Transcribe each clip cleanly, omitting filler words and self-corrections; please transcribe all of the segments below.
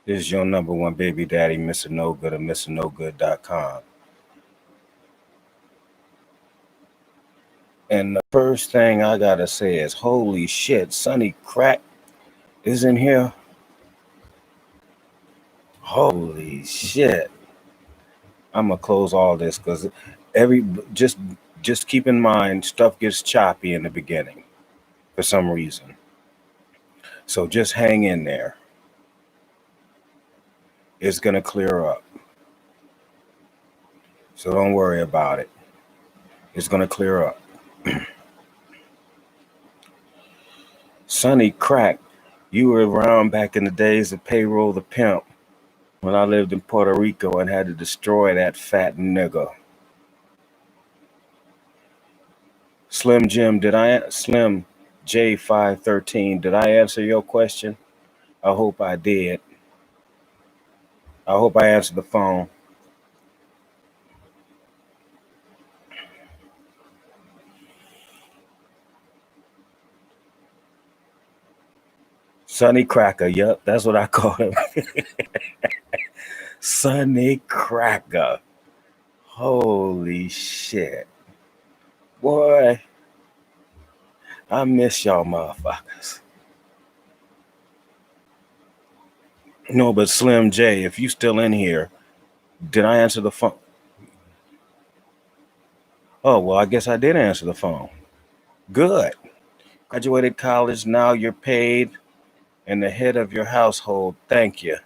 This is your number one baby daddy, MrNoGood of MrNoGood.com. And the first thing I gotta say is, holy shit, Sonny Crack is in here. Holy shit. I'm gonna close all this because just keep in mind stuff gets choppy in the beginning for some reason. So just hang in there. It's gonna clear up. So don't worry about it. It's gonna clear up. Sonny Crack, you were around back in the days of Payroll the Pimp when I lived in Puerto Rico and had to destroy that fat nigga. Slim J513, did I answer your question? I hope I did. I hope I answered the phone. Sonny Cracker, yep, that's what I call him. Sonny Cracker. Holy shit. Boy, I miss y'all motherfuckers. No, but Slim J, if you still in here, did I answer the phone? Oh, well, I guess I did answer the phone. Good. Graduated college, now you're paid and the head of your household. Thank you.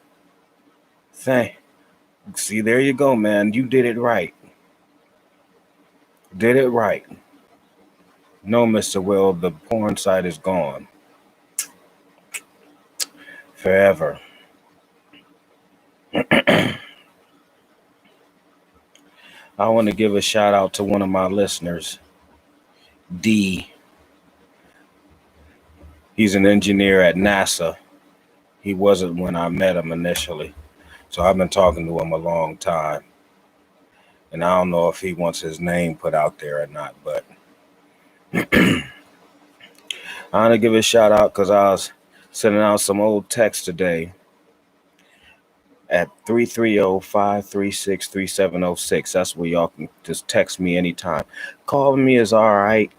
See, there you go, man. You did it right. Did it right. No, Mr. Will, the porn site is gone. Forever. I want to give a shout out to one of my listeners, D. He's an engineer at NASA. He wasn't when I met him initially. So I've been talking to him a long time. And I don't know if he wants his name put out there or not, but I want to give a shout out because I was sending out some old text today at 330-536-3706. That's where y'all can just text me anytime. Calling me is all right.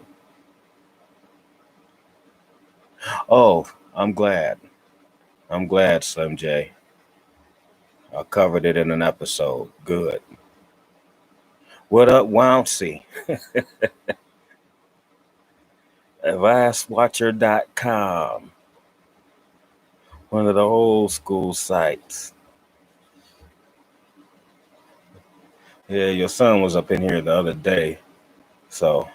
Oh, I'm glad. I'm glad, Slim J. I covered it in an episode. Good. What up, Wouncy? VastWatcher.com. One of the old school sites. Yeah, your son was up in here the other day. So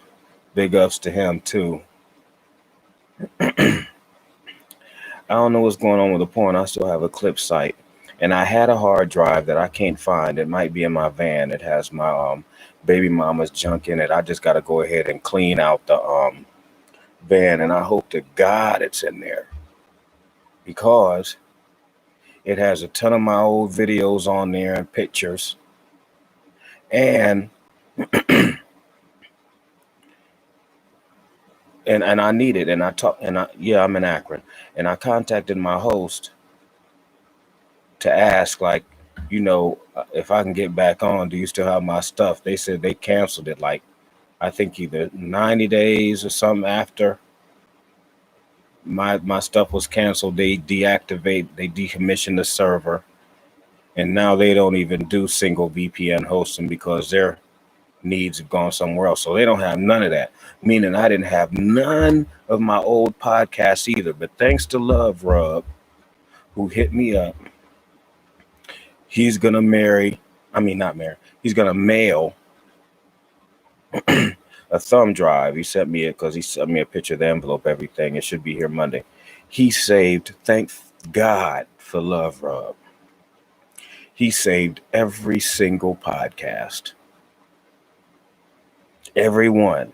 big ups to him too. I don't know what's going on with the porn. I still have a clip site. And I had a hard drive that I can't find. It might be in my van. It has my baby mama's junk in it. I just got to go ahead and clean out the van. And I hope to God it's in there. Because it has a ton of my old videos on there and pictures. And and I need it. And I'm in Akron. And I contacted my host to ask, like, if I can get back on, do you still have my stuff? They said they canceled it, like, I think either 90 days or something after my stuff was canceled. They decommissioned the server, and now they don't even do single VPN hosting because their needs have gone somewhere else. So they don't have none of that, meaning I didn't have none of my old podcasts either. But thanks to Love Rub, who hit me up, he's going to he's going to mail a thumb drive. He sent me it because he sent me a picture of the envelope, everything. It should be here Monday. He saved, thank God for Love Rub. He saved every single podcast. Every one.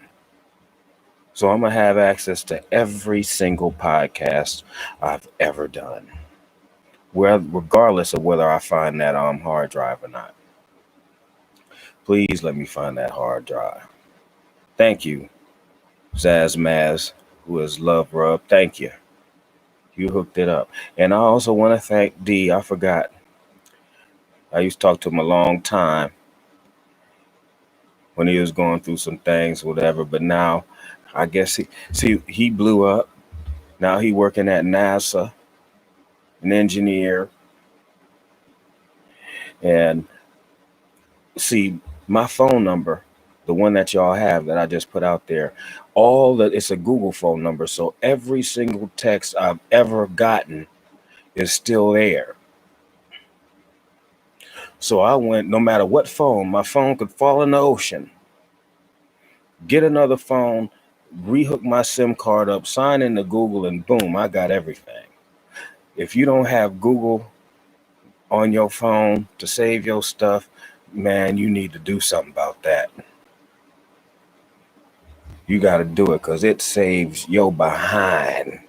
So I'm going to have access to every single podcast I've ever done, regardless of whether I find that hard drive or not. Please let me find that hard drive. Thank you, Zaz Maz, who is Love Rub. Thank you. You hooked it up. And I also want to thank D. I forgot. I used to talk to him a long time when he was going through some things, whatever. But now, I guess he blew up. Now he working at NASA, an engineer. And see, my phone number, the one that y'all have that I just put out there, it's a Google phone number. So every single text I've ever gotten is still there. So I went, no matter what phone, my phone could fall in the ocean, get another phone, rehook my SIM card up, sign into Google, and boom, I got everything. If you don't have Google on your phone to save your stuff, man, you need to do something about that. You got to do it because it saves your behind.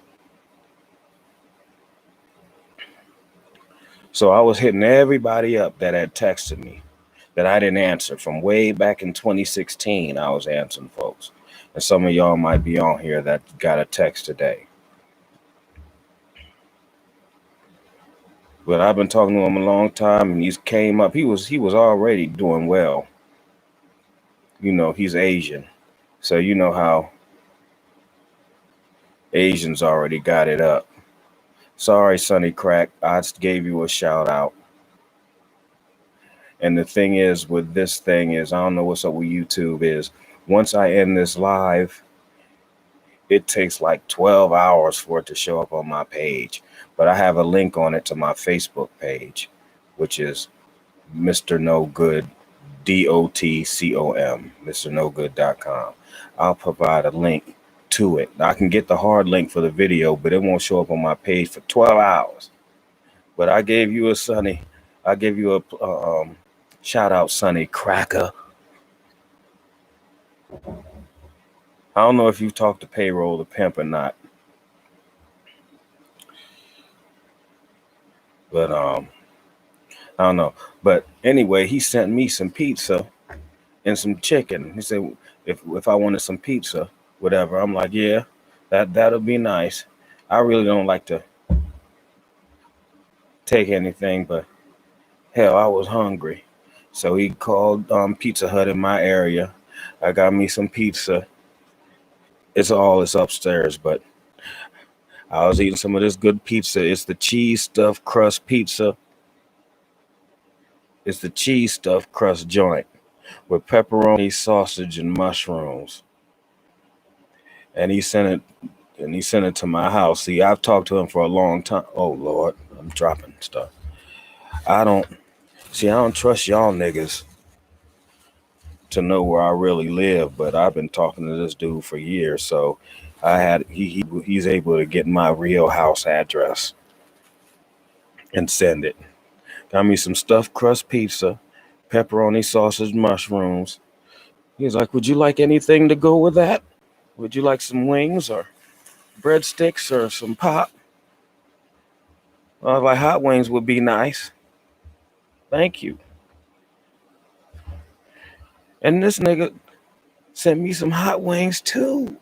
So I was hitting everybody up that had texted me that I didn't answer from way back in 2016. I was answering folks. And some of y'all might be on here that got a text today. But I've been talking to him a long time, and he's came up. He was already doing well. You know, he's Asian. So you know how Asians already got it up. Sorry, Sonny Crack. I gave you a shout out. And the thing is with this thing is, I don't know what's up with YouTube is, once I end this live, it takes like 12 hours for it to show up on my page. But I have a link on it to my Facebook page, which is MrNoGood, DOTCOM, MrNoGood.com. I'll provide a link to it. I can get the hard link for the video, but it won't show up on my page for 12 hours. But I gave you a shout out, Sonny Cracker. I don't know if you've talked to Payroll the Pimp or not. But I don't know. But anyway, he sent me some pizza and some chicken. He said if I wanted some pizza, whatever. I'm like, yeah, that'll be nice. I really don't like to take anything, but hell, I was hungry. So he called Pizza Hut in my area. I got me some pizza. It's upstairs, but I was eating some of this good pizza. It's the cheese stuffed crust pizza. It's the cheese stuffed crust joint with pepperoni, sausage, and mushrooms. And he sent it to my house. See, I've talked to him for a long time. Oh Lord, I'm dropping stuff. I don't trust y'all niggas to know where I really live, but I've been talking to this dude for years, so he's able to get my real house address and send it. Got me some stuffed crust pizza, pepperoni, sausage, mushrooms. He's like, would you like anything to go with that? Would you like some wings or breadsticks or some pop? I was like, hot wings would be nice. Thank you. And this nigga sent me some hot wings too.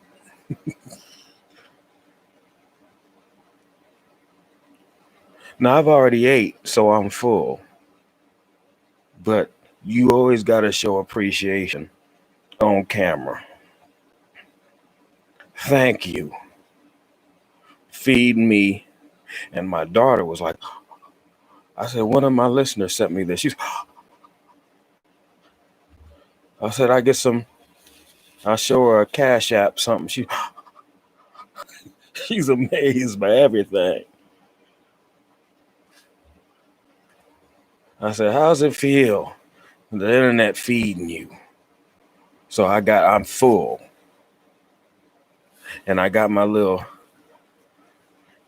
Now I've already ate, so I'm full. But you always gotta show appreciation on camera. Thank you. Feed me. And my daughter was like, I said, one of my listeners sent me this. I said, I show her a Cash App, something. She's amazed by everything. I said, how's it feel? The internet feeding you. So I'm full. And I got my little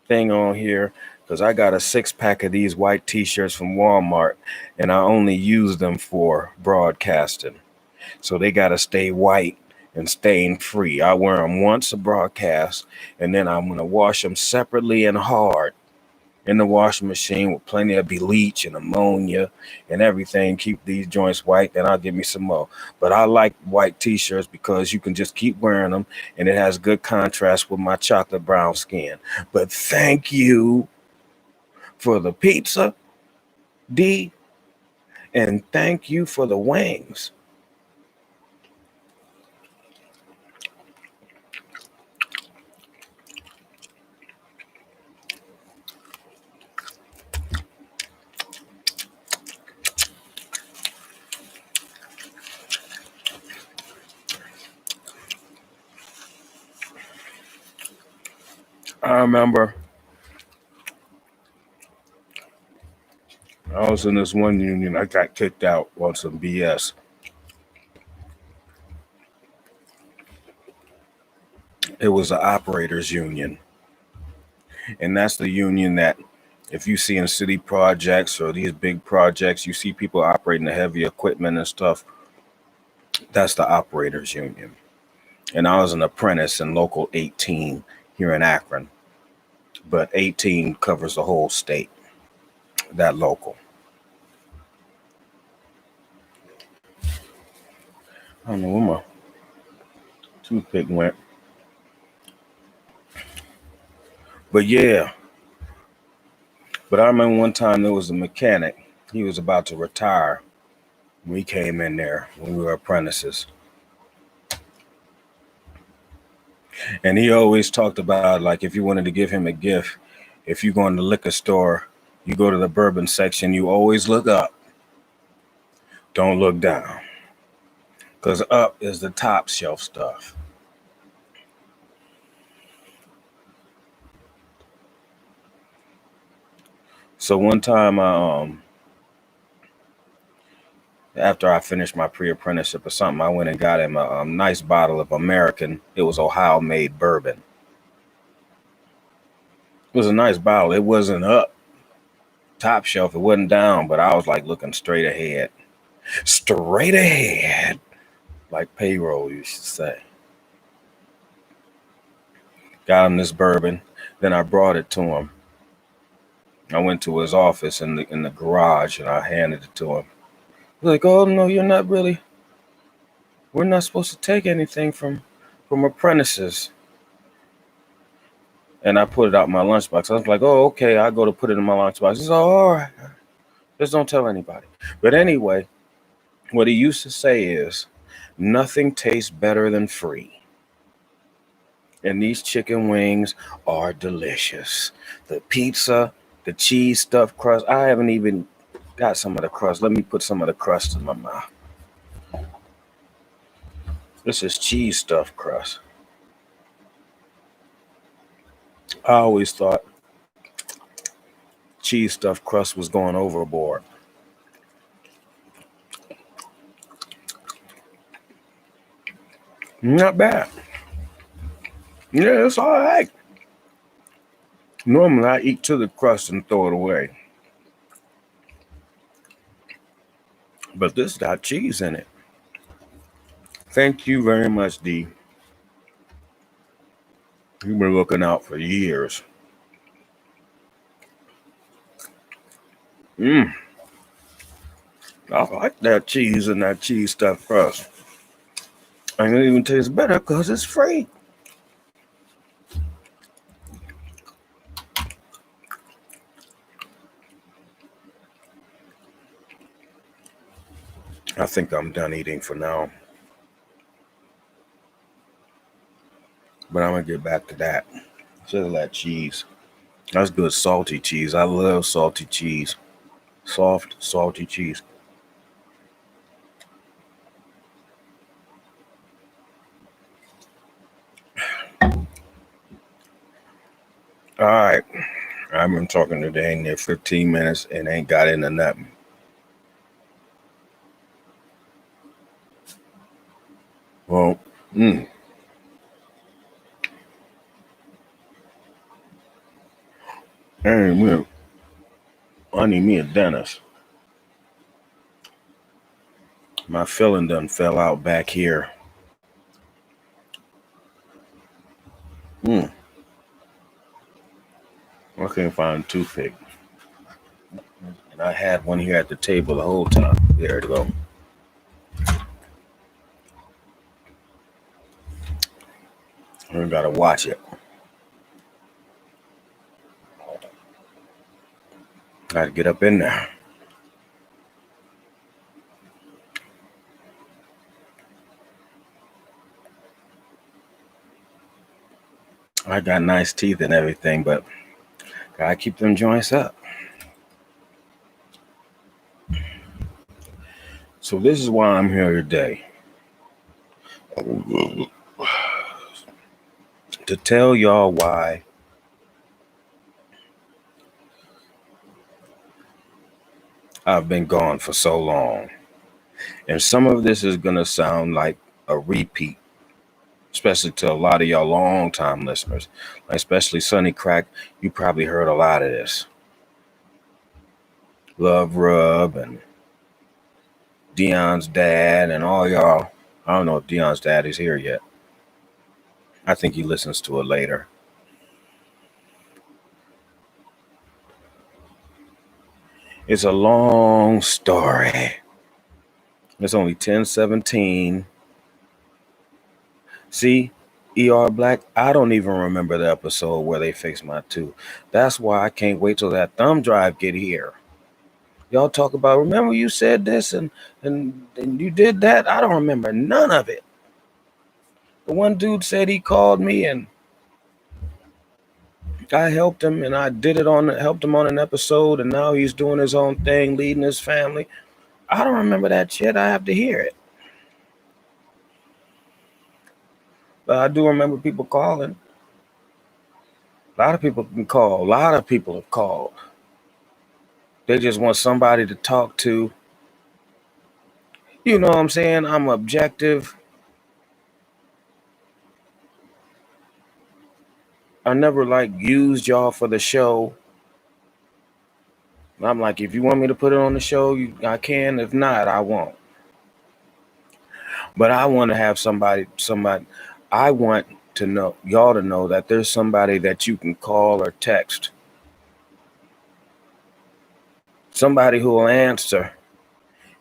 thing on here because I got a 6-pack of these white t-shirts from Walmart, and I only use them for broadcasting. So they got to stay white and stain free. I wear them once a broadcast, and then I'm going to wash them separately and hard in the washing machine with plenty of bleach and ammonia and everything. Keep these joints white, then I'll give me some more. But I like white t-shirts because you can just keep wearing them and it has good contrast with my chocolate brown skin. But thank you for the pizza, D, and thank you for the wings. I remember I was in this one union. I got kicked out on some BS. It was an operators union. And that's the union that if you see in city projects or these big projects, you see people operating the heavy equipment and stuff. That's the operators union. And I was an apprentice in local 18 here in Akron. But 18 covers the whole state, that local. I don't know where my toothpick went. But yeah. But I remember one time there was a mechanic. He was about to retire. We came in there when we were apprentices. And he always talked about, like, if you wanted to give him a gift, if you go in the liquor store, you go to the bourbon section, you always look up. Don't look down. Because up is the top shelf stuff. So one time, after I finished my pre-apprenticeship or something, I went and got him a nice bottle of American. It was Ohio-made bourbon. It was a nice bottle. It wasn't up top shelf. It wasn't down, but I was like looking straight ahead. Straight ahead. Like payroll, you should say. Got him this bourbon. Then I brought it to him. I went to his office in the garage and I handed it to him. He's like, oh, no, you're not really. We're not supposed to take anything from apprentices. And I put it out in my lunchbox. I was like, oh, okay. I go to put it in my lunchbox. He's like, oh, all right. Just don't tell anybody. But anyway, what he used to say is, nothing tastes better than free. And these chicken wings are delicious. The pizza, the cheese stuffed crust. I haven't even got some of the crust. Let me put some of the crust in my mouth. This is cheese stuffed crust. I always thought cheese stuffed crust was going overboard. Not bad. Yeah, it's all right. Normally, I eat to the crust and throw it away. But this got cheese in it. Thank you very much, D. You've been looking out for years. I like that cheese and that cheese stuffed crust. And it even tastes better because it's free. I think I'm done eating for now. But I'm going to get back to that. Just that cheese. That's good salty cheese. I love salty cheese. Soft, salty cheese. All right. I've been talking today in there 15 minutes and ain't got into nothing. Well, I need me a dentist. My filling done fell out back here. I couldn't find a toothpick. And I had one here at the table the whole time. There it go. We gotta watch it. Gotta get up in there. I got nice teeth and everything, but gotta keep them joints up. So this is why I'm here today. To tell y'all why I've been gone for so long. And some of this is gonna sound like a repeat, especially to a lot of y'all long-time listeners, especially Sonny Crack. You probably heard a lot of this. Love Rub and Dion's dad and all y'all. I don't know if Dion's dad is here yet. I think he listens to it later. It's a long story. It's only 10:17. See, ER Black, I don't even remember the episode where they fixed my tooth. That's why I can't wait till that thumb drive get here. Y'all talk about, remember you said this and you did that? I don't remember none of it. The one dude said he called me and I helped him and I helped him on an episode, and now he's doing his own thing, leading his family. I don't remember that shit. I have to hear it. But I do remember people calling. A lot of people can call. A lot of people have called. They just want somebody to talk to. You know what I'm saying? I'm objective. I never used y'all for the show. I'm like, if you want me to put it on the show, I can. If not, I won't. But I want to have somebody. I want to know, y'all to know that there's somebody that you can call or text. Somebody who will answer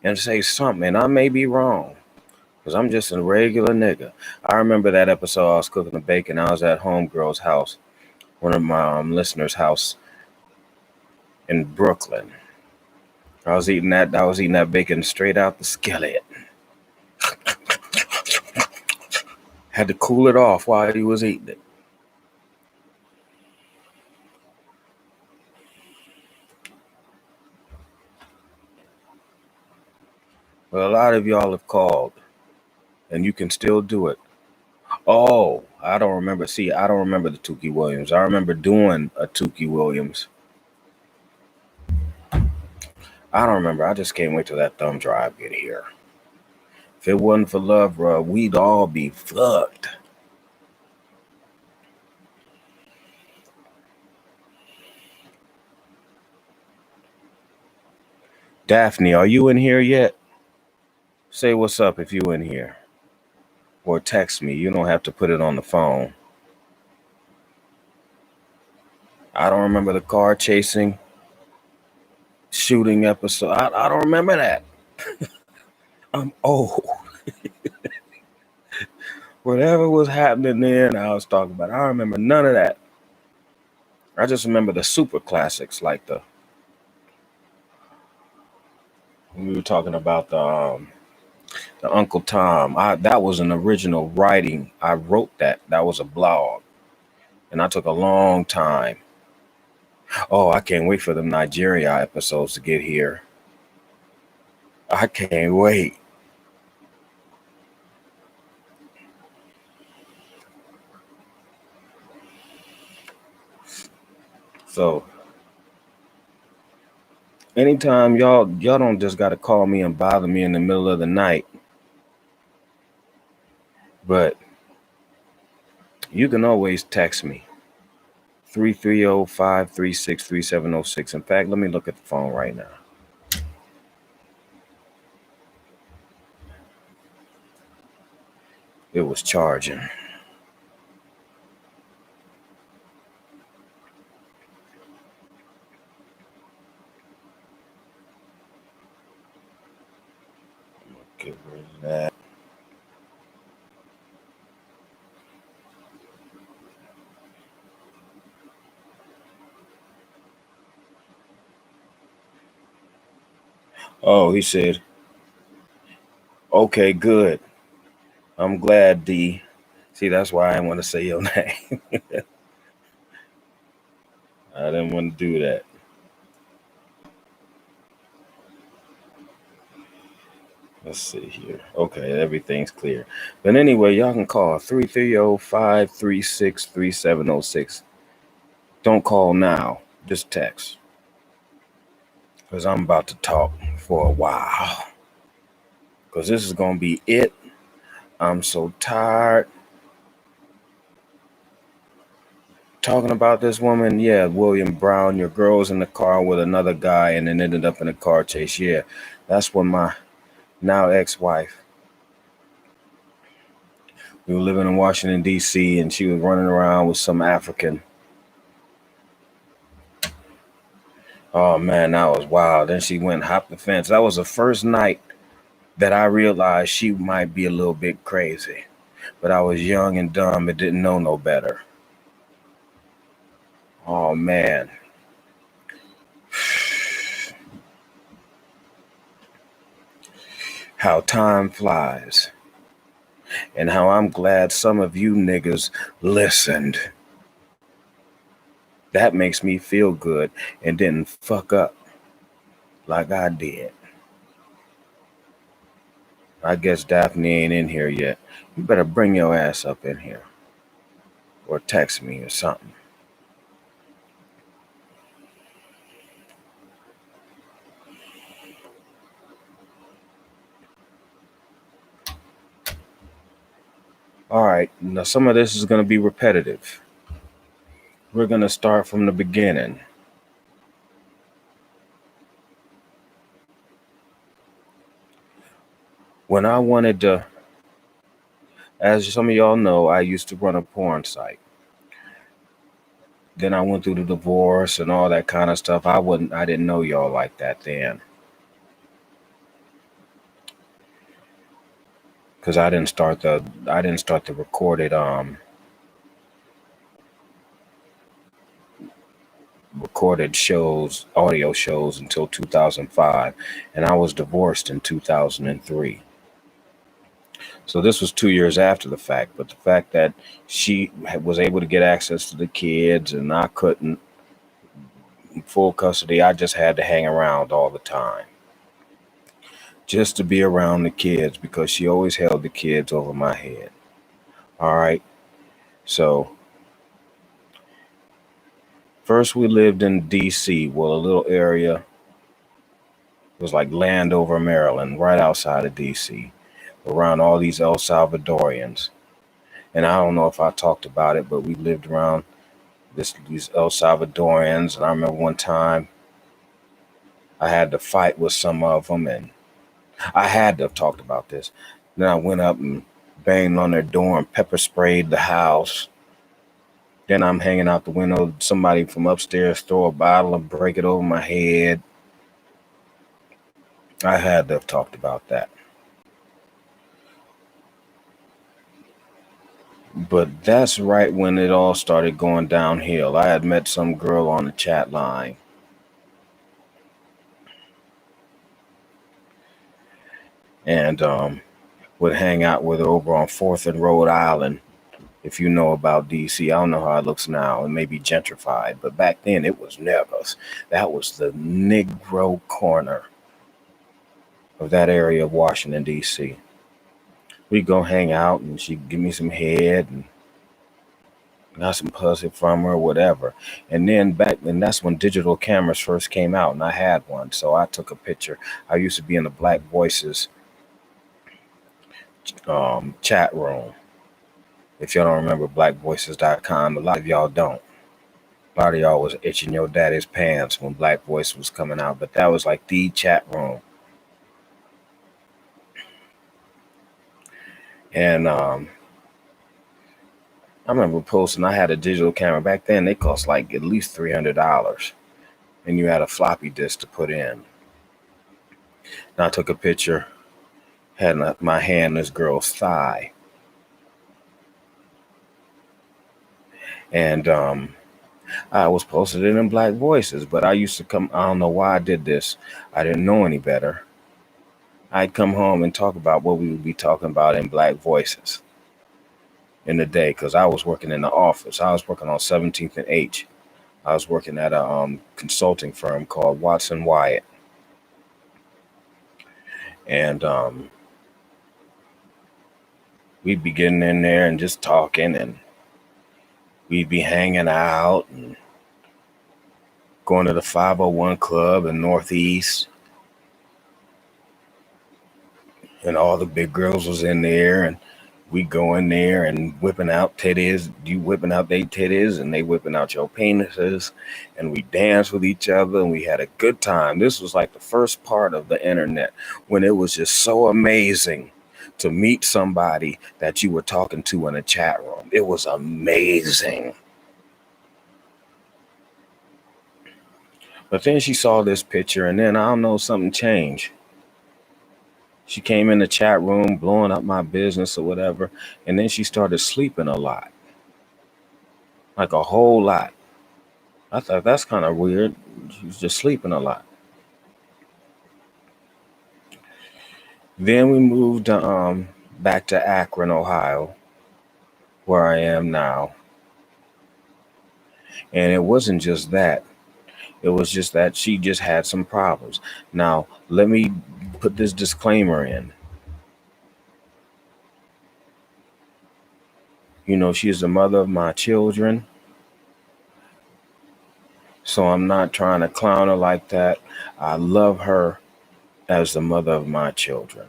and say something. And I may be wrong, because I'm just a regular nigga. I remember that episode I was cooking the bacon. I was at homegirl's house, one of my listeners' house in Brooklyn. I was eating that bacon straight out the skillet. Had to cool it off while he was eating it. But a lot of y'all have called, and you can still do it. Oh, I don't remember. See, I don't remember the Tukey Williams. I remember doing a Tukey Williams. I don't remember. I just can't wait till that thumb drive get here. If it wasn't for Love Rub, we'd all be fucked. Daphne, are you in here yet? Say what's up if you in here. Or text me. You don't have to put it on the phone. I don't remember the car chasing, shooting episode. I don't remember that. I'm old. Whatever was happening then, I was talking about. I don't remember none of that. I just remember the super classics, like when we were talking about the Uncle Tom. That was an original writing. I wrote that. That was a blog, and I took a long time. Oh, I can't wait for the Nigeria episodes to get here. I can't wait. So anytime y'all don't just gotta call me and bother me in the middle of the night, but you can always text me 330-536-3706. In fact, let me look at the phone right now. It was charging. Get rid of that. Oh, he said, okay, good. I'm glad, D. See, that's why I didn't want to say your name. I didn't want to do that. Let's see here. Okay, everything's clear. But anyway, y'all can call 330-536-3706. Don't call now. Just text. Because I'm about to talk for a while. Because this is going to be it. I'm so tired. Talking about this woman, yeah, William Brown, your girl's in the car with another guy and then ended up in a car chase. Yeah, that's when my now ex-wife, we were living in Washington, D.C., and she was running around with some African. Oh, man, that was wild. Then she went and hopped the fence. That was the first night that I realized she might be a little bit crazy. But I was young and dumb and didn't know no better. Oh, man. How time flies. And how I'm glad some of you niggas listened. That makes me feel good and didn't fuck up like I did. I guess Daphne ain't in here yet. You better bring your ass up in here. Or text me or something. All right, now some of this is going to be repetitive. We're going to start from the beginning. When I wanted to, as some of y'all know, I used to run a porn site. Then I went through the divorce and all that kind of stuff. I didn't know y'all like that then. Because I didn't start the recorded shows, audio shows until 2005, and I was divorced in 2003. So this was 2 years after the fact, but the fact that she was able to get access to the kids and I couldn't, in full custody, I just had to hang around all the time. Just to be around the kids because she always held the kids over my head. All right. So first we lived in D.C., well, a little area. It was like Landover, Maryland, right outside of D.C., around all these El Salvadorians. And I don't know if I talked about it, but we lived around these El Salvadorians. And I remember one time I had to fight with some of them, and I had to have talked about this. Then I went up and banged on their door and pepper sprayed the house. Then I'm hanging out the window. Somebody from upstairs throw a bottle and break it over my head. I had to have talked about that. But that's right when it all started going downhill. I had met some girl on the chat line. And would hang out with her over on 4th and Rhode Island. If you know about D.C., I don't know how it looks now. It may be gentrified, but back then it was never. That was the Negro corner of that area of Washington, D.C. We'd go hang out and she'd give me some head and got some pussy from her or whatever. And then that's when digital cameras first came out, and I had one. So I took a picture. I used to be in the Black Voices chat room. If y'all don't remember blackvoices.com, a lot of y'all don't. A lot of y'all was itching your daddy's pants when Black Voice was coming out, but that was like the chat room. And I remember posting, I had a digital camera. Back then, they cost like at least $300. And you had a floppy disk to put in. And I took a picture Had my hand on this girl's thigh. And I was posted it in Black Voices, but I used to come, I don't know why I did this. I didn't know any better. I'd come home and talk about what we would be talking about in Black Voices in the day, because I was working in the office. I was working on 17th and H. I was working at a consulting firm called Watson Wyatt. And we'd be getting in there and just talking, and we'd be hanging out and going to the 501 Club in Northeast. And all the big girls was in there, and we go in there and whipping out titties. You whipping out their titties, and they whipping out your penises, and we danced with each other, and we had a good time. This was like the first part of the internet, when it was just so amazing to meet somebody that you were talking to in a chat room. It was amazing. But then she saw this picture, and then I don't know, something changed. She came in the chat room blowing up my business or whatever, and then she started sleeping a lot. Like a whole lot. I thought that's kind of weird. She was just sleeping a lot. Then we moved back to Akron, Ohio, where I am now. And it wasn't just that. It was just that she just had some problems. Now, let me put this disclaimer in. You know, she is the mother of my children. So I'm not trying to clown her like that. I love her as the mother of my children.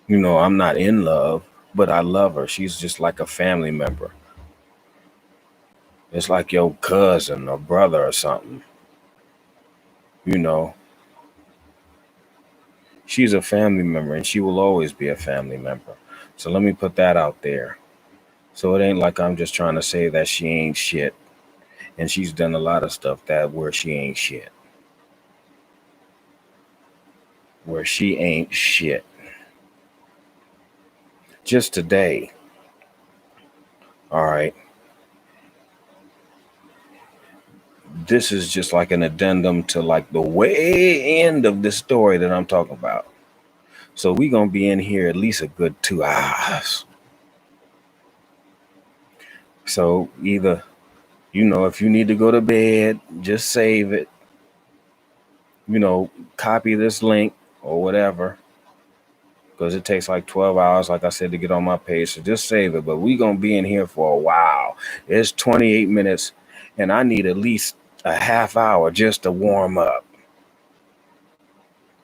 You know, I'm not in love, but I love her. She's just like a family member. It's like your cousin or brother or something. You know, she's a family member, and she will always be a family member. So let me put that out there. So it ain't like I'm just trying to say that she ain't shit. And she's done a lot of stuff that where she ain't shit. Where she ain't shit. Just today. All right. This is just like an addendum to like the way end of this story that I'm talking about. So we gonna be in here at least a good 2 hours. So either, you know, if you need to go to bed, just save it. You know, copy this link or whatever, because it takes like 12 hours, like I said, to get on my page. So just save it. But we gonna be in here for a while. It's 28 minutes, and I need at least a half hour just to warm up.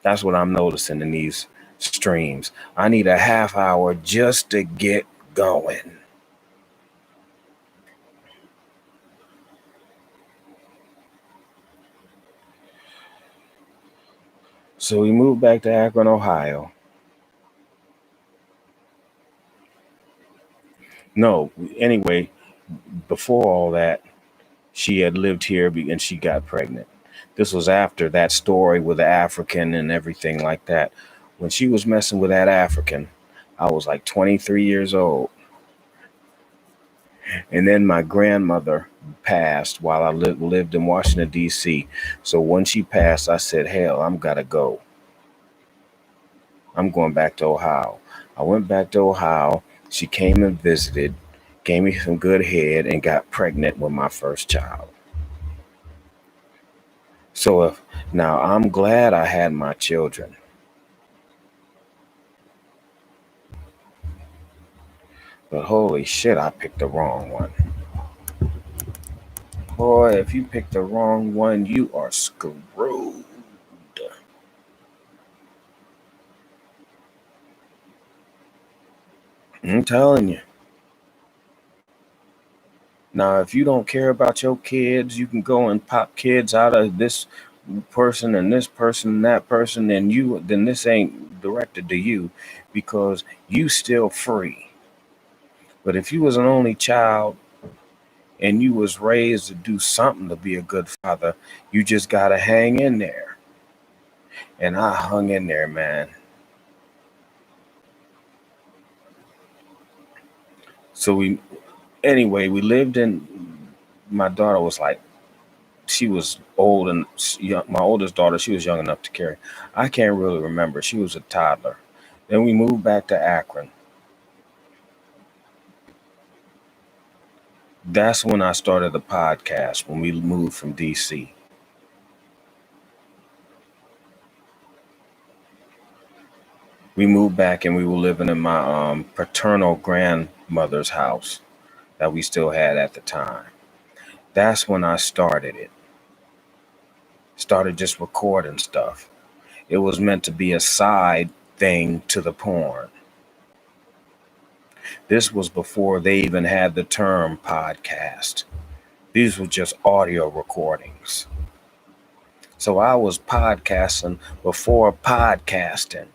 That's what I'm noticing in these streams. I need a half hour just to get going. So we moved back to Akron, Ohio. No, anyway, before all that, she had lived here and she got pregnant. This was after that story with the African and everything like that. When she was messing with that African, I was like 23 years old. And then my grandmother passed while I lived in Washington, D.C. So when she passed, I said, hell, I'm got to go. I'm going back to Ohio. I went back to Ohio. She came and visited, gave me some good head, and got pregnant with my first child. So now I'm glad I had my children. But holy shit, I picked the wrong one. Boy, if you pick the wrong one, you are screwed. I'm telling you. Now, if you don't care about your kids, you can go and pop kids out of this person and this person and that person, then this ain't directed to you, because you still free. But if you was an only child and you was raised to do something to be a good father, you just gotta hang in there. And I hung in there, man. So we lived in, my daughter was like, she was old and young, my oldest daughter, she was young enough to carry. I can't really remember. She was a toddler. Then we moved back to Akron. That's when I started the podcast, when we moved from DC. We moved back and we were living in my paternal grandmother's house that we still had at the time. That's when I started it. Started just recording stuff. It was meant to be a side thing to the porn. This was before they even had the term podcast. These were just audio recordings. So I was podcasting before podcasting.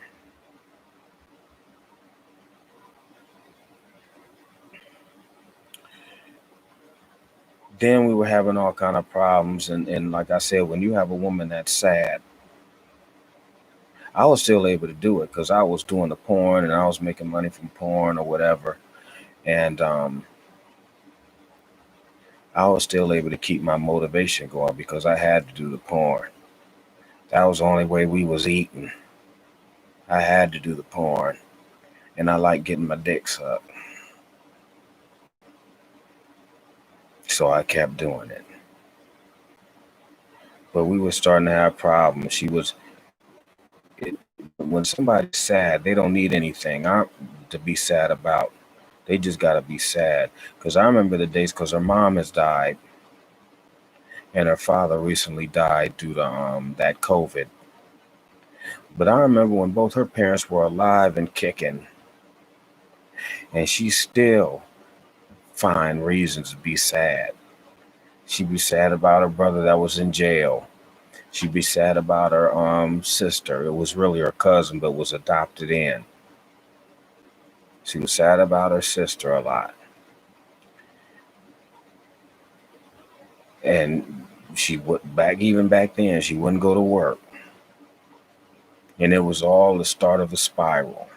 Then we were having all kind of problems. And like I said, when you have a woman that's sad, I was still able to do it because I was doing the porn and I was making money from porn or whatever. And I was still able to keep my motivation going because I had to do the porn. That was the only way we was eating. I had to do the porn. And I like getting my dick sucked. So I kept doing it. But we were starting to have problems. When somebody's sad, they don't need anything to be sad about. They just got to be sad. Because I remember the days, because her mom has died and her father recently died due to that COVID. But I remember when both her parents were alive and kicking, and she still find reasons to be sad. She'd be sad about her brother that was in jail. She'd be sad about her sister. It was really her cousin, but was adopted in. She was sad about her sister a lot. And she would even back then, she wouldn't go to work. And it was all the start of a spiral.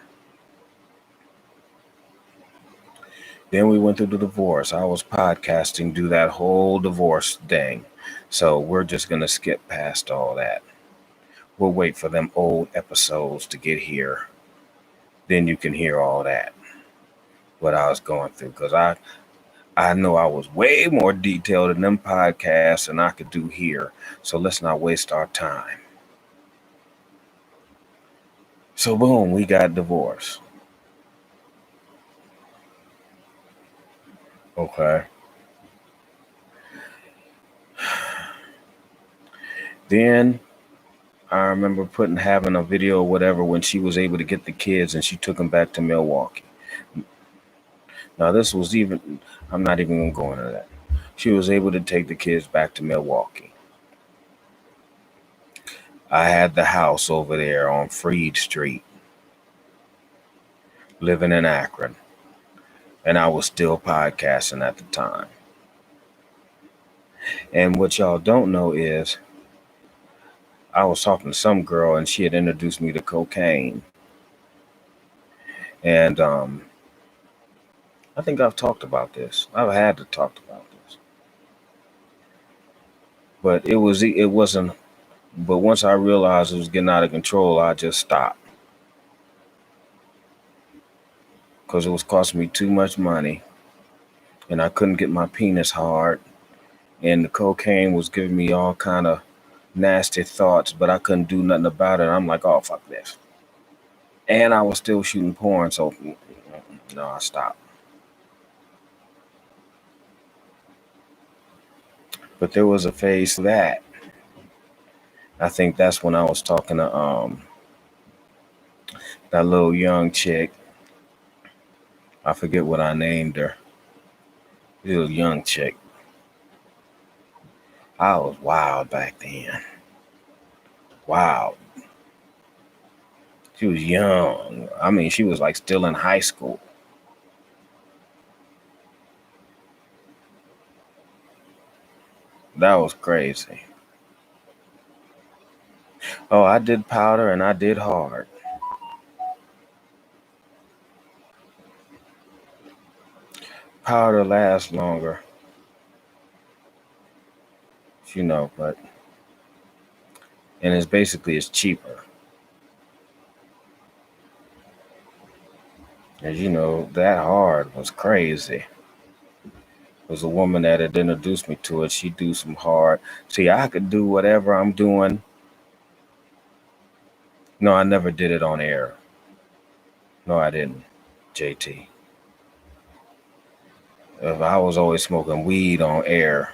Then we went through the divorce. I was podcasting, do that whole divorce thing. So we're just going to skip past all that. We'll wait for them old episodes to get here. Then you can hear all that, what I was going through. Because I know I was way more detailed in them podcasts than I could do here. So let's not waste our time. So boom, we got divorced. Okay. Then I remember having a video or whatever when she was able to get the kids and she took them back to Milwaukee. Now this was I'm not even going to go into that. She was able to take the kids back to Milwaukee. I had the house over there on Freed Street, living in Akron, and I was still podcasting at the time. And what y'all don't know is I was talking to some girl and she had introduced me to cocaine. And I think I've talked about this. I've had to talk about this. But it wasn't, but once I realized it was getting out of control, I just stopped. Because it was costing me too much money. And I couldn't get my penis hard. And the cocaine was giving me all kind of nasty thoughts, but I couldn't do nothing about it. I'm like, oh, fuck this. And I was still shooting porn, so no, I stopped. But there was a phase to that. I think that's when I was talking to that little young chick. I forget what I named her. Little young chick. I was wild back then. Wild. She was young. I mean, she was like still in high school. That was crazy. Oh, I did powder and I did hard. Powder lasts longer, but and it's cheaper. As you know, that hard was crazy. It was a woman that had introduced me to it. She do some hard. See, I could do whatever I'm doing. No, I never did it on air. No, I didn't. JT. If I was always smoking weed on air,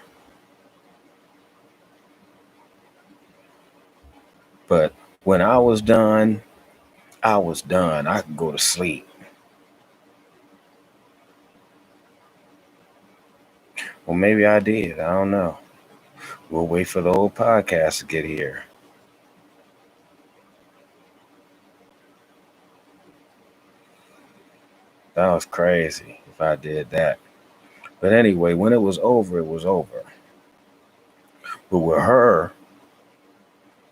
but when I was done, I was done. I could go to sleep. Well, maybe I did. I don't know. We'll wait for the old podcast to get here. That was crazy if I did that. But anyway, when it was over, it was over. But with her,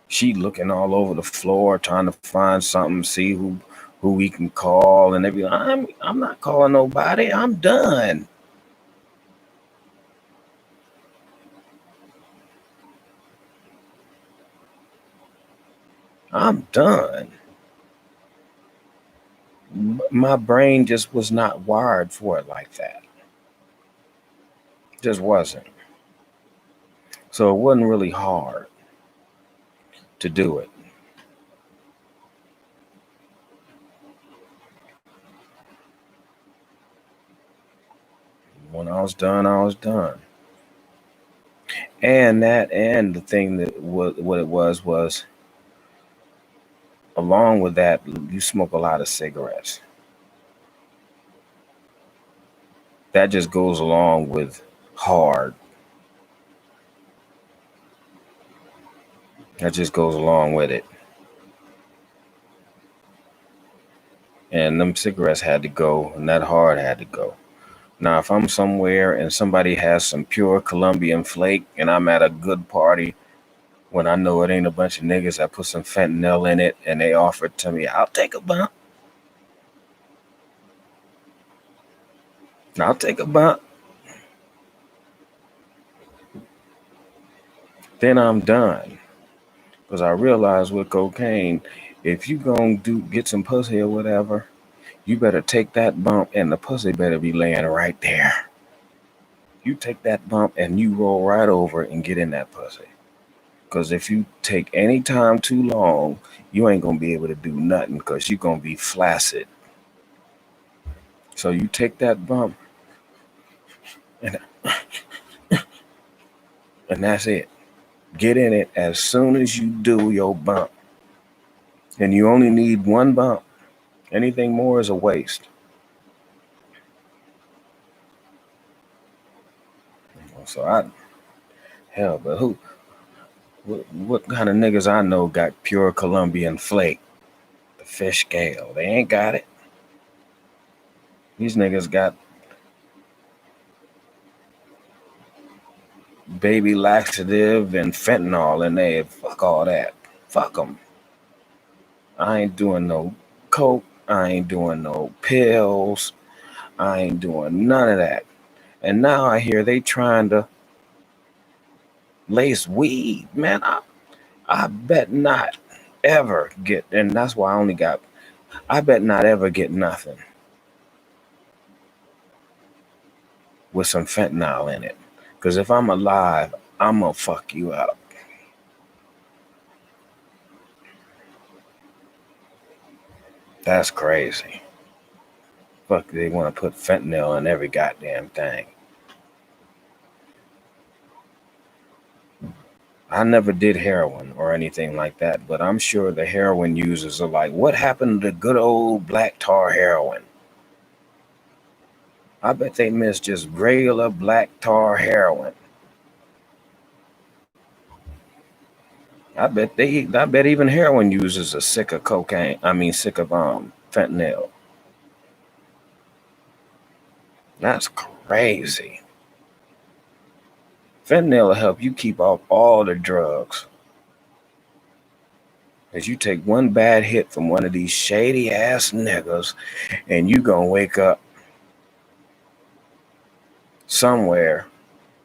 she looking all over the floor trying to find something, see who we can call, and they be like, I'm not calling nobody. I'm done. I'm done. My brain just was not wired for it like that. Just wasn't. So it wasn't really hard to do it. When I was done, I was done. And the thing that what it was along with that, you smoke a lot of cigarettes. That just goes along with hard. That just goes along with it. And them cigarettes had to go, and that hard had to go. Now, if I'm somewhere and somebody has some pure Colombian flake and I'm at a good party, when I know it ain't a bunch of niggas that put some fentanyl in it and they offer it to me, I'll take a bump. I'll take a bump. Then I'm done. Because I realize with cocaine, if you gonna get some pussy or whatever, you better take that bump and the pussy better be laying right there. You take that bump and you roll right over and get in that pussy. Because if you take any time too long, you ain't going to be able to do nothing because you're going to be flaccid. So you take that bump and that's it. Get in it as soon as you do your bump. And you only need one bump. Anything more is a waste. So but what kind of niggas I know got pure Colombian flake? The fish scale. They ain't got it. These niggas got baby laxative and fentanyl in there. Fuck all that. Fuck them. I ain't doing no coke. I ain't doing no pills. I ain't doing none of that. And now I hear they trying to lace weed. Man, I bet not ever get, and that's why I bet not ever get nothing with some fentanyl in it. Because if I'm alive, I'm going to fuck you up. That's crazy. Fuck, they want to put fentanyl in every goddamn thing. I never did heroin or anything like that, but I'm sure the heroin users are like, what happened to the good old black tar heroin? I bet they miss just regular black tar heroin. I bet even heroin users are sick of cocaine. Sick of fentanyl. That's crazy. Fentanyl will help you keep off all the drugs. Cause you take one bad hit from one of these shady ass niggas and you gonna wake up somewhere,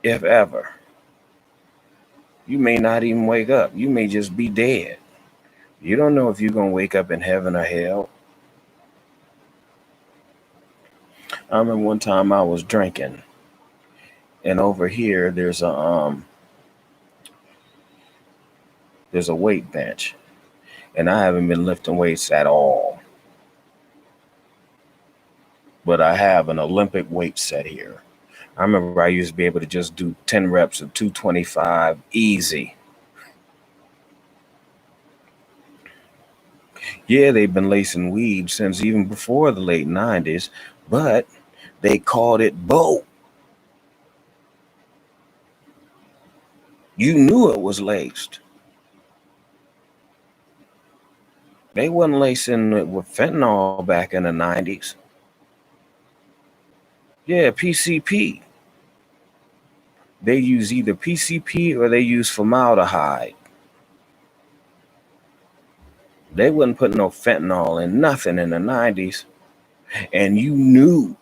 if ever. You may not even wake up. You may just be dead. You don't know if you're gonna wake up in heaven or hell. I remember one time I was drinking, and over here there's a weight bench, and I haven't been lifting weights at all. But I have an Olympic weight set here. I remember I used to be able to just do 10 reps of 225 easy. Yeah, they've been lacing weed since even before the late 90s, but they called it boat. You knew it was laced. They wasn't lacing it with fentanyl back in the 90s. Yeah, PCP. They use either PCP or they use formaldehyde. They wouldn't put no fentanyl in nothing in the 90s. And you knew.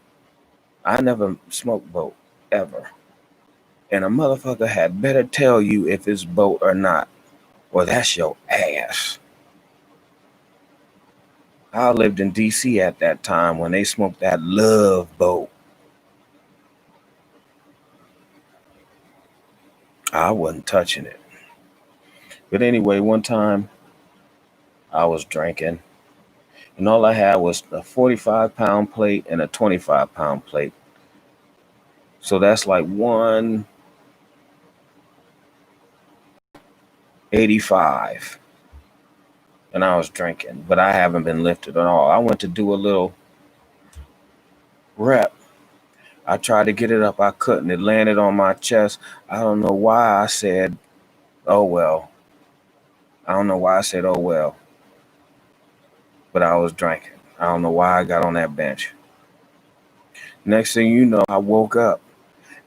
I never smoked boat, ever. And a motherfucker had better tell you if it's boat or not, or that's your ass. I lived in D.C. at that time when they smoked that love boat. I wasn't touching it. But anyway, one time I was drinking, and all I had was a 45-pound plate and a 25-pound plate. So that's like 185. And I was drinking, but I haven't been lifted at all. I went to do a little rep. I tried to get it up. I couldn't. It landed on my chest. I don't know why I said, oh, well. I don't know why I said, oh, well. But I was drinking. I don't know why I got on that bench. Next thing you know, I woke up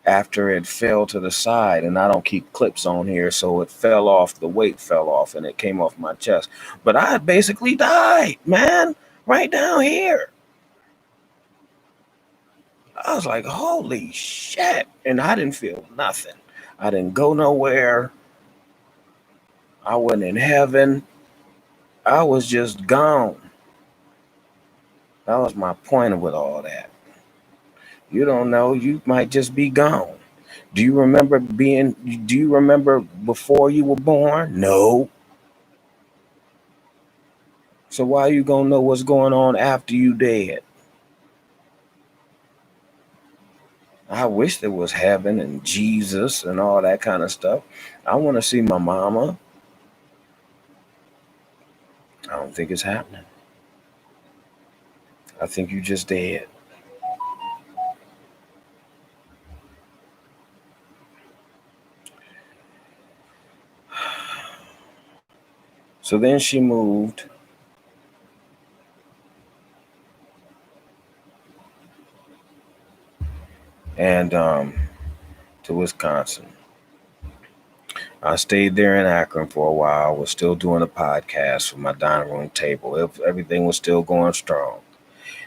after it fell to the side, and I don't keep clips on here, so it fell off. The weight fell off, and it came off my chest. But I basically died, man, right down here. I was like, holy shit. And I didn't feel nothing. I didn't go nowhere. I wasn't in heaven. I was just gone. That was my point with all that. You don't know. You might just be gone. Do you remember before you were born? No. So why you gonna know what's going on after you dead? I wish there was heaven and Jesus and all that kind of stuff. I want to see my mama. I don't think it's happening. I think you just dead. So then she moved and to Wisconsin. I stayed there in Akron for a while. I was still doing a podcast from my dining room table. Everything was still going strong.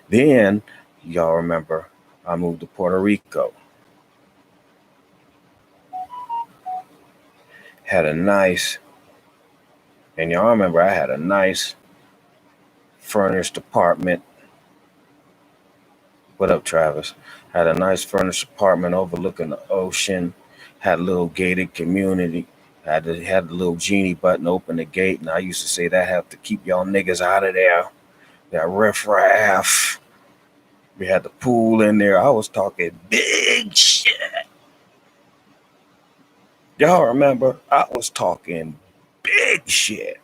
Then, y'all remember, I moved to Puerto Rico. Had a nice, and y'all remember I had a nice furnished apartment. What up, Travis? Had a nice furnished apartment overlooking the ocean. Had a little gated community. Had the little genie button open the gate, and I used to say that have to keep y'all niggas out of there. That riffraff. We had the pool in there. I was talking big shit. Y'all remember? I was talking big shit.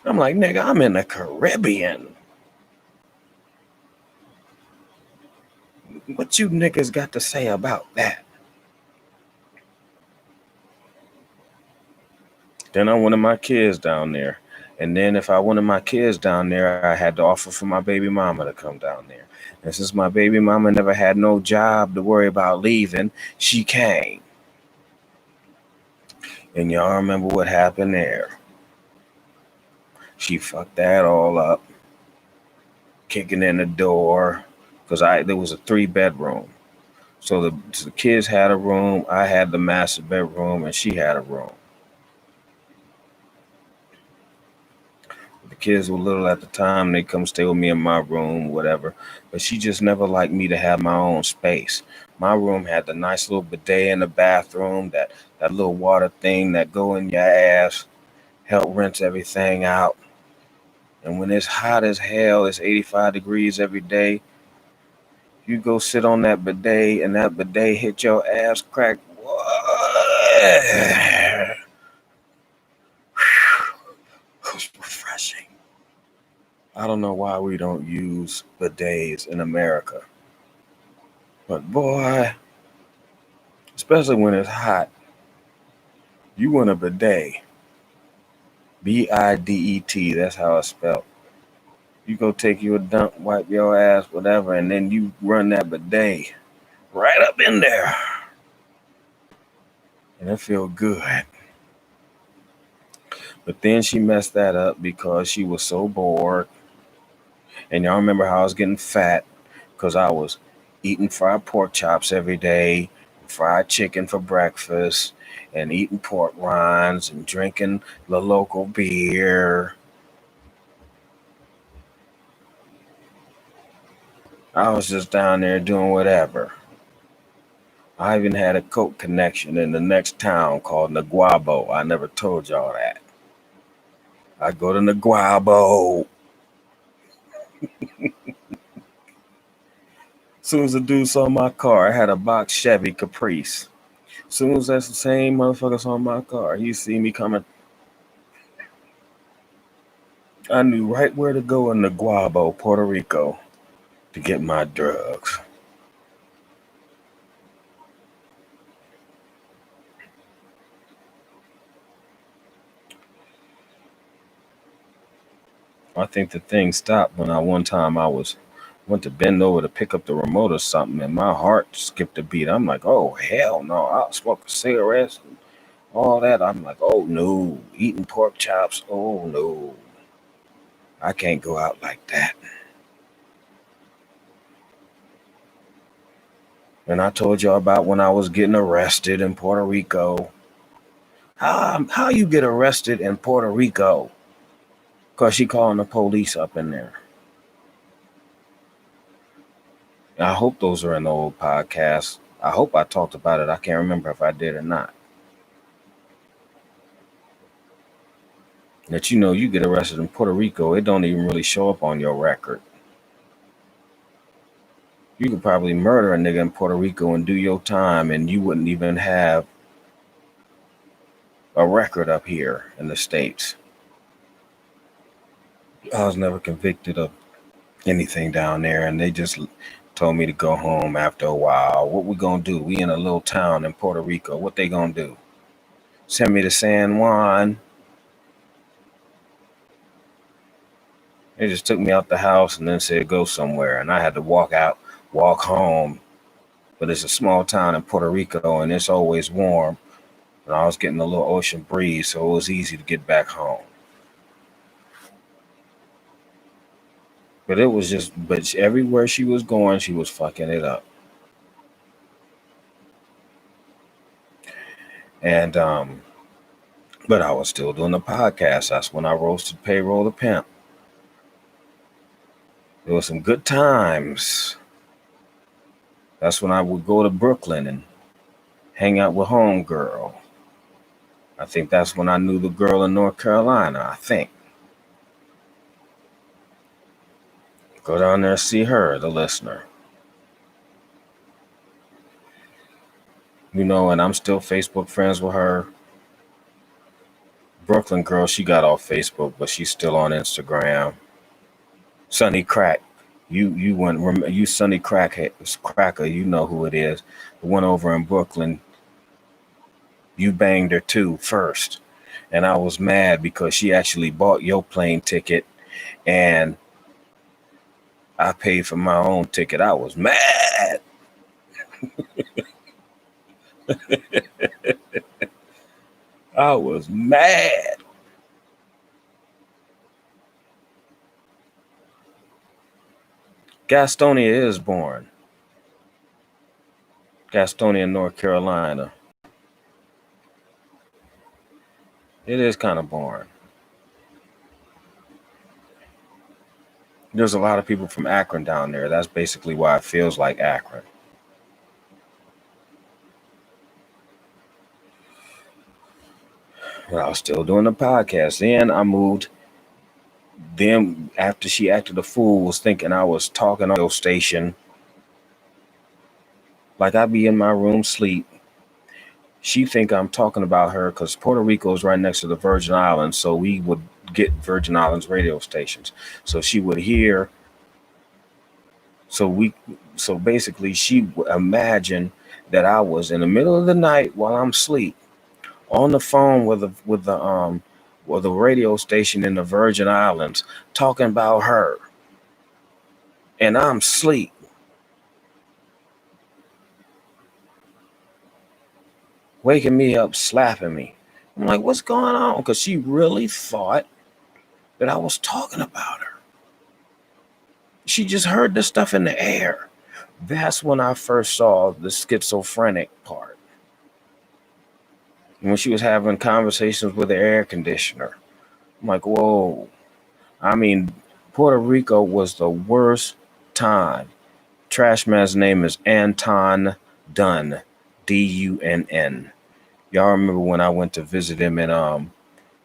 I'm like, nigga, I'm in the Caribbean. What you niggas got to say about that? Then I wanted my kids down there. And then if I wanted my kids down there, I had to offer for my baby mama to come down there. And since my baby mama never had no job to worry about leaving, she came. And y'all remember what happened there. She fucked that all up, kicking in the door, because there was a 3-bedroom. So the kids had a room, I had the master bedroom, and she had a room. The kids were little at the time. They come stay with me in my room, whatever. But she just never liked me to have my own space. My room had the nice little bidet in the bathroom, that little water thing that go in your ass, help rinse everything out. And when it's hot as hell, it's 85 degrees every day, you go sit on that bidet and that bidet hit your ass crack. It was refreshing. I don't know why we don't use bidets in America. But boy, especially when it's hot, you want a bidet. B-I-D-E-T, that's how it's spelled. You go take you a dump, wipe your ass, whatever, and then you run that bidet right up in there. And it feel good. But then she messed that up because she was so bored. And y'all remember how I was getting fat because I was eating fried pork chops every day, fried chicken for breakfast, and eating pork rinds and drinking the local beer. I was just down there doing whatever. I even had a Coke connection in the next town called Naguabo. I never told y'all that. I go to Naguabo. Soon as the dude saw my car, I had a box Chevy Caprice. Soon as that's the same motherfucker saw my car, he see me coming. I knew right where to go in Naguabo, Puerto Rico, to get my drugs. I think the thing stopped when one time I went to bend over to pick up the remote or something, and my heart skipped a beat. I'm like, oh hell no! I'll smoke cigarettes and all that. I'm like, oh no, eating pork chops. Oh no, I can't go out like that. And I told y'all about when I was getting arrested in Puerto Rico. How you get arrested in Puerto Rico? Because she calling the police up in there. I hope those are in the old podcast. I hope I talked about it. I can't remember if I did or not. That you get arrested in Puerto Rico, it don't even really show up on your record. You could probably murder a nigga in Puerto Rico and do your time, and you wouldn't even have a record up here in the States. I was never convicted of anything down there, and they just told me to go home after a while. What we gonna do? We in a little town in Puerto Rico. What they gonna do? Send me to San Juan? They just took me out the house and then said go somewhere, and I had to walk home. But it's a small town in Puerto Rico, and it's always warm. And I was getting a little ocean breeze, so it was easy to get back home. But everywhere she was going, she was fucking it up. And but I was still doing the podcast. That's when I roasted Payroll the Pimp. There was some good times. That's when I would go to Brooklyn and hang out with homegirl. I think that's when I knew the girl in North Carolina, I think. Go down there and see her, the listener. And I'm still Facebook friends with her. Brooklyn girl, she got off Facebook, but she's still on Instagram. Sunny Crack. You Sunny Cracker, you know who it is. The one over in Brooklyn. You banged her too first. And I was mad because she actually bought your plane ticket and I paid for my own ticket. I was mad. I was mad. Gastonia is boring. Gastonia, North Carolina. It is kind of boring. There's a lot of people from Akron down there. That's basically why it feels like Akron. But I was still doing the podcast. Then I moved. Then after she acted a fool, was thinking I was talking on the station. Like I'd be in my room sleep. She think I'm talking about her because Puerto Rico is right next to the Virgin Islands. So we would get Virgin Islands radio stations. So she would hear. So basically she imagined that I was in the middle of the night while I'm asleep on the phone with the radio station in the Virgin Islands talking about her, and I'm asleep. Waking me up, slapping me. I'm like, what's going on? Because she really thought that I was talking about her. She just heard the stuff in the air. That's when I first saw the schizophrenic part. When she was having conversations with the air conditioner. I'm like, whoa. I mean, Puerto Rico was the worst time. Trash man's name is Anton Dunn, Dunn. Y'all remember when I went to visit him in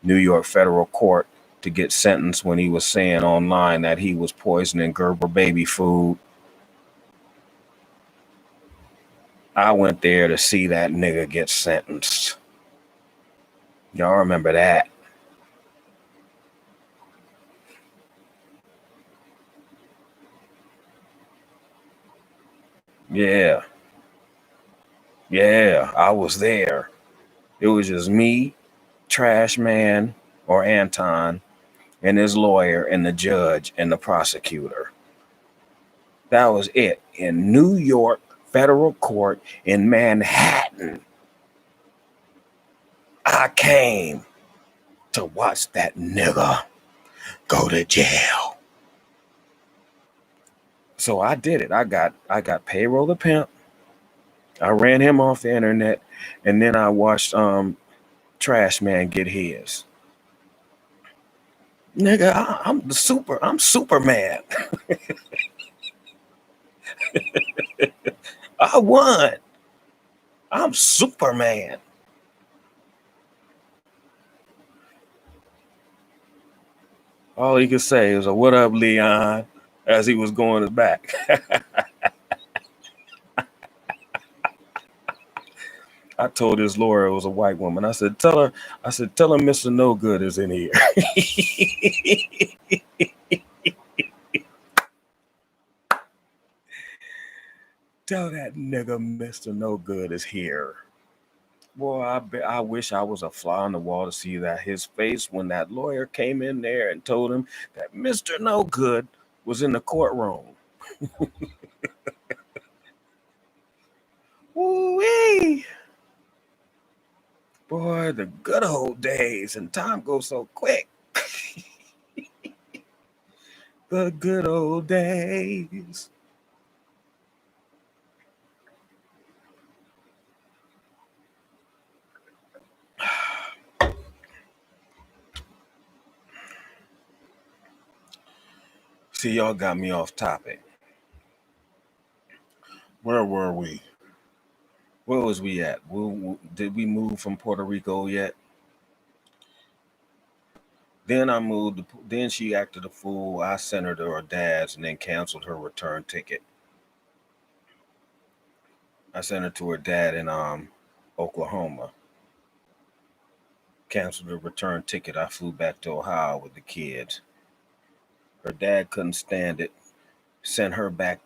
New York federal court to get sentenced when he was saying online that he was poisoning Gerber baby food? I went there to see that nigga get sentenced. Y'all remember that? Yeah. Yeah, I was there. It was just me, Trash Man, or Anton, and his lawyer, and the judge, and the prosecutor. That was it. In New York federal court in Manhattan, I came to watch that nigga go to jail. So I did it. I got Payroll the Pimp. I ran him off the internet, and then I watched Trash Man get his. Nigga, I'm Superman. I won. I'm Superman. All he could say was, "What up, Leon?" as he was going back. I told his lawyer it was a white woman. I said, tell her MrNoGood is in here. Tell that nigga MrNoGood is here. Boy, I wish I was a fly on the wall to see that his face when that lawyer came in there and told him that MrNoGood was in the courtroom. Woo-wee. Boy, the good old days, and time goes so quick. The good old days. See, y'all got me off topic. Where were we? Where was we at? Did we move from Puerto Rico yet? Then I moved. Then she acted a fool. I sent her to her dad's and then canceled her return ticket. I sent her to her dad in Oklahoma. Canceled her return ticket. I flew back to Ohio with the kids. Her dad couldn't stand it. Sent her back.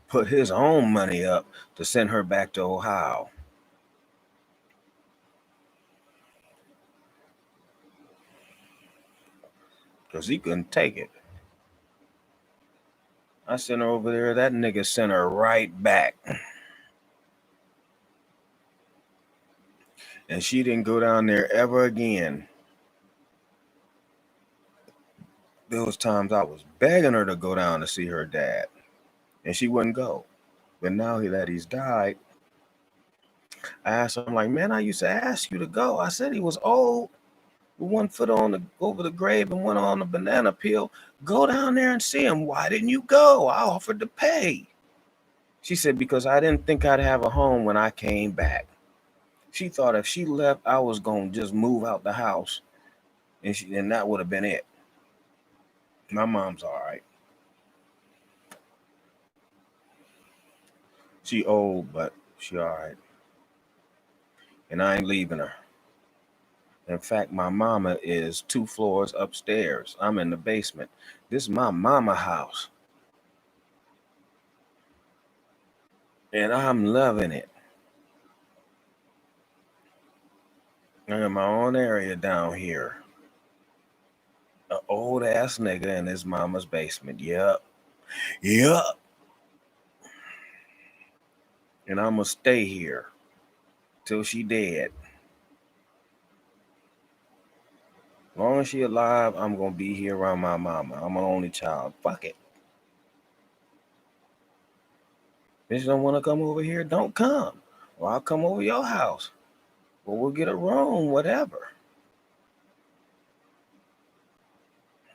Put his own money up to send her back to Ohio. Because he couldn't take it. I sent her over there. That nigga sent her right back. And she didn't go down there ever again. There was times I was begging her to go down to see her dad, and she wouldn't go. But now that he's died, I asked her, I'm like, man, I used to ask you to go. I said he was old, with one foot over the grave and one on the banana peel. Go down there and see him. Why didn't you go? I offered to pay. She said, because I didn't think I'd have a home when I came back. She thought if she left, I was going to just move out the house, and that would have been it. My mom's all right. She old, but she all right. And I ain't leaving her. In fact, my mama is 2 floors upstairs. I'm in the basement. This is my mama house. And I'm loving it. I'm in my own area down here. An old ass nigga in his mama's basement. Yup. And I'm going to stay here till she dead. As long as she alive, I'm going to be here around my mama. I'm an only child. Fuck it. If you don't want to come over here, don't come. Or I'll come over your house. Or we'll get a room, whatever.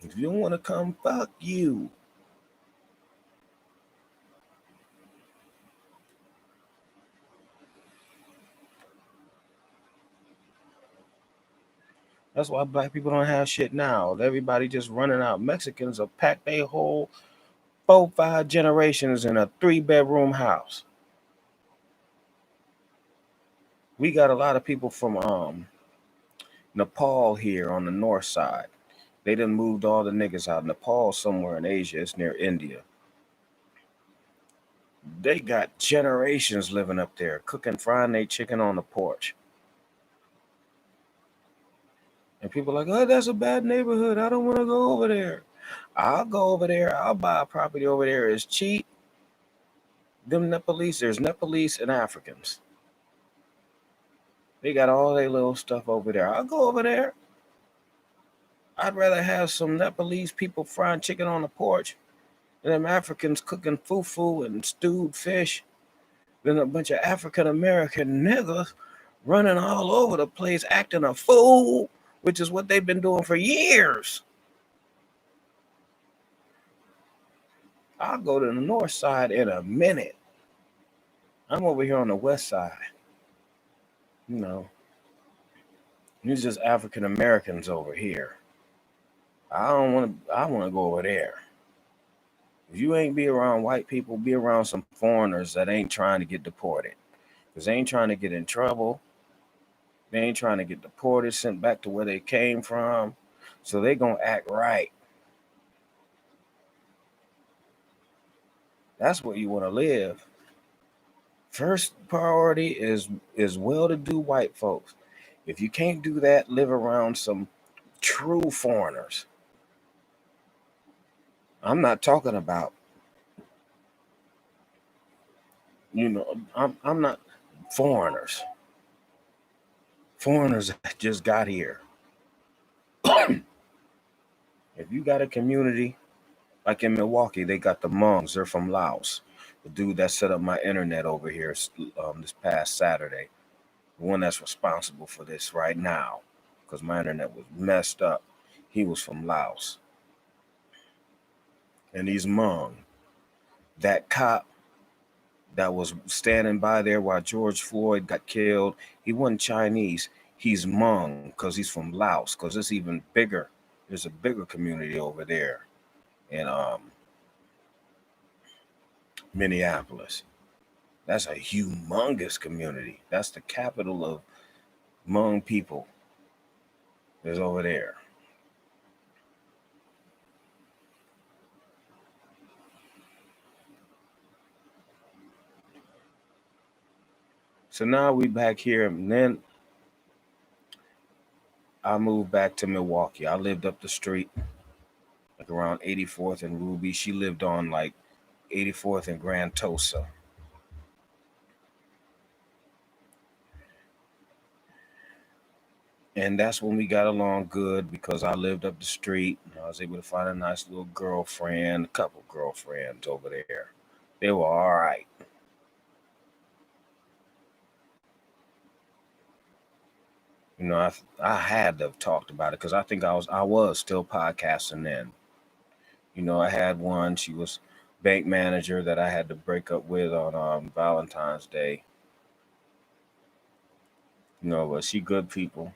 If you don't want to come, fuck you. That's why black people don't have shit now. Everybody just running out. Mexicans have packed their whole 4-5 generations in a 3-bedroom house. We got a lot of people from Nepal here on the north side. They done moved all the niggas out. Nepal somewhere in Asia. It's near India. They got generations living up there, cooking, frying their chicken on the porch. And people are like, oh, that's a bad neighborhood. I don't want to go over there. I'll go over there. I'll buy a property over there. It's cheap. Them Nepalese, there's Nepalese and Africans. They got all their little stuff over there. I'll go over there. I'd rather have some Nepalese people frying chicken on the porch than them Africans cooking fufu and stewed fish than a bunch of African-American niggas running all over the place acting a fool, which is what they've been doing for years. I'll go to the north side in a minute. I'm over here on the west side. You know, it's just African Americans over here. I want to go over there. If you ain't be around white people, be around some foreigners that ain't trying to get deported. Because they ain't trying to get in trouble. They ain't trying to get deported, sent back to where they came from. So they going to act right. That's where you want to live. First priority is well-to-do white folks. If you can't do that, live around some true foreigners. I'm not talking about, I'm not foreigners. Foreigners that just got here. If you got a community, like in Milwaukee, they got the Hmongs. They're from Laos. The dude that set up my internet over here this past Saturday. The one that's responsible for this right now, because my internet was messed up. He was from Laos. And he's Hmong. That cop that was standing by there while George Floyd got killed, he wasn't Chinese. He's Hmong because he's from Laos, because it's even bigger. There's a bigger community over there in Minneapolis. That's a humongous community. That's the capital of Hmong people. Is over there. So now we back here, and then I moved back to Milwaukee. I lived up the street, like around 84th and Ruby. She lived on like 84th and Grand Tosa. And that's when we got along good because I lived up the street and I was able to find a nice little girlfriend, a couple girlfriends over there. They were all right. I had to have talked about it because I think I was still podcasting then. I had one. She was bank manager that I had to break up with on Valentine's Day. But she good people.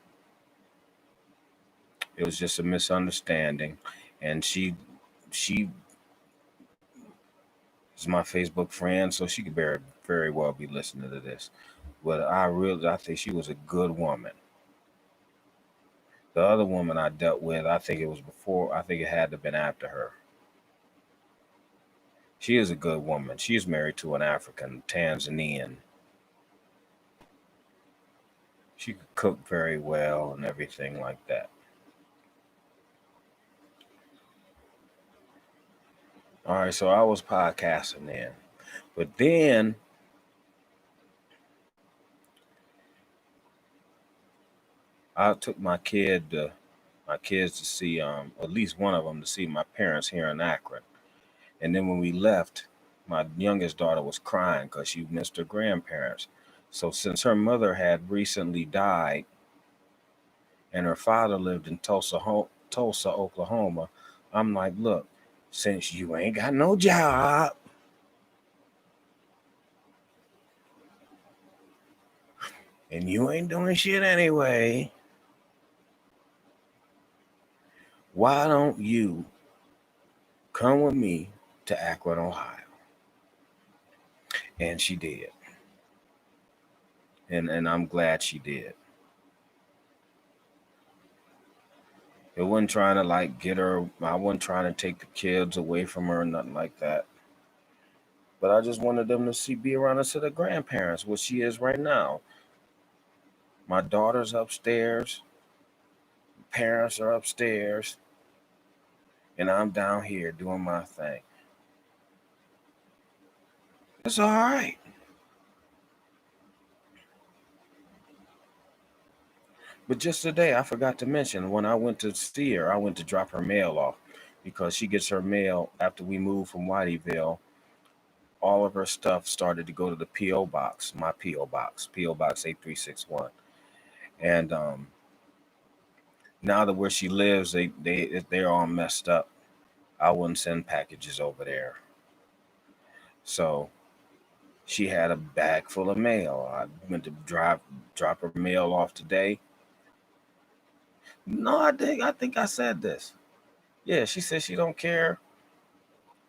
It was just a misunderstanding, and she is my Facebook friend, so she could very well be listening to this. But I think she was a good woman. The other woman I dealt with, I think it was before. I think it had to have been after her. She is a good woman. She is married to an African Tanzanian. She could cook very well and everything like that. All right, so I was podcasting then, but then I took my kids to see at least one of them to see my parents here in Akron. And then when we left, my youngest daughter was crying because she missed her grandparents. So since her mother had recently died and her father lived in Tulsa, Oklahoma, I'm like, look, since you ain't got no job and you ain't doing shit anyway, why don't you come with me to Akron, Ohio? And she did. And I'm glad she did. It wasn't trying to like get her, I wasn't trying to take the kids away from her, nothing like that. But I just wanted them to be around us to the grandparents, what she is right now. My daughter's upstairs, parents are upstairs, and I'm down here doing my thing. It's all right. But just today, I forgot to mention when I went to see her, I went to drop her mail off because she gets her mail after we moved from Whiteyville. All of her stuff started to go to the P.O. box, my P.O. Box 8361. And now that where she lives, they're all messed up. I wouldn't send packages over there. So she had a bag full of mail. I went to drop her mail off today. No, I think I said this. Yeah, she said she don't care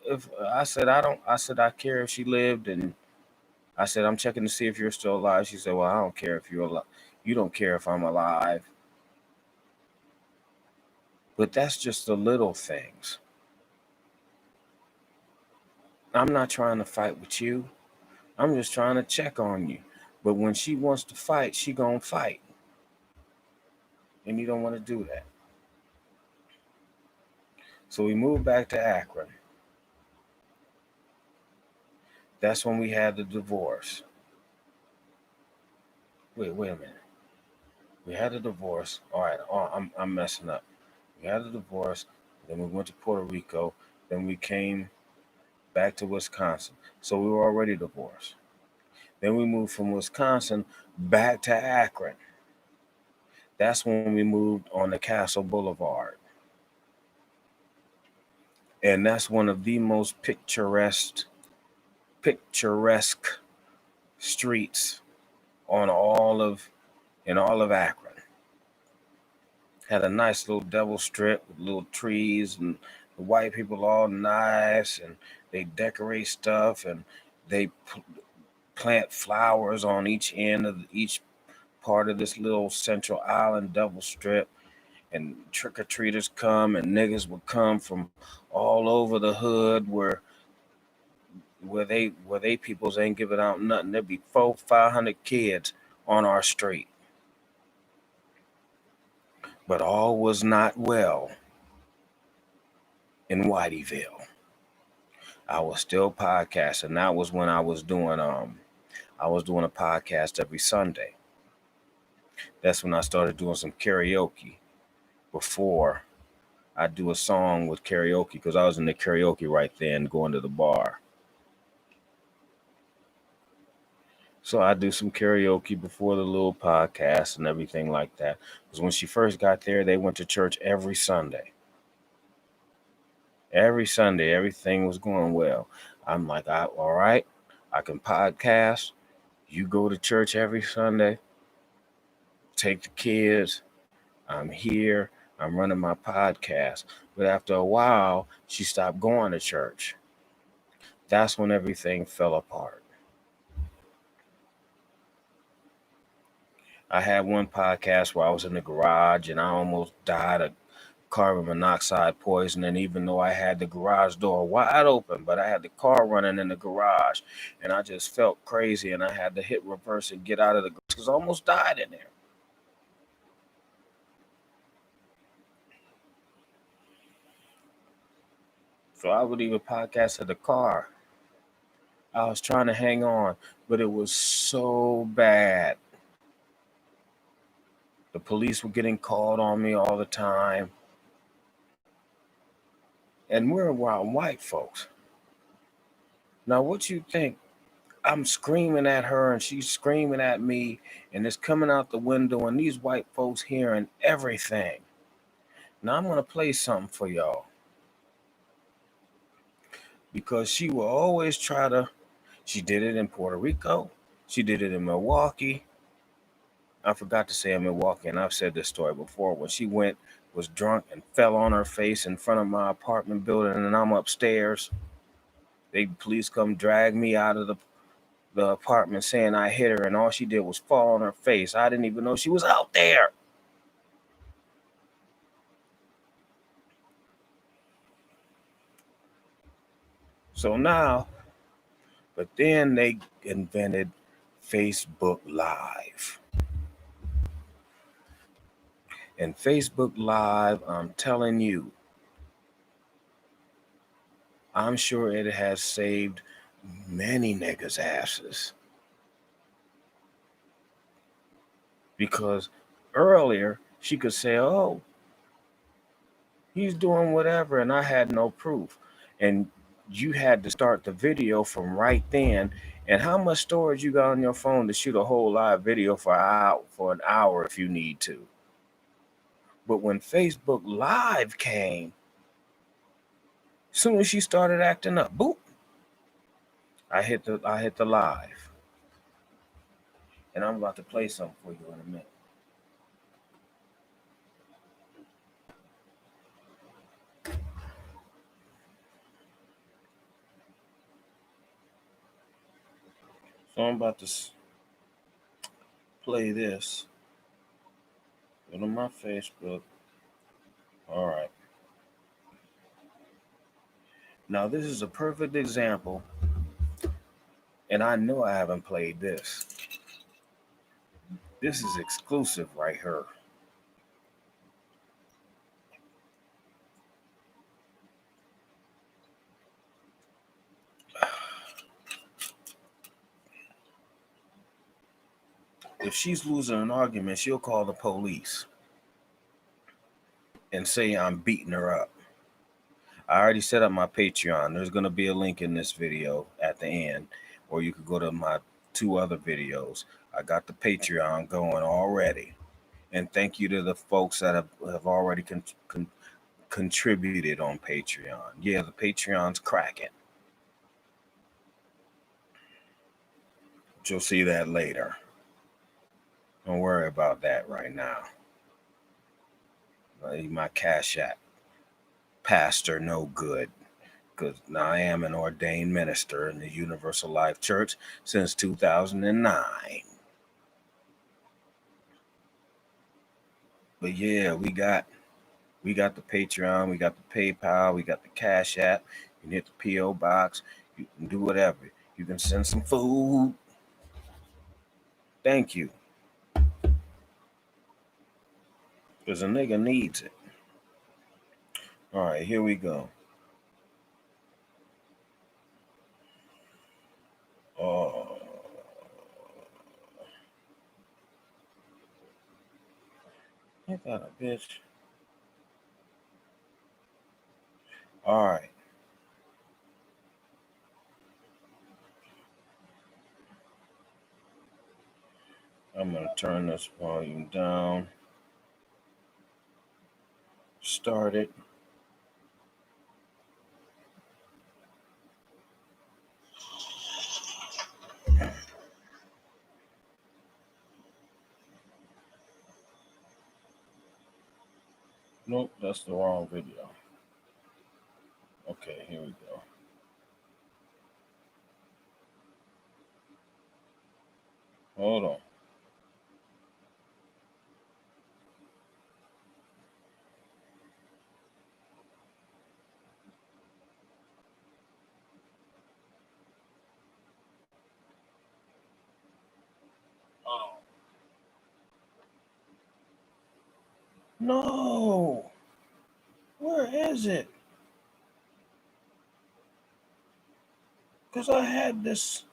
if I said I don't. I said I care if she lived, and I said I'm checking to see if you're still alive. She said, "Well, I don't care if you're alive. You don't care if I'm alive." But that's just the little things. I'm not trying to fight with you. I'm just trying to check on you. But when she wants to fight, she gonna fight, and you don't want to do that. So we moved back to Akron. That's when we had the divorce. Wait a minute. We had a divorce. All right, I'm messing up. We had a divorce. Then we went to Puerto Rico. Then we came back to Wisconsin. So we were already divorced. Then we moved from Wisconsin back to Akron. That's when we moved on the Castle Boulevard. And that's one of the most picturesque streets on all of Akron. Had a nice little double strip with little trees, and the white people all nice, and they decorate stuff, and they plant flowers on each end of each part of this little Central Island double strip. And trick or treaters come, and niggas would come from all over the hood where they peoples ain't giving out nothing. There'd be 500 kids on our street. But all was not well in Whiteyville. I was still podcasting. That was when I was doing a podcast every Sunday. That's when I started doing some karaoke before I do a song with karaoke, because I was in the karaoke right then going to the bar. So I do some karaoke before the little podcast and everything like that. Because when she first got there, they went to church every Sunday. Every Sunday, everything was going well. I'm like, all right, I can podcast. You go to church every Sunday, take the kids. I'm here. I'm running my podcast. But after a while, she stopped going to church. That's when everything fell apart. I had one podcast where I was in the garage and I almost died of carbon monoxide poisoning, even though I had the garage door wide open, but I had the car running in the garage and I just felt crazy and I had to hit reverse and get out of the garage because I almost died in there. So I would even podcast in the car. I was trying to hang on, but it was so bad. The police were getting called on me all the time. And we're around white folks. Now, what you think? I'm screaming at her and she's screaming at me, and it's coming out the window, and these white folks hearing everything. Now, I'm going to play something for y'all because she will always try to. She did it in Puerto Rico. She did it in Milwaukee. I forgot to say in Milwaukee, and I've said this story before, when she was drunk and fell on her face in front of my apartment building, and I'm upstairs. The police come drag me out of the apartment saying I hit her, and all she did was fall on her face. I didn't even know she was out there. So now, but then they invented Facebook Live. And Facebook Live, I'm telling you, I'm sure it has saved many niggas' asses. Because earlier, she could say, oh, he's doing whatever, and I had no proof. And you had to start the video from right then. And how much storage you got on your phone to shoot a whole live video for an hour if you need to? But when Facebook Live came, as soon as she started acting up, boop, I hit the live. And I'm about to play something for you in a minute. So I'm about to play this. Go to my Facebook. All right. Now this is a perfect example, and I know I haven't played this. This is exclusive right here. If she's losing an argument, she'll call the police and say I'm beating her up. I already set up my Patreon. There's going to be a link in this video at the end, or you could go to my 2 other videos. I got the Patreon going already. And thank you to the folks that have already contributed on Patreon. Yeah, the Patreon's cracking. But you'll see that later. Don't worry about that right now. My Cash App, PastorNoGood. Because now I am an ordained minister in the Universal Life Church since 2009. But yeah, we got the Patreon, we got the PayPal, we got the Cash App. You can hit the PO box. You can do whatever. You can send some food. Thank you. Because a nigga needs it. All right, here we go. Got a bitch. All right. I'm going to turn this volume down. Start it. Nope, that's the wrong video. Okay, here we go. Hold on. No. Where is it? Because I had this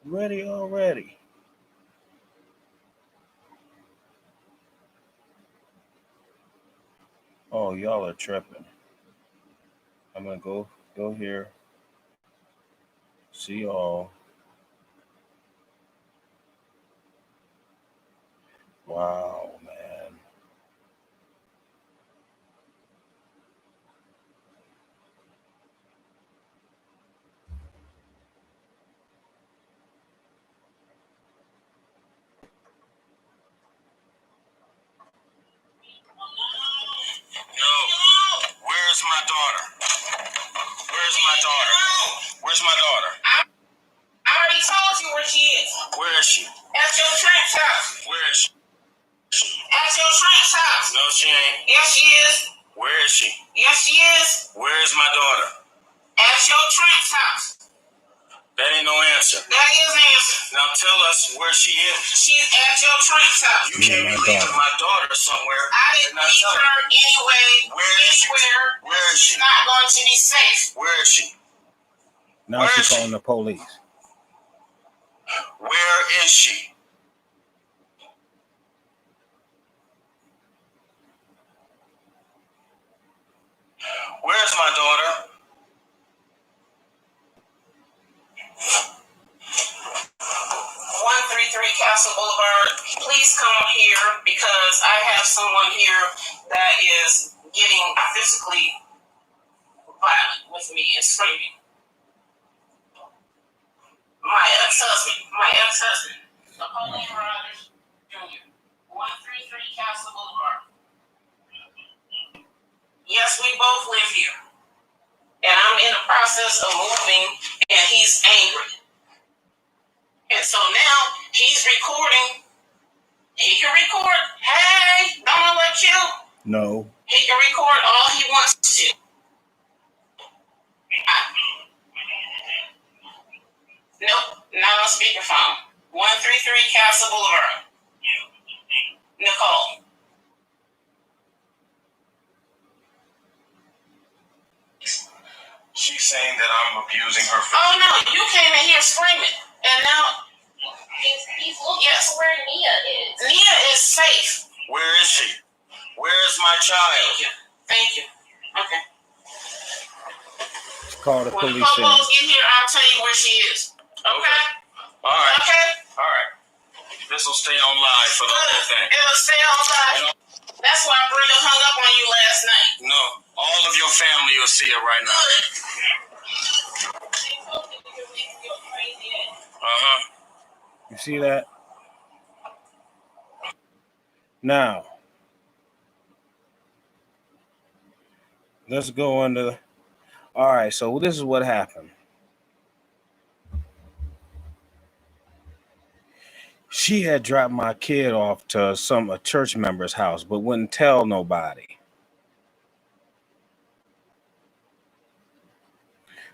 ready already. Oh, y'all are tripping. I'm going to go here. See y'all. Wow, man. Where's my daughter? Where's my daughter? Where's my daughter? I already told you where she is. Where is she? At your Trent's house. Where is she? At your Trent's house. No, she ain't. Yes, she is. Where is she? Yes, she is. Where is my daughter? At your Trent's house. That ain't no answer. That is an answer. Now tell us where she is. She's at your Trent's house. You can't be leaving my daughter somewhere. I didn't leave her anyway. Where is she? Where is she? She's not going to be safe. Where is she? Now she's calling the police. Where is she? Where's my daughter? 133 Castle Boulevard. Please come here because I have someone here that is getting physically violent with me and screaming. My ex-husband, Napoleon Rogers Jr., 133 Castle Boulevard. Yes, we both live here. And I'm in the process of moving, and he's angry. And so now he's recording. He can record. Hey, don't let you. No. He can record all he wants to. Nope, not on speakerphone. 133 Castle Boulevard. Nicole. She's saying that I'm abusing her. Oh no, you came in here screaming, and now he's looking for where Nia is. Nia is safe. Where is she? Where is my child? Thank you. Okay. Call the police. When the Popos get here, I'll tell you where she is. Okay. All right. Okay. All right. This will stay on live for the whole thing. It'll stay on live. That's why Brenda hung up on you last night. No, all of your family will see it right now. You see that? Now, let's go into. All right, so this is what happened. She had dropped my kid off to a church member's house, but wouldn't tell nobody.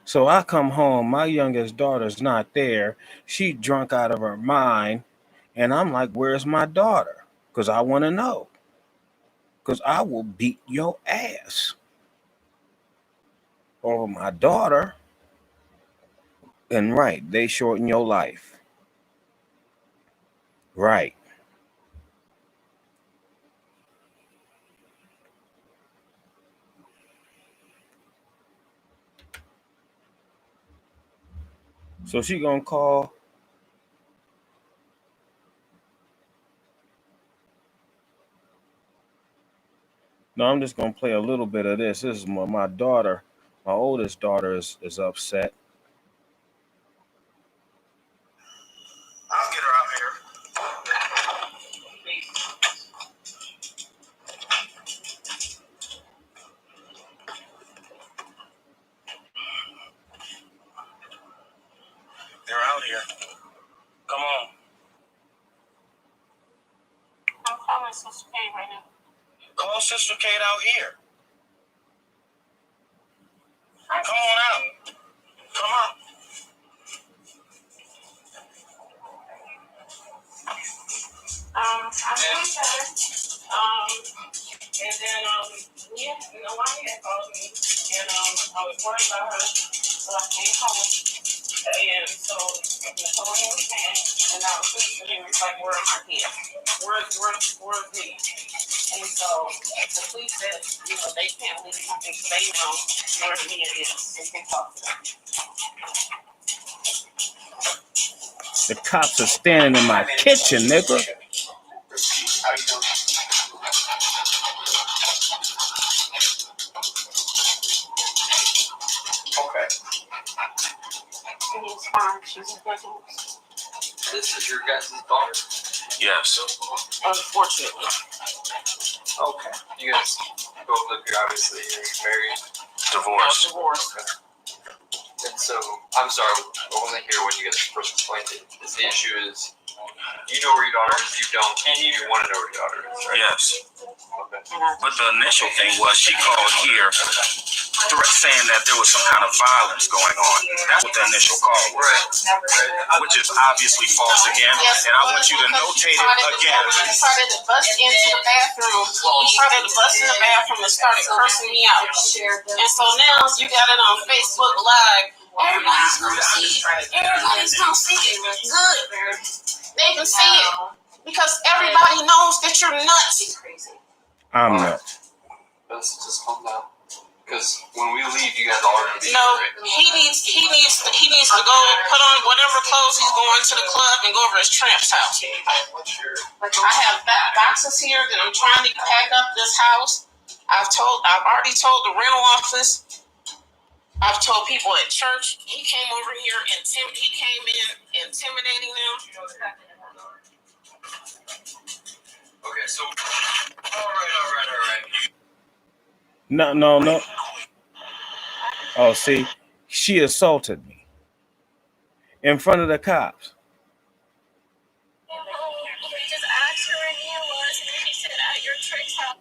So I come home, my youngest daughter's not there. She drunk out of her mind, and I'm like, "Where's my daughter?" Because I want to know. Because I will beat your ass over my daughter. And right, they shorten your life. Right. So she gonna call. No, I'm just gonna play a little bit of this. This is my daughter. My oldest daughter is upset. I'll get her out here. They're out here. Come on. I'm calling Sister Kate right now. Call Sister Kate out here. Come on out. Come on. I think that. And then, yeah, nobody had called me, and I was worried about her, so I came home. And so the phone was saying, and I was thinking, like, where are my kids? Where's me? And so the police said, they can't leave until they know where Mia is. They can talk to them. The cops are standing in my kitchen, nigga. How you doing? Okay. It's fine. She's a good one. This is your guys' daughter? Yes. Unfortunately. Okay. You guys both live here, obviously. You're married? Divorced. Divorced. And so, I'm sorry, I wasn't here when you guys first explained it. The issue is, you know where your daughter is, you don't, and you want to know where your daughter is, right? Yes. Okay. But the initial thing was she called here saying that there was some kind of violence going on. That's what the initial call was. Right. Which is obviously false again. Yes, and I want you to notate it again. He started to bust into the bathroom. He started to bust in the bathroom and started cursing me out. And so now you got it on Facebook Live. Everybody's gonna see it. Everybody's gonna see it. Good. They can see it. Because everybody knows that you're nuts. I'm nuts. Let's just calm down. Because when we leave, you guys all are gonna be no, right? he needs to go put on whatever clothes he's going to the club and go over his tramp's house. I have boxes here that I'm trying to pack up this house. I've already told the rental office. I've told people at church. He came over here and he came in intimidating them. Okay, so all right. No. Oh, see, she assaulted me in front of the cops. Just asked her where Nia was, and then she said at your trick's house.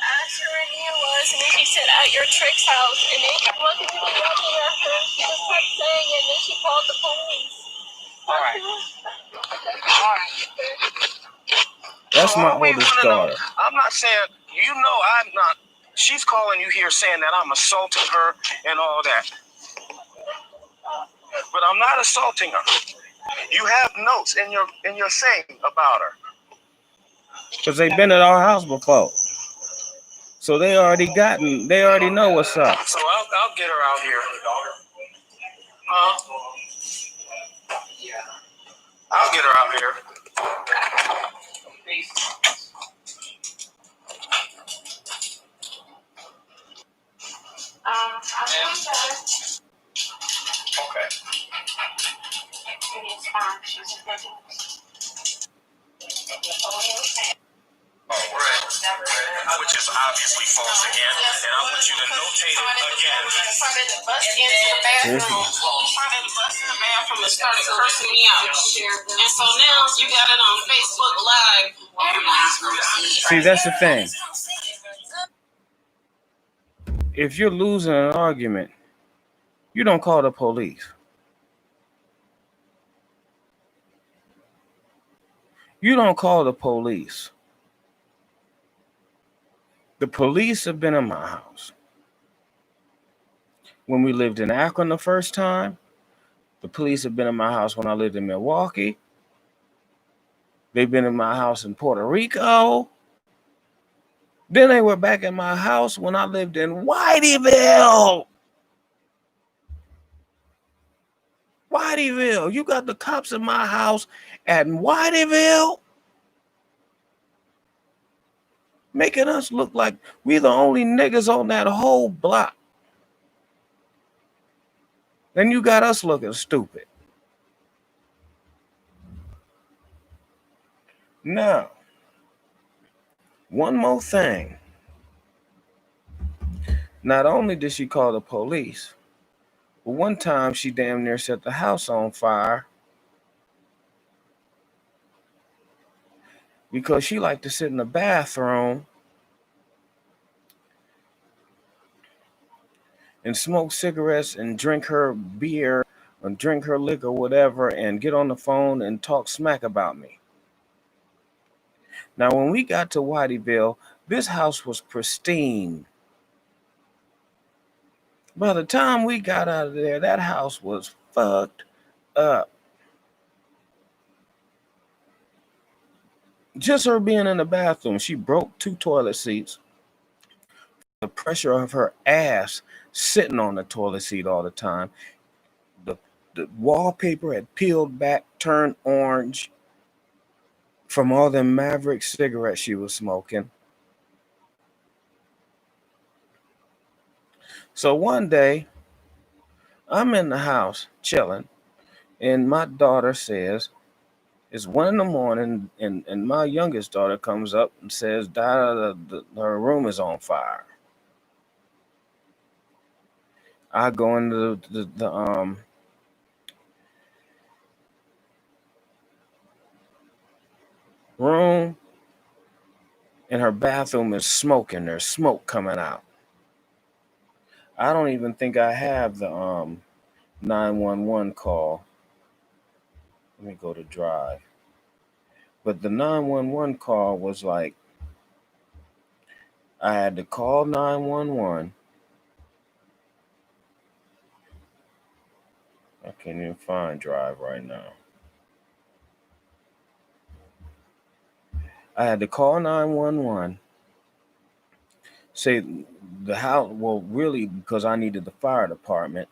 Asked her where Nia was, and then she said at your trick's house, and then she wasn't even yelling at her. She just kept saying it, and then she called the police. All right. That's my oldest daughter. I'm not saying, I'm not. She's calling you here saying that I'm assaulting her and all that. But I'm not assaulting her. You have notes in your saying about her. Because they've been at our house before. So they already know what's up. So I'll get her out here. I'll get her out here. Okay. It's fine. She's a good one. Right. Which is obviously false again. And I want you to notate it again. He started to bust into the bathroom. He started to bust in the bathroom and started cursing me out. And so now you got it on Facebook Live. Everybody's gonna see it. See, that's the thing. If you're losing an argument, you don't call the police. You don't call the police. The police have been in my house. When we lived in Akron the first time, the police have been in my house when I lived in Milwaukee. They've been in my house in Puerto Rico. Then they were back in my house when I lived in Whiteyville. Whiteyville. You got the cops in my house at Whiteyville, making us look like we the only niggas on that whole block. And you got us looking stupid. Now, one more thing. Not only did she call the police, but one time she damn near set the house on fire because she liked to sit in the bathroom and smoke cigarettes and drink her beer or drink her liquor, whatever, and get on the phone and talk smack about me. Now, when we got to Whiteyville, this house was pristine. By the time we got out of there, that house was fucked up. Just her being in the bathroom, she broke 2 toilet seats. The pressure of her ass sitting on the toilet seat all the time. The wallpaper had peeled back, turned orange from all them Maverick cigarettes she was smoking. So one day, I'm in the house chilling, and my daughter says, it's 1 a.m, and my youngest daughter comes up and says, her room is on fire. I go into the room, and her bathroom is smoking. There's smoke coming out. I don't even think I have the 911 call. Let me go to Drive. But the 911 call was like, I had to call 911. I can't even find Drive right now. I had to call 911. Say the house, well, really, because I needed the fire department.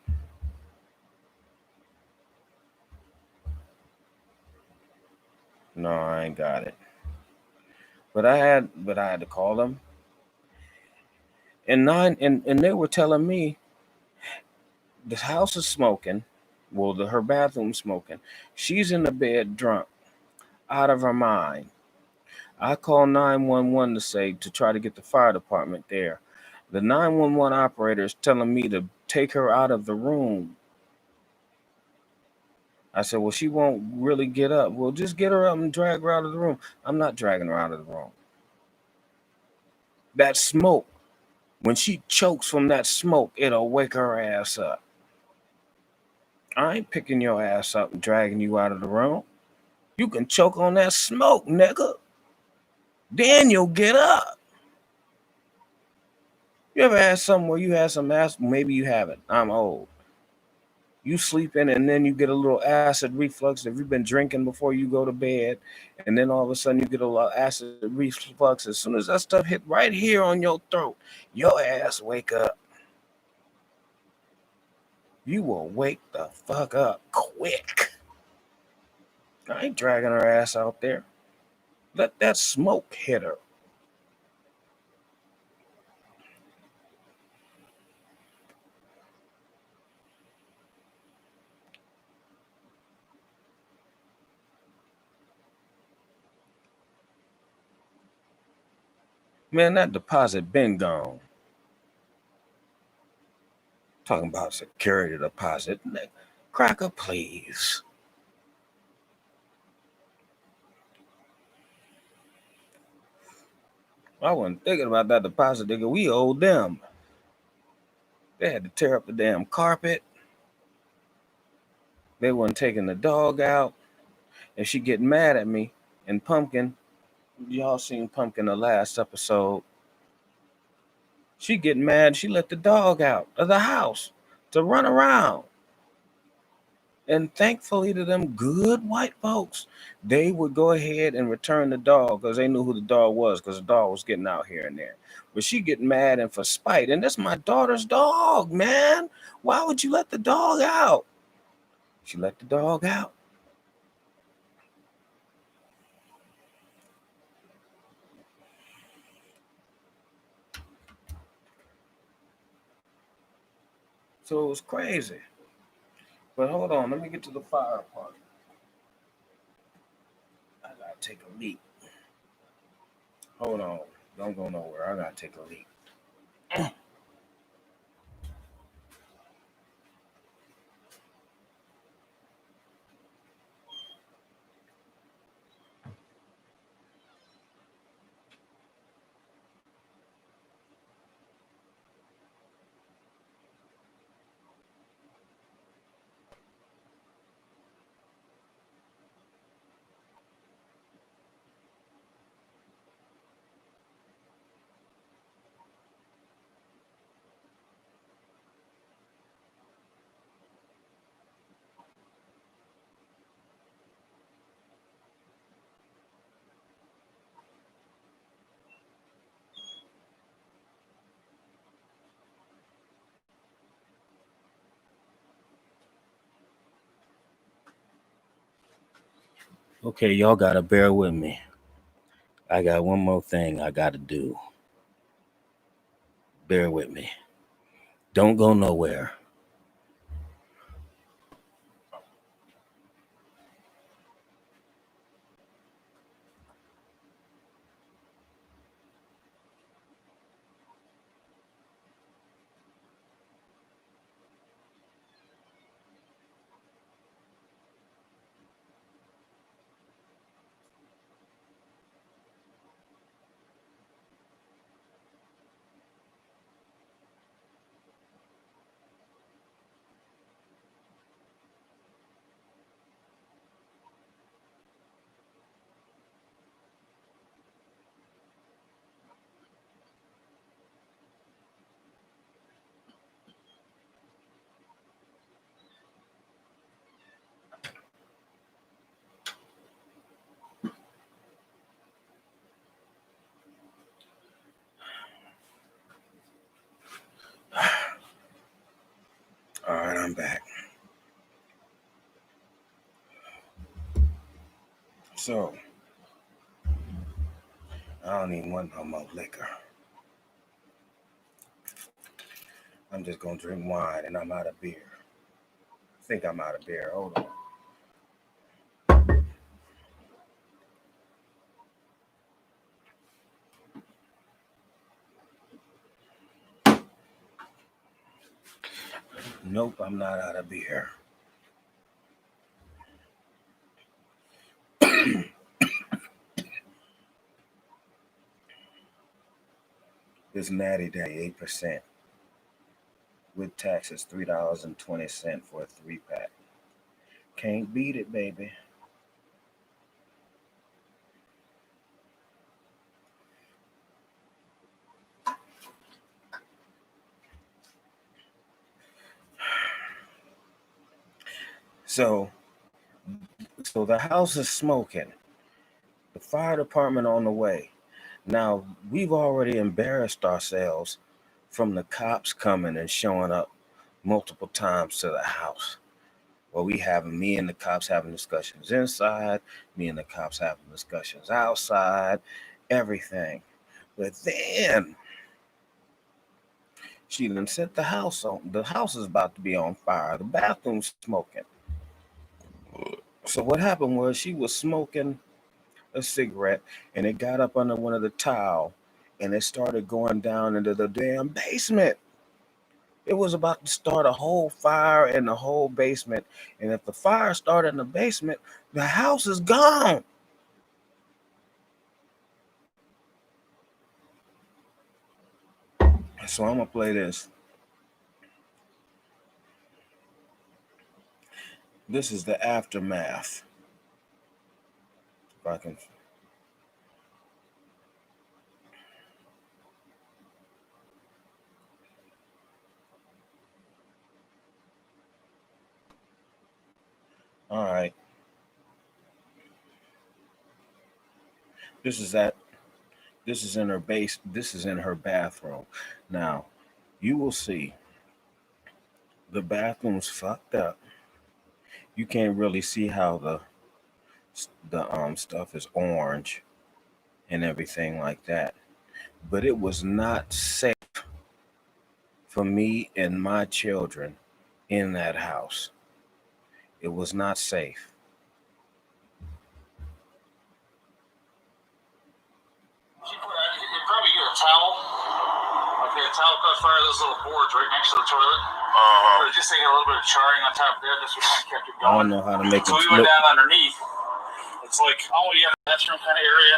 No, I ain't got it. But I had to call them. And they were telling me the house is smoking. Well, her bathroom's smoking. She's in the bed drunk, out of her mind. I call 911 to try to get the fire department there. The 911 operator is telling me to take her out of the room. I said, well, she won't really get up. Well, just get her up and drag her out of the room. I'm not dragging her out of the room. That smoke, when she chokes from that smoke, it'll wake her ass up. I ain't picking your ass up and dragging you out of the room. You can choke on that smoke, nigga. Then you'll get up. You ever had something where you had some acid? Maybe you haven't. I'm old. You sleep in and then you get a little acid reflux if you've been drinking before you go to bed, and then all of a sudden you get a little acid reflux. As soon as that stuff hit right here on your throat, your ass wake up. You will wake the fuck up quick. I ain't dragging her ass out there. Let that smoke hit her. Man, that deposit been gone. Talking about security deposit. Cracker, please. I wasn't thinking about that deposit, nigga. We owed them. They had to tear up the damn carpet. They wasn't taking the dog out. And she getting mad at me. And Pumpkin, y'all seen Pumpkin the last episode. She getting mad. She let the dog out of the house to run around. And thankfully to them good white folks, they would go ahead and return the dog because they knew who the dog was, because the dog was getting out here and there. But she getting mad and for spite. And that's my daughter's dog, man. Why would you let the dog out? She let the dog out. So it was crazy. But hold on, let me get to the fire part. I gotta take a leak. Hold on. Don't go nowhere. I gotta take a leak. Okay, y'all gotta bear with me. I got one more thing I gotta do. Bear with me. Don't go nowhere. All right, I'm back. So, I don't even want no more liquor. I'm just gonna drink wine and I'm out of beer. I think I'm out of beer. Hold on. Nope, I'm not out of beer. This Natty Daddy 8%. With taxes, $3.20 for a 3-pack. Can't beat it, baby. So the house is smoking. The fire department on the way. Now, we've already embarrassed ourselves from the cops coming and showing up multiple times to the house. Well, me and the cops having discussions inside, me and the cops having discussions outside, everything. But then she done set the house on. The house is about to be on fire. The bathroom's smoking. So what happened was she was smoking a cigarette and it got up under one of the tile and it started going down into the damn basement. It was about to start a whole fire in the whole basement. And if the fire started in the basement, the house is gone. So I'm going to play this. This is the aftermath. If I can. All right. This is in her base. This is in her bathroom. Now, you will see the bathroom's fucked up. You can't really see how the stuff is orange and everything like that. But it was not safe for me and my children in that house. It was not safe. You probably get a towel. Okay, a towel caught fire. Those little boards right next to the toilet. But just taking a little bit of charring on top of that. That's what kind of kept it I going. don't know how to make So it we went look. down underneath. It's like all you have a bathroom kind of area.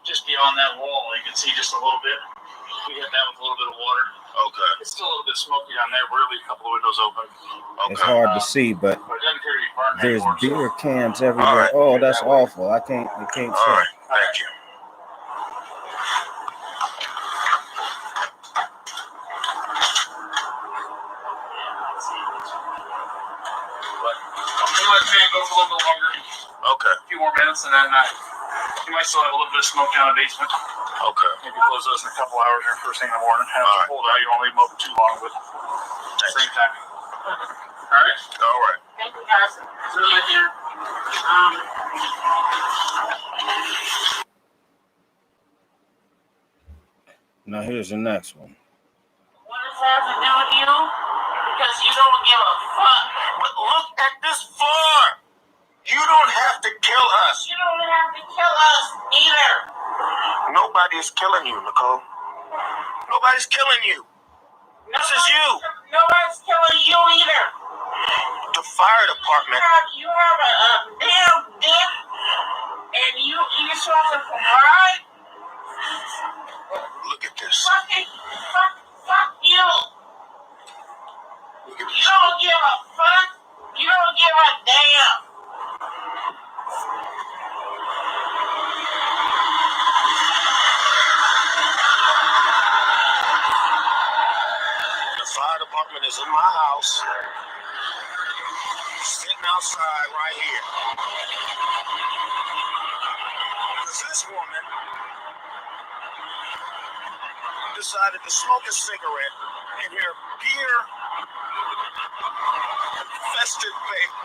Just beyond that wall, you can see just a little bit. We hit that with a little bit of water. Okay. It's still a little bit smoky down there. We're leaving a couple of windows open. Okay. It's hard to see, but it doesn't appear to be burned there's anymore, beer so. cans everywhere. Right. Oh, that's awful. I can't see. All right. Thank you. But I'm gonna let the fan go for a little bit longer. Okay. A few more minutes, and then you might still have a little bit of smoke down the basement. Okay. Maybe close those in a couple hours or first thing in the morning. Have it pulled out. You don't leave them open too long with same time. All right. All right. Thank you, guys. See you later. Now here's the next one. What does that have to do with you? Because you don't give a fuck. But look at this floor. You don't have to kill us. You don't have to kill us either. Nobody's killing you, Nicole. Nobody's killing you. This is you. Nobody's killing you either. The fire department. You have a damn dick, and you eat something from right. Look at this. Fuck you. Look at this. You don't give a fuck. You don't give a damn. The fire department is in my house, sitting outside right here. Because this woman decided to smoke a cigarette in her beer-infested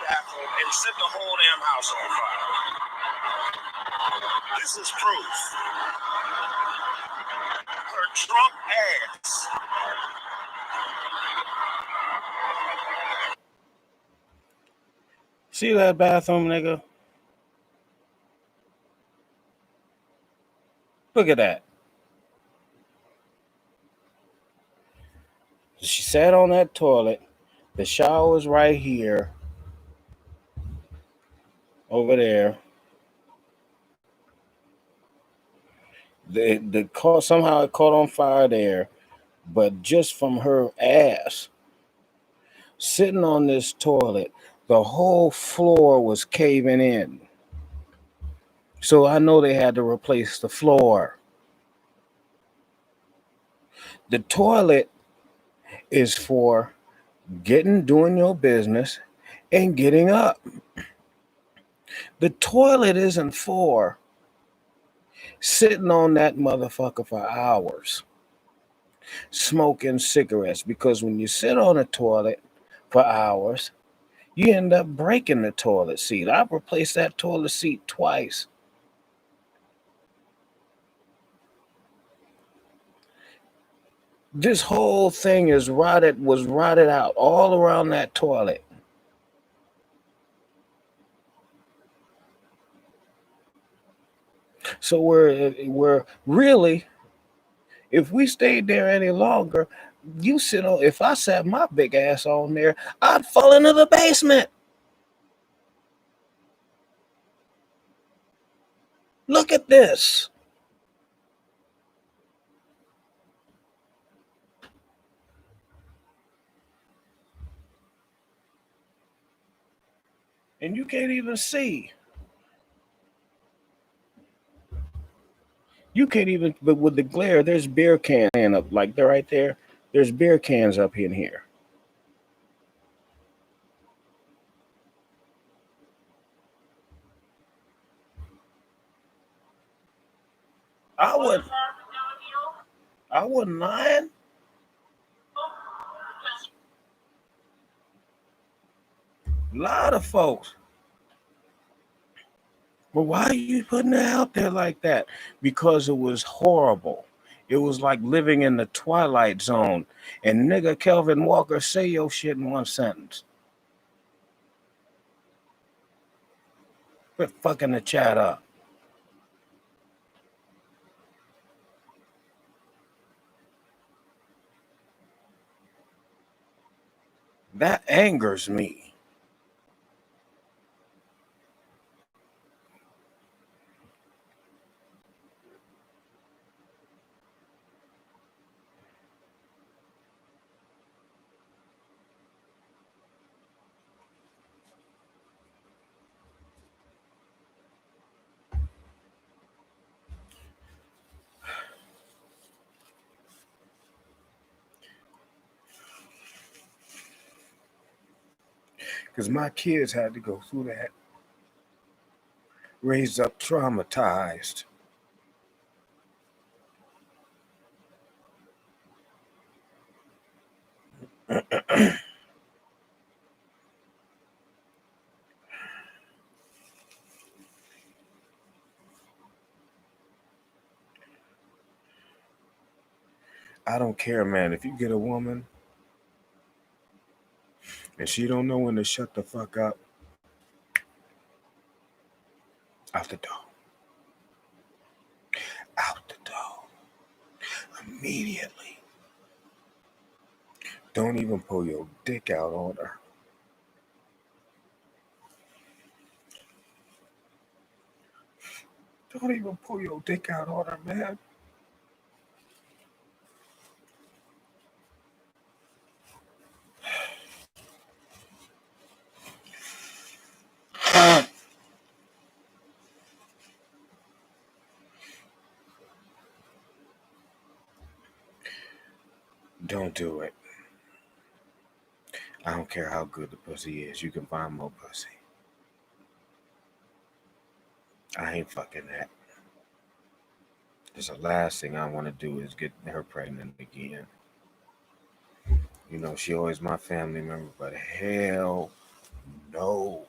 bathroom and set the whole damn house on fire. This is proof. Her drunk ass. See that bathroom, nigga? Look at that. She sat on that toilet. The shower was right here. Over there. Somehow it caught on fire there. But just from her ass sitting on this toilet, the whole floor was caving in. So I know they had to replace the floor. The toilet is for doing your business and getting up. The toilet isn't for sitting on that motherfucker for hours smoking cigarettes, because when you sit on a toilet for hours, you end up breaking the toilet seat. I've replaced that toilet seat twice. This whole thing was rotted out all around that toilet. So we're really, if we stayed there any longer, if I sat my big ass on there, I'd fall into the basement. Look at this. And you can't even see. You can't even, but with the glare, there's beer cans up, like they're right there. There's beer cans up in here. I wasn't lying. A lot of folks. But why are you putting it out there like that? Because it was horrible. It was like living in the Twilight Zone. And nigga Kelvin Walker, say your shit in one sentence. Quit fucking the chat up. That angers me. Because my kids had to go through that. Raised up traumatized. I don't care, man. If you get a woman and she don't know when to shut the fuck up, out the door. Out the door. Immediately. Don't even pull your dick out on her. Don't even pull your dick out on her, man. Don't do it. I don't care how good the pussy is. You can find more pussy. I ain't fucking that. Because the last thing I want to do is get her pregnant again. You know, she always my family member, but hell no.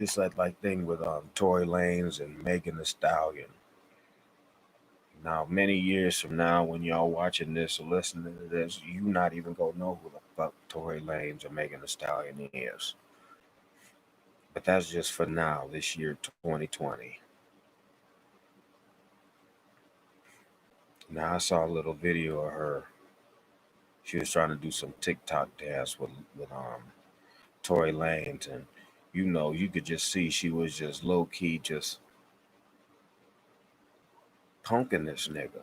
Just like thing with Tory Lanez and Megan Thee Stallion. Now, many years from now, when y'all watching this or listening to this, you not even gonna know who the fuck Tory Lanez or Megan Thee Stallion is. But that's just for now, this year, 2020. Now, I saw a little video of her. She was trying to do some TikTok dance with Tory Lanez, and you know, you could just see she was just low key, just punking this nigga.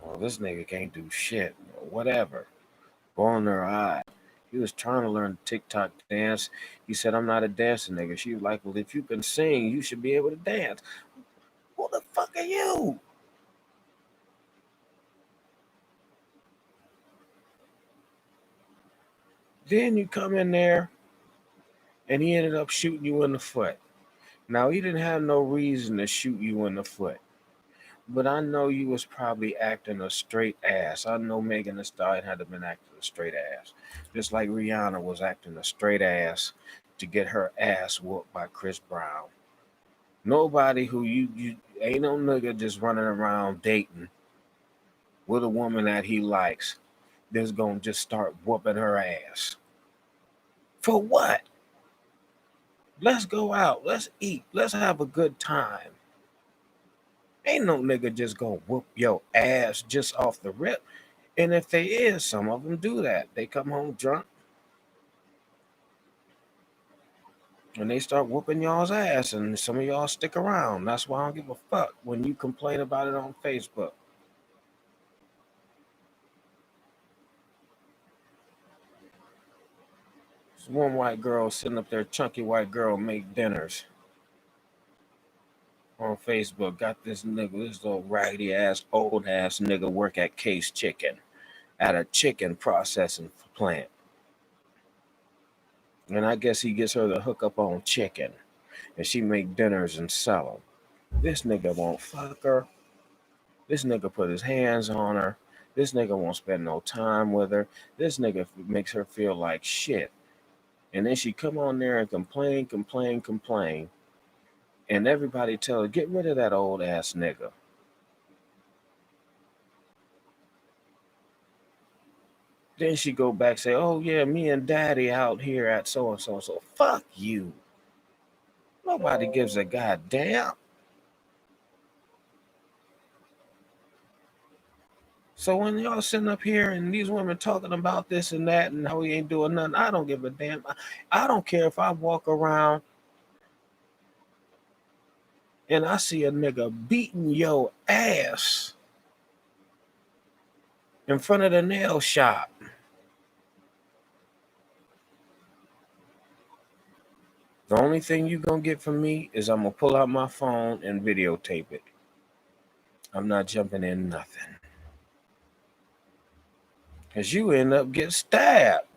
Well, this nigga can't do shit, or whatever. Go on her eye. He was trying to learn TikTok dance. He said, I'm not a dancing nigga. She was like, well, if you can sing, you should be able to dance. Who the fuck are you? Then you come in there and he ended up shooting you in the foot. Now, he didn't have no reason to shoot you in the foot. But I know you was probably acting a straight ass. I know Megan Thee Stallion had to been acting a straight ass. Just like Rihanna was acting a straight ass to get her ass whooped by Chris Brown. Nobody who you ain't no nigga just running around dating with a woman that he likes that's gonna just start whooping her ass. For what? Let's go out. Let's eat. Let's have a good time. Ain't no nigga just gonna whoop your ass just off the rip. And if they is, some of them do that. They come home drunk and they start whooping y'all's ass, and some of y'all stick around. That's why I don't give a fuck when you complain about it on Facebook. This one white girl sitting up there, chunky white girl, make dinners on Facebook. Got this nigga, this little raggedy ass, old ass nigga work at Case Chicken, at a chicken processing plant. And I guess he gets her to hook up on chicken, and she make dinners and sell them. This nigga won't fuck her. This nigga put his hands on her. This nigga won't spend no time with her. This nigga makes her feel like shit. And then she come on there and complain. And everybody tell her, get rid of that old ass nigga. Then she go back say, oh yeah, me and daddy out here at so and so and so. Fuck you. Nobody gives a goddamn. So when y'all sitting up here and these women talking about this and that and how we ain't doing nothing, I don't give a damn. I don't care if I walk around and I see a nigga beating your ass in front of the nail shop. The only thing you gonna get from me is I'm gonna pull out my phone and videotape it. I'm not jumping in nothing. Cause you end up getting stabbed.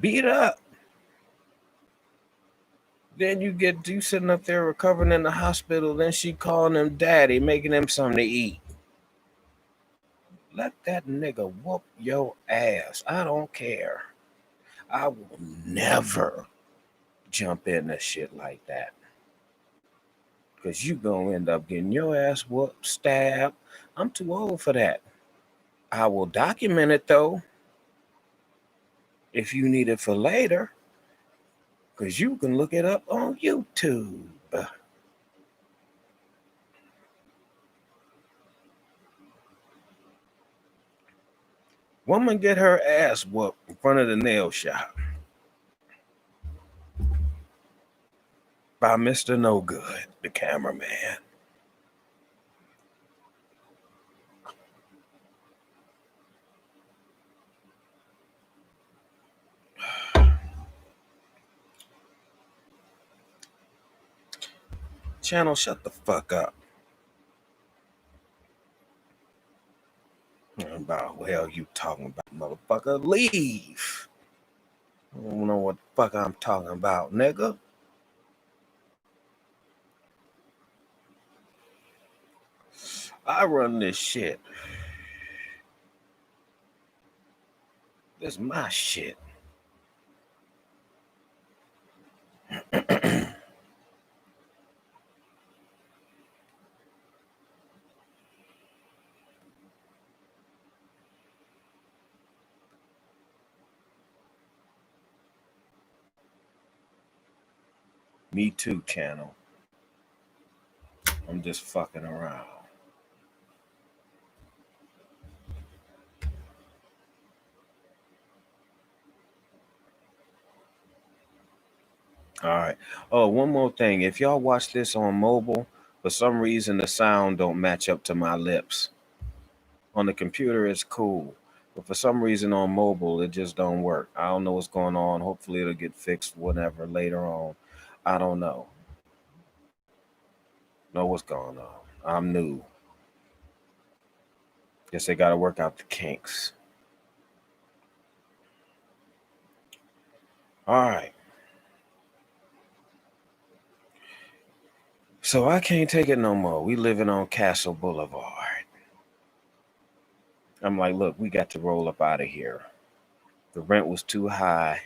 Beat up. Then you sitting up there recovering in the hospital. Then she calling him daddy, making him something to eat. Let that nigga whoop your ass. I don't care. I will never jump into shit like that. Because you gonna end up getting your ass whooped, stabbed. I'm too old for that. I will document it though. If you need it for later. Because you can look it up on YouTube. Woman get her ass whooped in front of the nail shop by MrNoGood, the cameraman. Channel, shut the fuck up. About what the hell you talking about, motherfucker? Leave. I don't know what the fuck I'm talking about, nigga. I run this shit. This is my shit. Me too, channel. I'm just fucking around. All right. Oh, one more thing. If y'all watch this on mobile, for some reason the sound don't match up to my lips. On the computer, it's cool. But for some reason on mobile, it just don't work. I don't know what's going on. Hopefully it'll get fixed whatever later on. I don't know. Know what's going on. I'm new. Guess they gotta work out the kinks. All right. So I can't take it no more. We living on Castle Boulevard. I'm like, look, we got to roll up out of here. The rent was too high.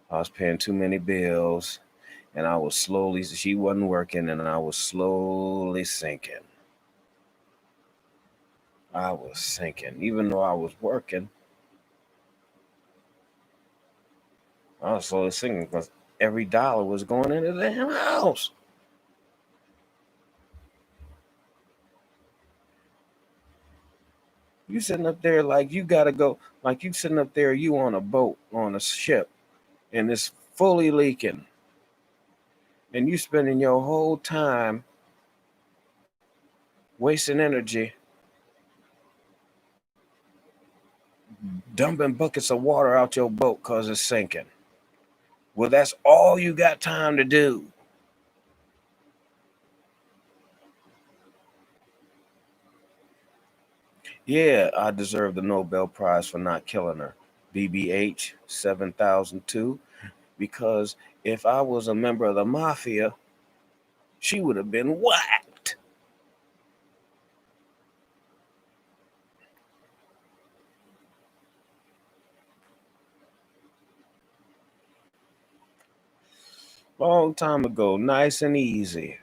I was paying too many bills. And I was slowly, she wasn't working, and I was slowly sinking. I was sinking. Even though I was working, I was slowly sinking because every dollar was going into the damn house. You sitting up there like you gotta go, like you sitting up there, you on a boat, on a ship, and it's fully leaking. And you spending your whole time wasting energy dumping buckets of water out your boat because it's sinking. Well, that's all you got time to do. Yeah, I deserve the Nobel Prize for not killing her. BBH 7002. because if I was a member of the mafia, she would have been whacked. Long time ago, nice and easy.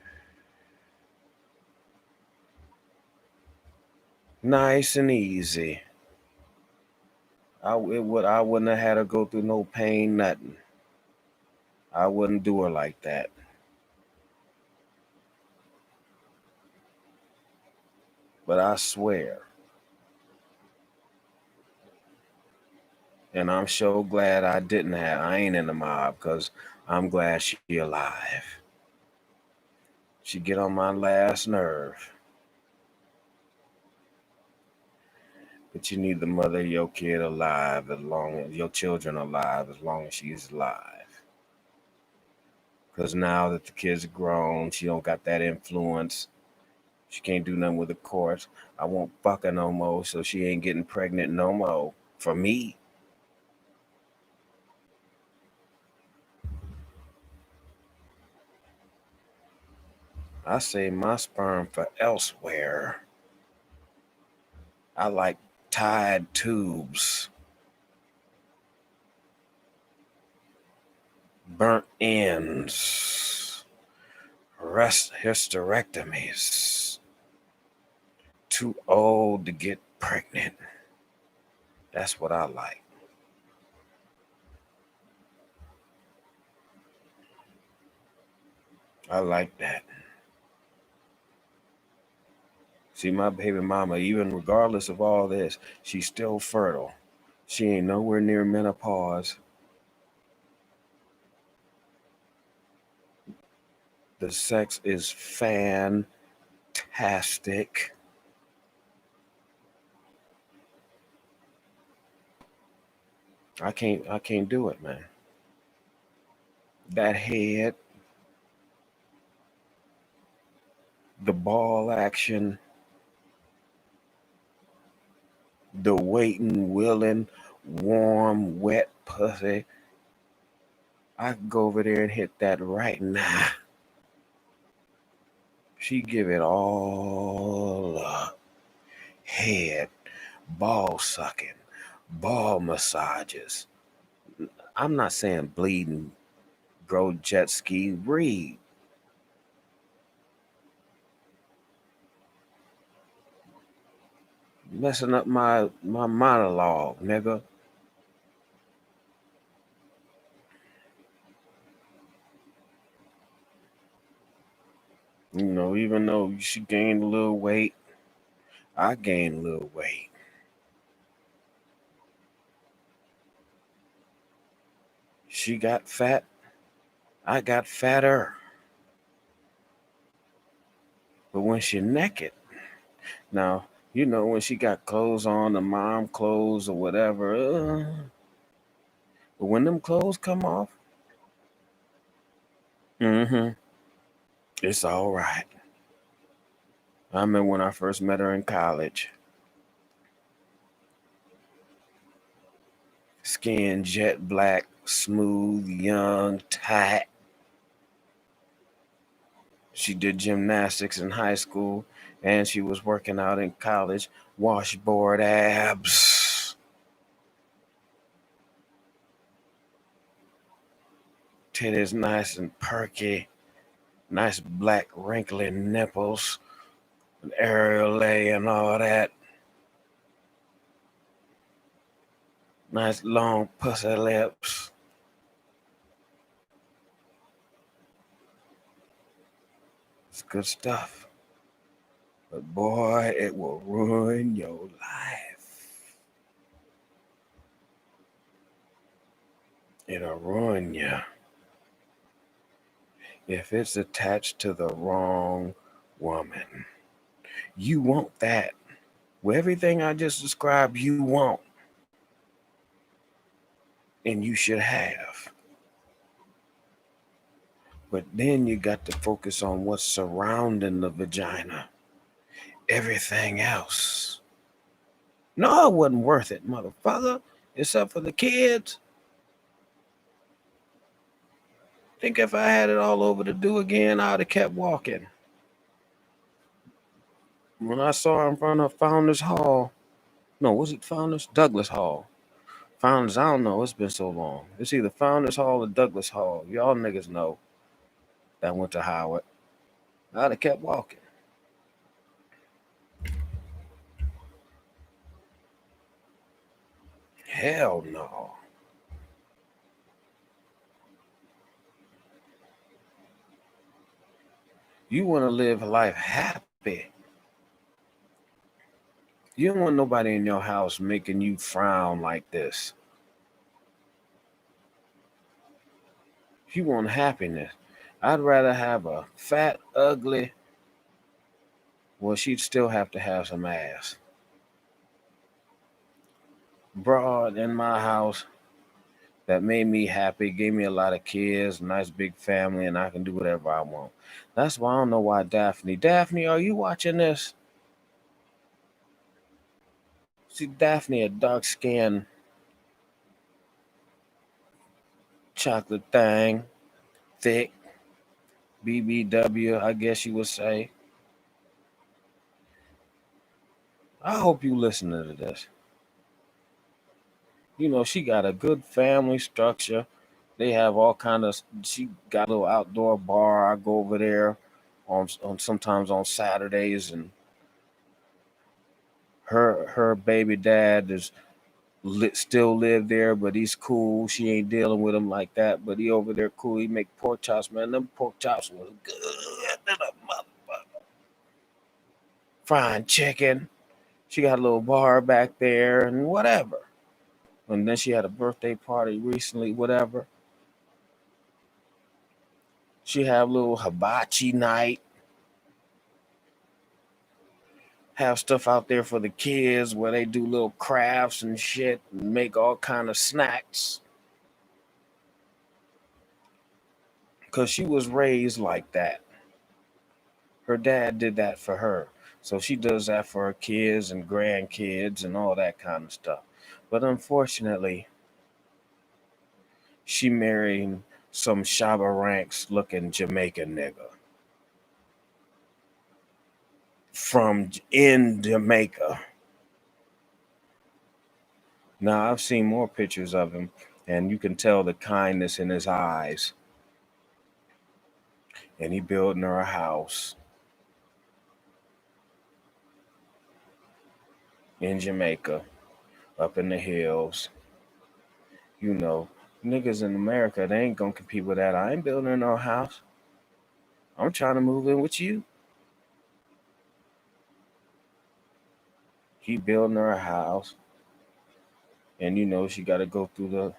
Nice and easy. I wouldn't have had to go through no pain, nothing. I wouldn't do her like that. But I swear, and I'm so glad I ain't in the mob, because I'm glad she alive. She get on my last nerve. But you need the mother of your kid alive as long as your children alive, as long as she's alive. Because now that the kid's grown, she don't got that influence. She can't do nothing with the courts. I won't fuck her no more, so she ain't getting pregnant no more. For me. I save my sperm for elsewhere. I like tied tubes. Burnt ends. Hysterectomies. Too old to get pregnant. That's what I like. I like that. See, my baby mama, even regardless of all this, she's still fertile. She ain't nowhere near menopause. The sex is fantastic. I can't do it, man. That head, the ball action, the waiting, willing, warm, wet pussy. I could go over there and hit that right now. She give it all up. Head, ball sucking, ball massages. I'm not saying bleeding, grow jet ski, read. Messing up my monologue, nigga. You know, even though she gained a little weight, I gained a little weight. She got fat, I got fatter. But when she naked, now, you know, when she got clothes on, the mom clothes or whatever, but when them clothes come off, it's all right. I remember when I first met her in college. Skin jet black, smooth, young, tight. She did gymnastics in high school and she was working out in college. Washboard abs. Titties nice and perky. Nice black wrinkly nipples. An areola and all that. Nice long pussy lips. It's good stuff. But boy, it will ruin your life. It'll ruin you if it's attached to the wrong woman. You want that. With everything I just described, you want. And you should have. But then you got to focus on what's surrounding the vagina. Everything else. No, it wasn't worth it, motherfucker. Except for the kids. Think if I had it all over to do again, I'd have kept walking. When I saw her in front of Founders Hall, no, was it Founders? Douglas Hall. Founders, I don't know. It's been so long. It's either Founders Hall or Douglas Hall. Y'all niggas know that went to Howard. I'd have kept walking. Hell no. You want to live life happy. You don't want nobody in your house making you frown like this. You want happiness. I'd rather have a fat, ugly, well, she'd still have to have some ass, broad in my house that made me happy, gave me a lot of kids, nice big family, and I can do whatever I want. That's why I don't know why Daphne, are you watching this? See, Daphne, a dark-skinned chocolate thing, thick, BBW, I guess you would say. I hope you listening to this. You know, she got a good family structure. They have all kind of. She got a little outdoor bar. I go over there on sometimes on Saturdays, and her baby dad is still live there, but he's cool. She ain't dealing with him like that, but he over there cool. He make pork chops, man. Them pork chops was good than a motherfucker. Frying chicken. She got a little bar back there and whatever. And then she had a birthday party recently, whatever. She have a little hibachi night. Have stuff out there for the kids where they do little crafts and shit and make all kind of snacks. Because she was raised like that. Her dad did that for her. So she does that for her kids and grandkids and all that kind of stuff. But unfortunately, she married some Shabba Ranks looking Jamaican nigga from in Jamaica. Now, I've seen more pictures of him, and you can tell the kindness in his eyes. And he building her a house in Jamaica, up in the hills. You know, niggas in America, they ain't gonna compete with that. I ain't building her no house. I'm trying to move in with you. He building her a house. And you know, she got to go through the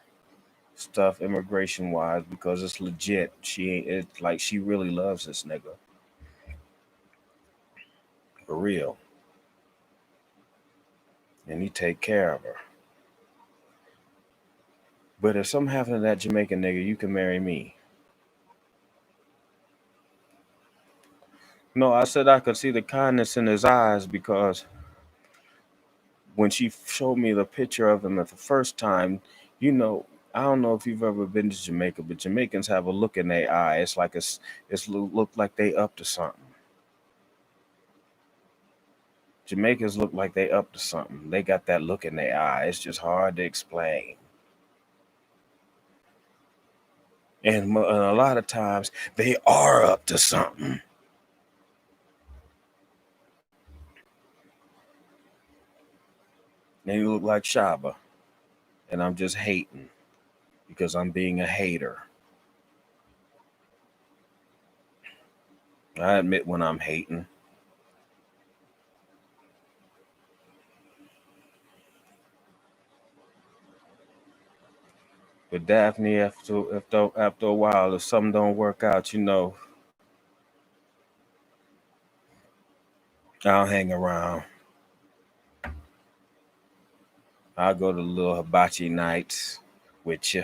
stuff immigration wise because it's legit. She ain't, it's like she really loves this nigga. For real. And he take care of her. But if something happened to that Jamaican nigga, you can marry me. No, I said I could see the kindness in his eyes because when she showed me the picture of him at the first time, you know, I don't know if you've ever been to Jamaica, but Jamaicans have a look in their eye. It's like it's look like they up to something. Jamaicans look like they up to something. They got that look in their eye. It's just hard to explain. And a lot of times they are up to something. They look like Shaba. And I'm just hating because I'm being a hater. I admit when I'm hating. But Daphne, after a while, if something don't work out, you know, I'll hang around. I'll go to little hibachi nights with you.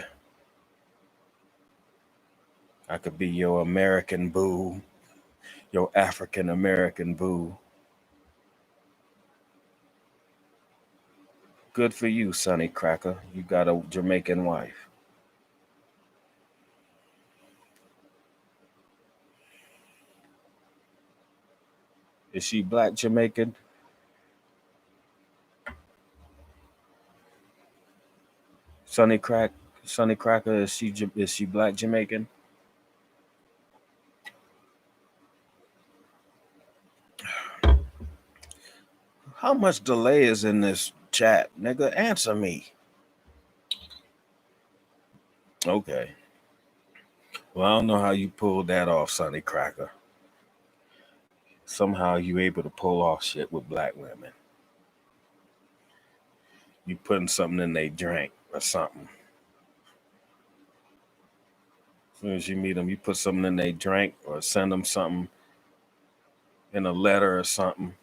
I could be your American boo, your African American boo. Good for you, Sonny Cracker. You got a Jamaican wife. Is she black Jamaican? Sonny Cracker, is she black Jamaican? How much delay is in this chat, nigga? Answer me. Okay. Well, I don't know how you pulled that off, Sonny Cracker. Somehow you able to pull off shit with black women. You putting something in they drink or something. As soon as you meet them, you put something in they drink or send them something in a letter or something.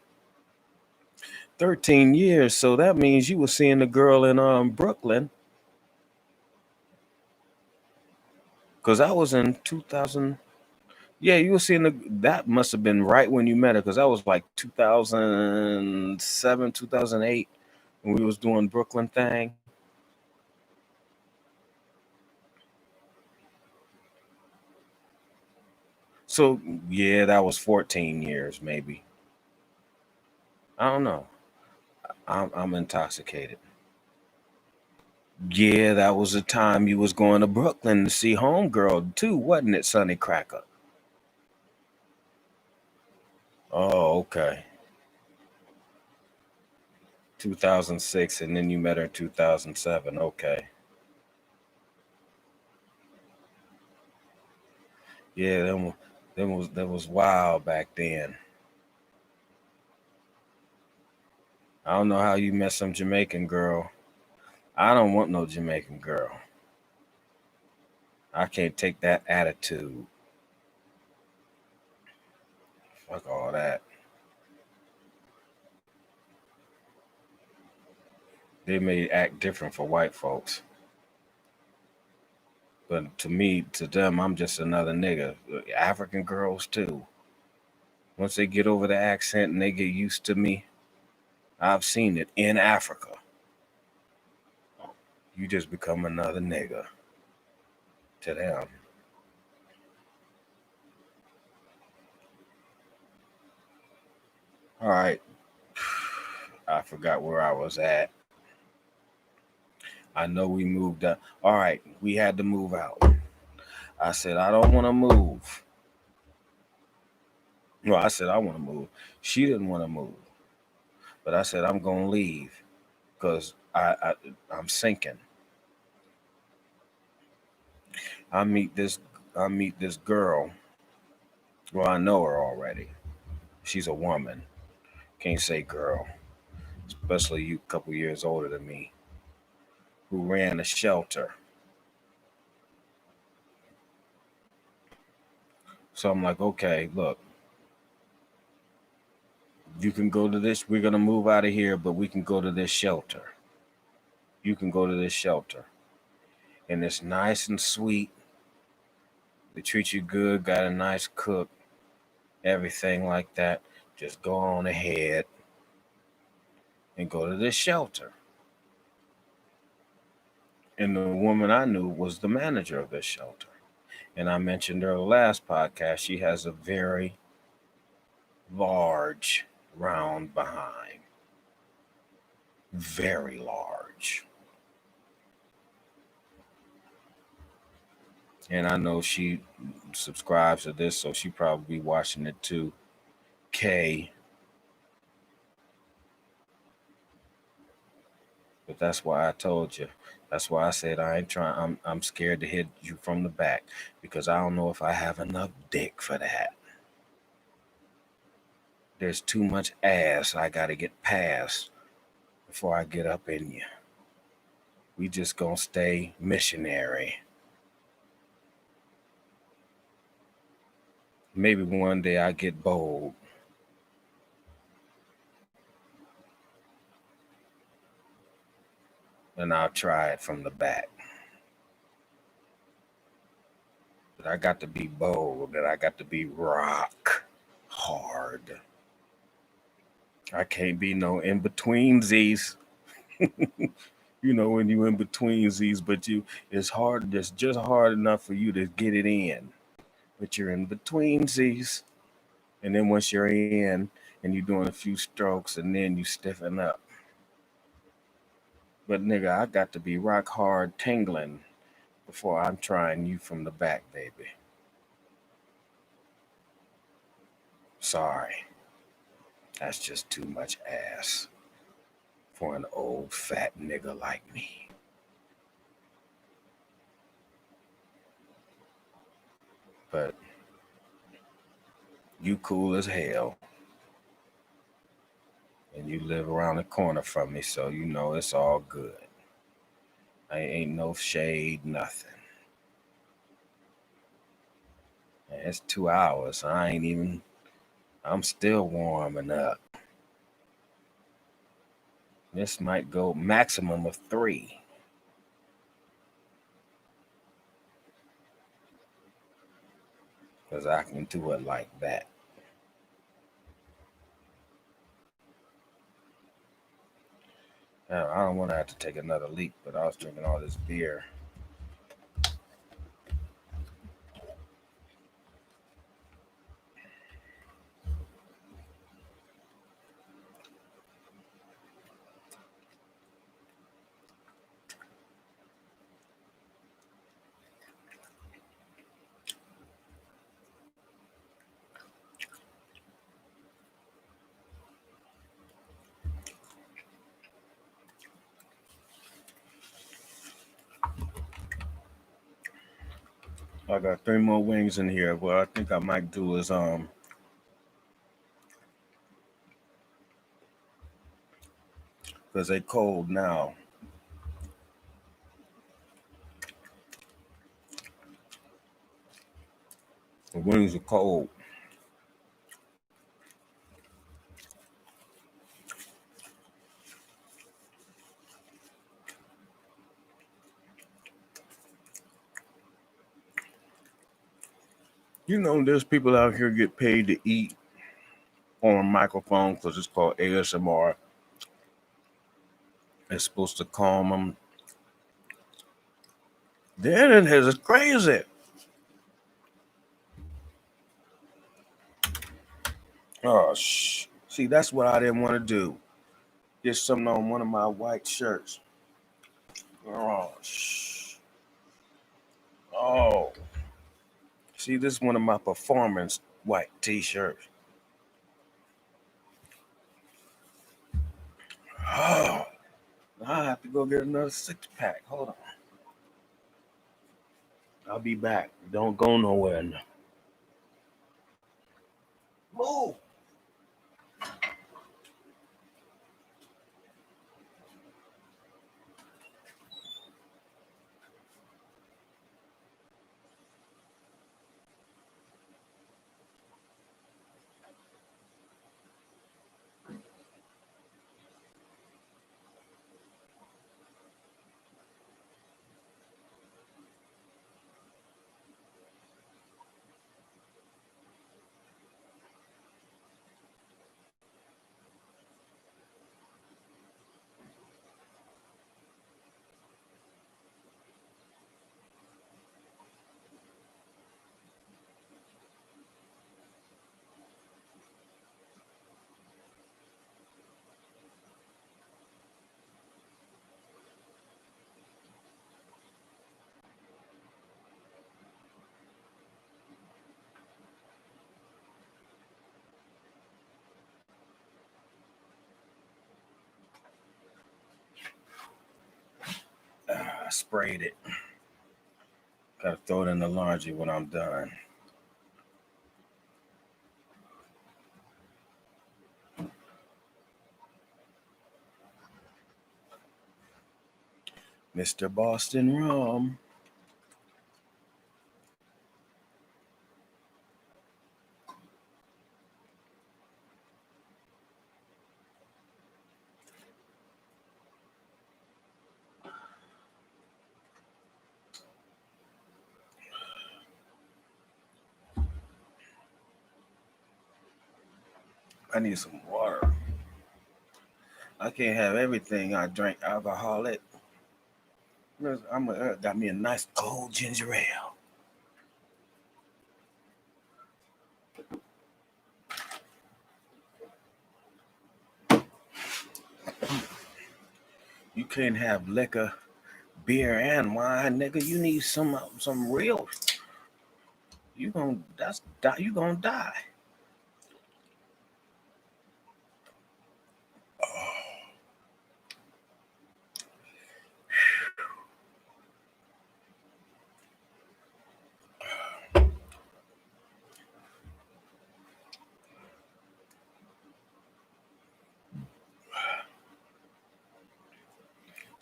13 years, so that means you were seeing the girl in Brooklyn. Cause I was in 2000. Yeah, you were seeing that must have been right when you met her, because that was like 2007, 2008 when we was doing Brooklyn thing. So yeah, that was 14 years maybe. I don't know. I'm intoxicated. Yeah, that was the time you was going to Brooklyn to see Homegirl too, wasn't it, Sonny Cracker? Oh, okay. 2006, and then you met her in 2007. Okay. Yeah, that was wild back then. I don't know how you met some Jamaican girl. I don't want no Jamaican girl. I can't take that attitude. Fuck all that. They may act different for white folks. But to me, to them, I'm just another nigga. African girls too. Once they get over the accent and they get used to me, I've seen it in Africa. You just become another nigga to them. All right. I forgot where I was at. I know we moved up. All right. We had to move out. I said, I don't want to move. Well, I said, I want to move. She didn't want to move. But I said, I'm going to leave because I'm sinking. I meet this girl. Well, I know her already. She's a woman. Can't say girl. Especially you a couple years older than me. Who ran a shelter. So I'm like, okay, look. You can go to this. We're going to move out of here, but we can go to this shelter. You can go to this shelter. And it's nice and sweet. They treat you good, got a nice cook, everything like that. Just go on ahead and go to this shelter. And the woman I knew was the manager of this shelter. And I mentioned her last podcast, she has a very large round behind. Very large. And I know she subscribes to this, so she probably be watching it too. K. But that's why I told you. That's why I said I ain't trying. I'm scared to hit you from the back because I don't know if I have enough dick for that. There's too much ass I gotta get past before I get up in you. We just gonna stay missionary. Maybe one day I get bold. And I'll try it from the back. But I got to be bold and I got to be rock hard. I can't be no in-betweensies. You know, when you in-betweensies, but it's hard, it's just hard enough for you to get it in. But you're in-betweensies. And then once you're in, and you're doing a few strokes and then you stiffen up. But nigga, I got to be rock hard tingling before I'm trying you from the back, baby. Sorry. That's just too much ass for an old fat nigga like me. But you cool as hell. And you live around the corner from me, so you know it's all good. I ain't no shade, nothing. And it's 2 hours. I'm still warming up. This might go maximum of 3. Because I can do it like that. I don't want to have to take another leak, but I was drinking all this beer. I got 3 more wings in here. What I think I might do is because they cold now. The wings are cold. You know, there's people out here get paid to eat on a microphone because it's called ASMR. It's supposed to calm them. The internet is crazy. Oh, see, that's what I didn't want to do. Get something on one of my white shirts. Oh, oh. See, this is one of my performance white t-shirts. Oh, I have to go get another 6-pack. Hold on. I'll be back. Don't go nowhere. Move. I sprayed it. Gotta throw it in the laundry when I'm done. Mr. Boston Rum. I need some water. I can't have everything I drink alcoholic. Got me a nice cold ginger ale. can't have liquor, beer, and wine, nigga. You need some real. You gonna die.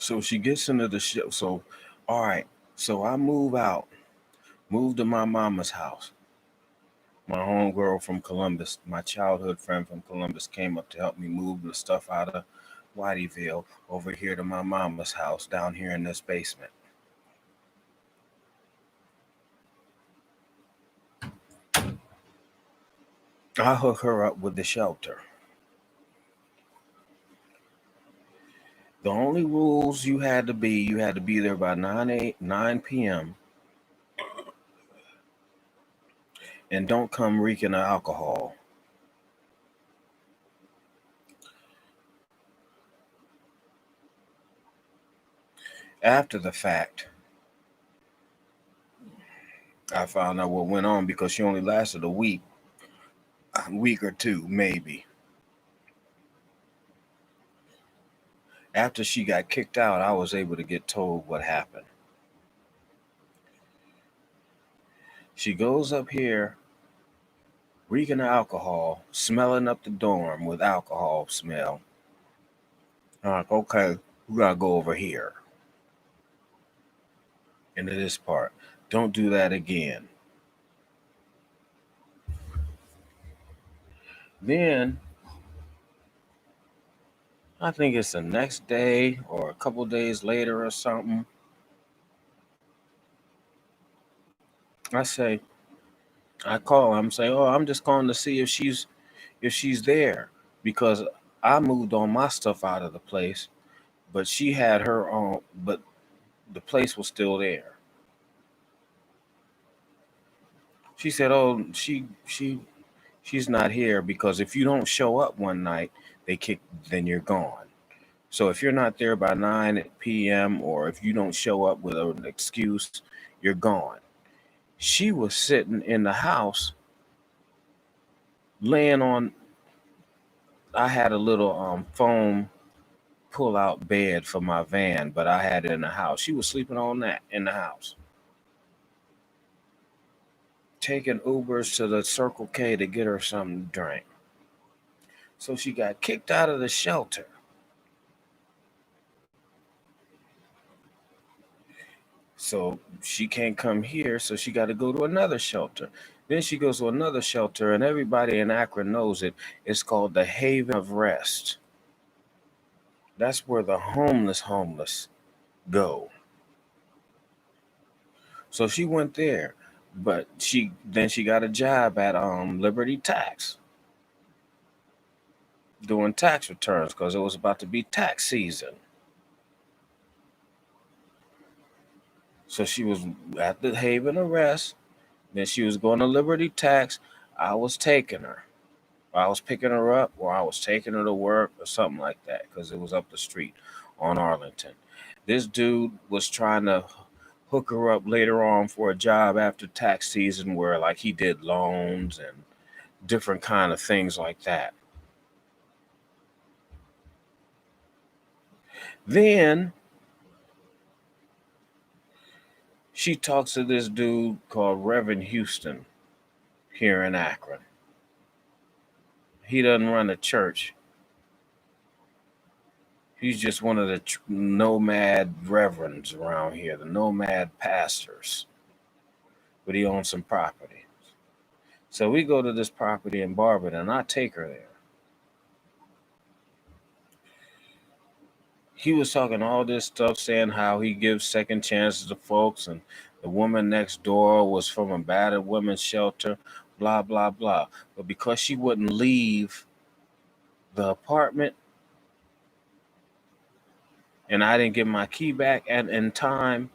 So she gets into the show. So, all right. So I move to my mama's house. My homegirl from Columbus, my childhood friend from Columbus, came up to help me move the stuff out of Whiteyville over here to my mama's house down here in this basement. I hook her up with the shelter. The only rules you had to be there by 9 p.m. and don't come reeking of alcohol. After the fact, I found out what went on because she only lasted a week or two, maybe. After she got kicked out, I was able to get told what happened. She goes up here, reeking of alcohol, smelling up the dorm with alcohol smell. I'm like, okay, we gotta go over here. Into this part. Don't do that again. Then, I think it's the next day or a couple days later or something. I call. I'm saying, oh, I'm just calling to see if she's there because I moved all my stuff out of the place, but she had her own. But the place was still there. She said, oh, she's not here because if you don't show up one night, then you're gone. So if you're not there by 9 p.m. or if you don't show up with an excuse, you're gone. She was sitting in the house laying on. I had a little foam pull out bed for my van, but I had it in the house. She was sleeping on that in the house. Taking Ubers to the Circle K to get her something to drink. So she got kicked out of the shelter. So she can't come here, so she got to go to another shelter. Then she goes to another shelter, and everybody in Akron knows it. It's called the Haven of Rest. That's where the homeless go. So she went there, but she got a job at Liberty Tax doing tax returns because it was about to be tax season. So she was at the Haven of Rest. Then she was going to Liberty Tax. I was taking her. I was picking her up or I was taking her to work or something like that because it was up the street on Arlington. This dude was trying to hook her up later on for a job after tax season where like he did loans and different kind of things like that. Then she talks to this dude called Reverend Houston here in Akron. He doesn't run a church. He's just one of the nomad reverends around here, the nomad pastors. But he owns some property. So we go to this property in Barberton, and I take her there. He was talking all this stuff, saying how he gives second chances to folks, and the woman next door was from a battered women's shelter, blah, blah, blah. But because she wouldn't leave the apartment, and I didn't get my key back in time,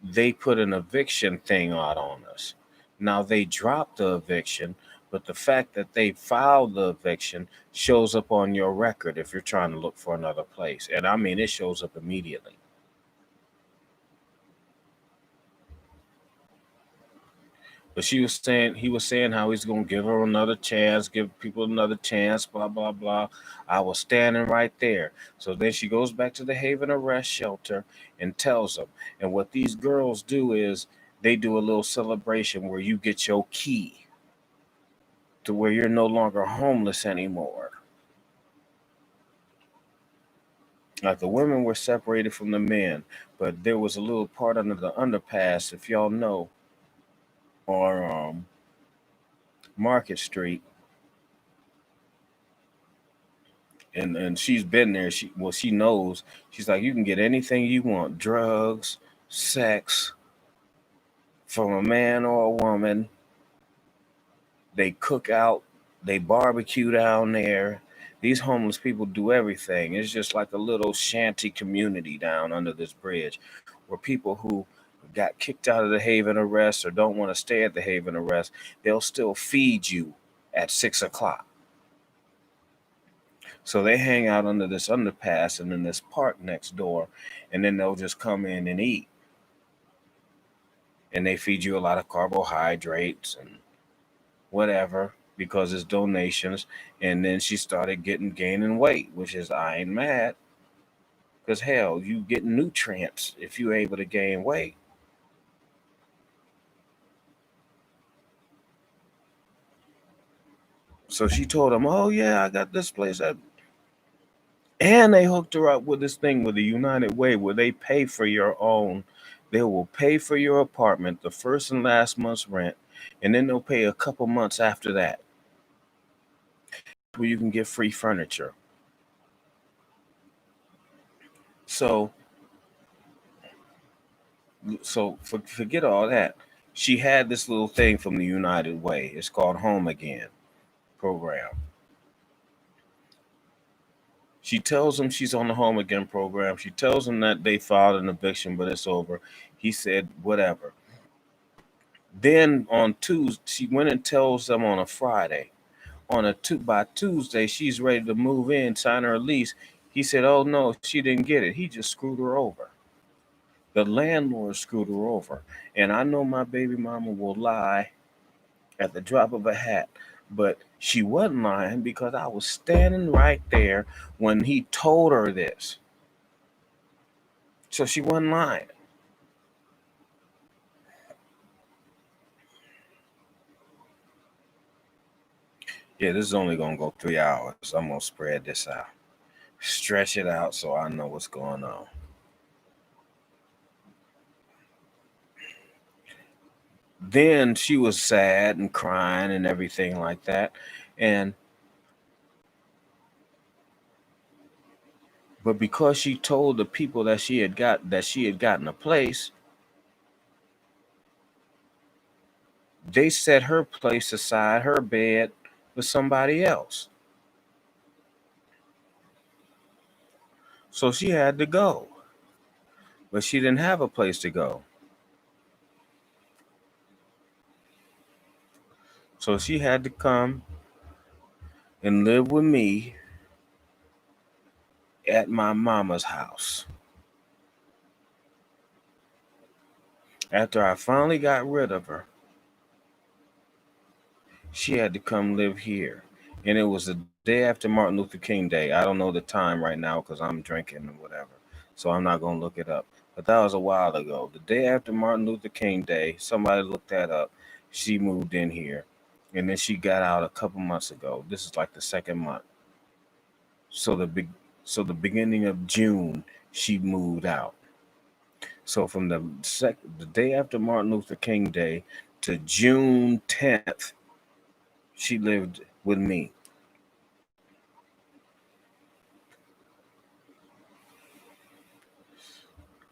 they put an eviction thing out on us. Now they dropped the eviction, but the fact that they filed the eviction shows up on your record if you're trying to look for another place. And I mean, it shows up immediately. But he was saying how he's gonna give her another chance, give people another chance, blah blah blah. I was standing right there. So then she goes back to the Haven Arrest Shelter and tells them. And what these girls do is they do a little celebration where you get your key to where you're no longer homeless anymore. Like the women were separated from the men, but there was a little part under the underpass, if y'all know, on Market Street, and she's been there. She knows. She's like, you can get anything you want, drugs, sex, from a man or a woman. They cook out, they barbecue down there. These homeless people do everything. It's just like a little shanty community down under this bridge, where people who got kicked out of the Haven Arrest or don't want to stay at the Haven Arrest, they'll still feed you at 6 o'clock. So they hang out under this underpass and in this park next door, and then they'll just come in and eat. And they feed you a lot of carbohydrates and whatever because it's donations. And then she started gaining weight, which is, I ain't mad, because hell, you get nutrients if you're able to gain weight. So she told him, oh yeah, I got this place at, and they hooked her up with this thing with the United Way where they pay for your own. They will pay for your apartment the first and last month's rent, and then they'll pay a couple months after that, where you can get free furniture. So forget all that. She had this little thing from the United Way. It's called Home Again program. She tells him she's on the Home Again program. She tells him that they filed an eviction, but it's over. He said, whatever. Then on Tuesday, she went and tells them on a Friday. By Tuesday, she's ready to move in, sign her lease. He said, oh no, she didn't get it. He just screwed her over. The landlord screwed her over. And I know my baby mama will lie at the drop of a hat, but she wasn't lying because I was standing right there when he told her this. So she wasn't lying. Yeah, this is only going to go 3 hours. I'm going to spread this out, stretch it out so I know what's going on. Then she was sad and crying and everything like that. But because she told the people that she had gotten a place, they set her place aside, her bed, with somebody else. So she had to go. But she didn't have a place to go. So she had to come and live with me at my mama's house. After I finally got rid of her, she had to come live here. And it was the day after Martin Luther King Day. I don't know the time right now because I'm drinking or whatever. So I'm not going to look it up. But that was a while ago. The day after Martin Luther King Day, somebody looked that up. She moved in here. And then she got out a couple months ago. This is like the second month. So the beginning of June, she moved out. So from the day after Martin Luther King Day to June 10th, she lived with me.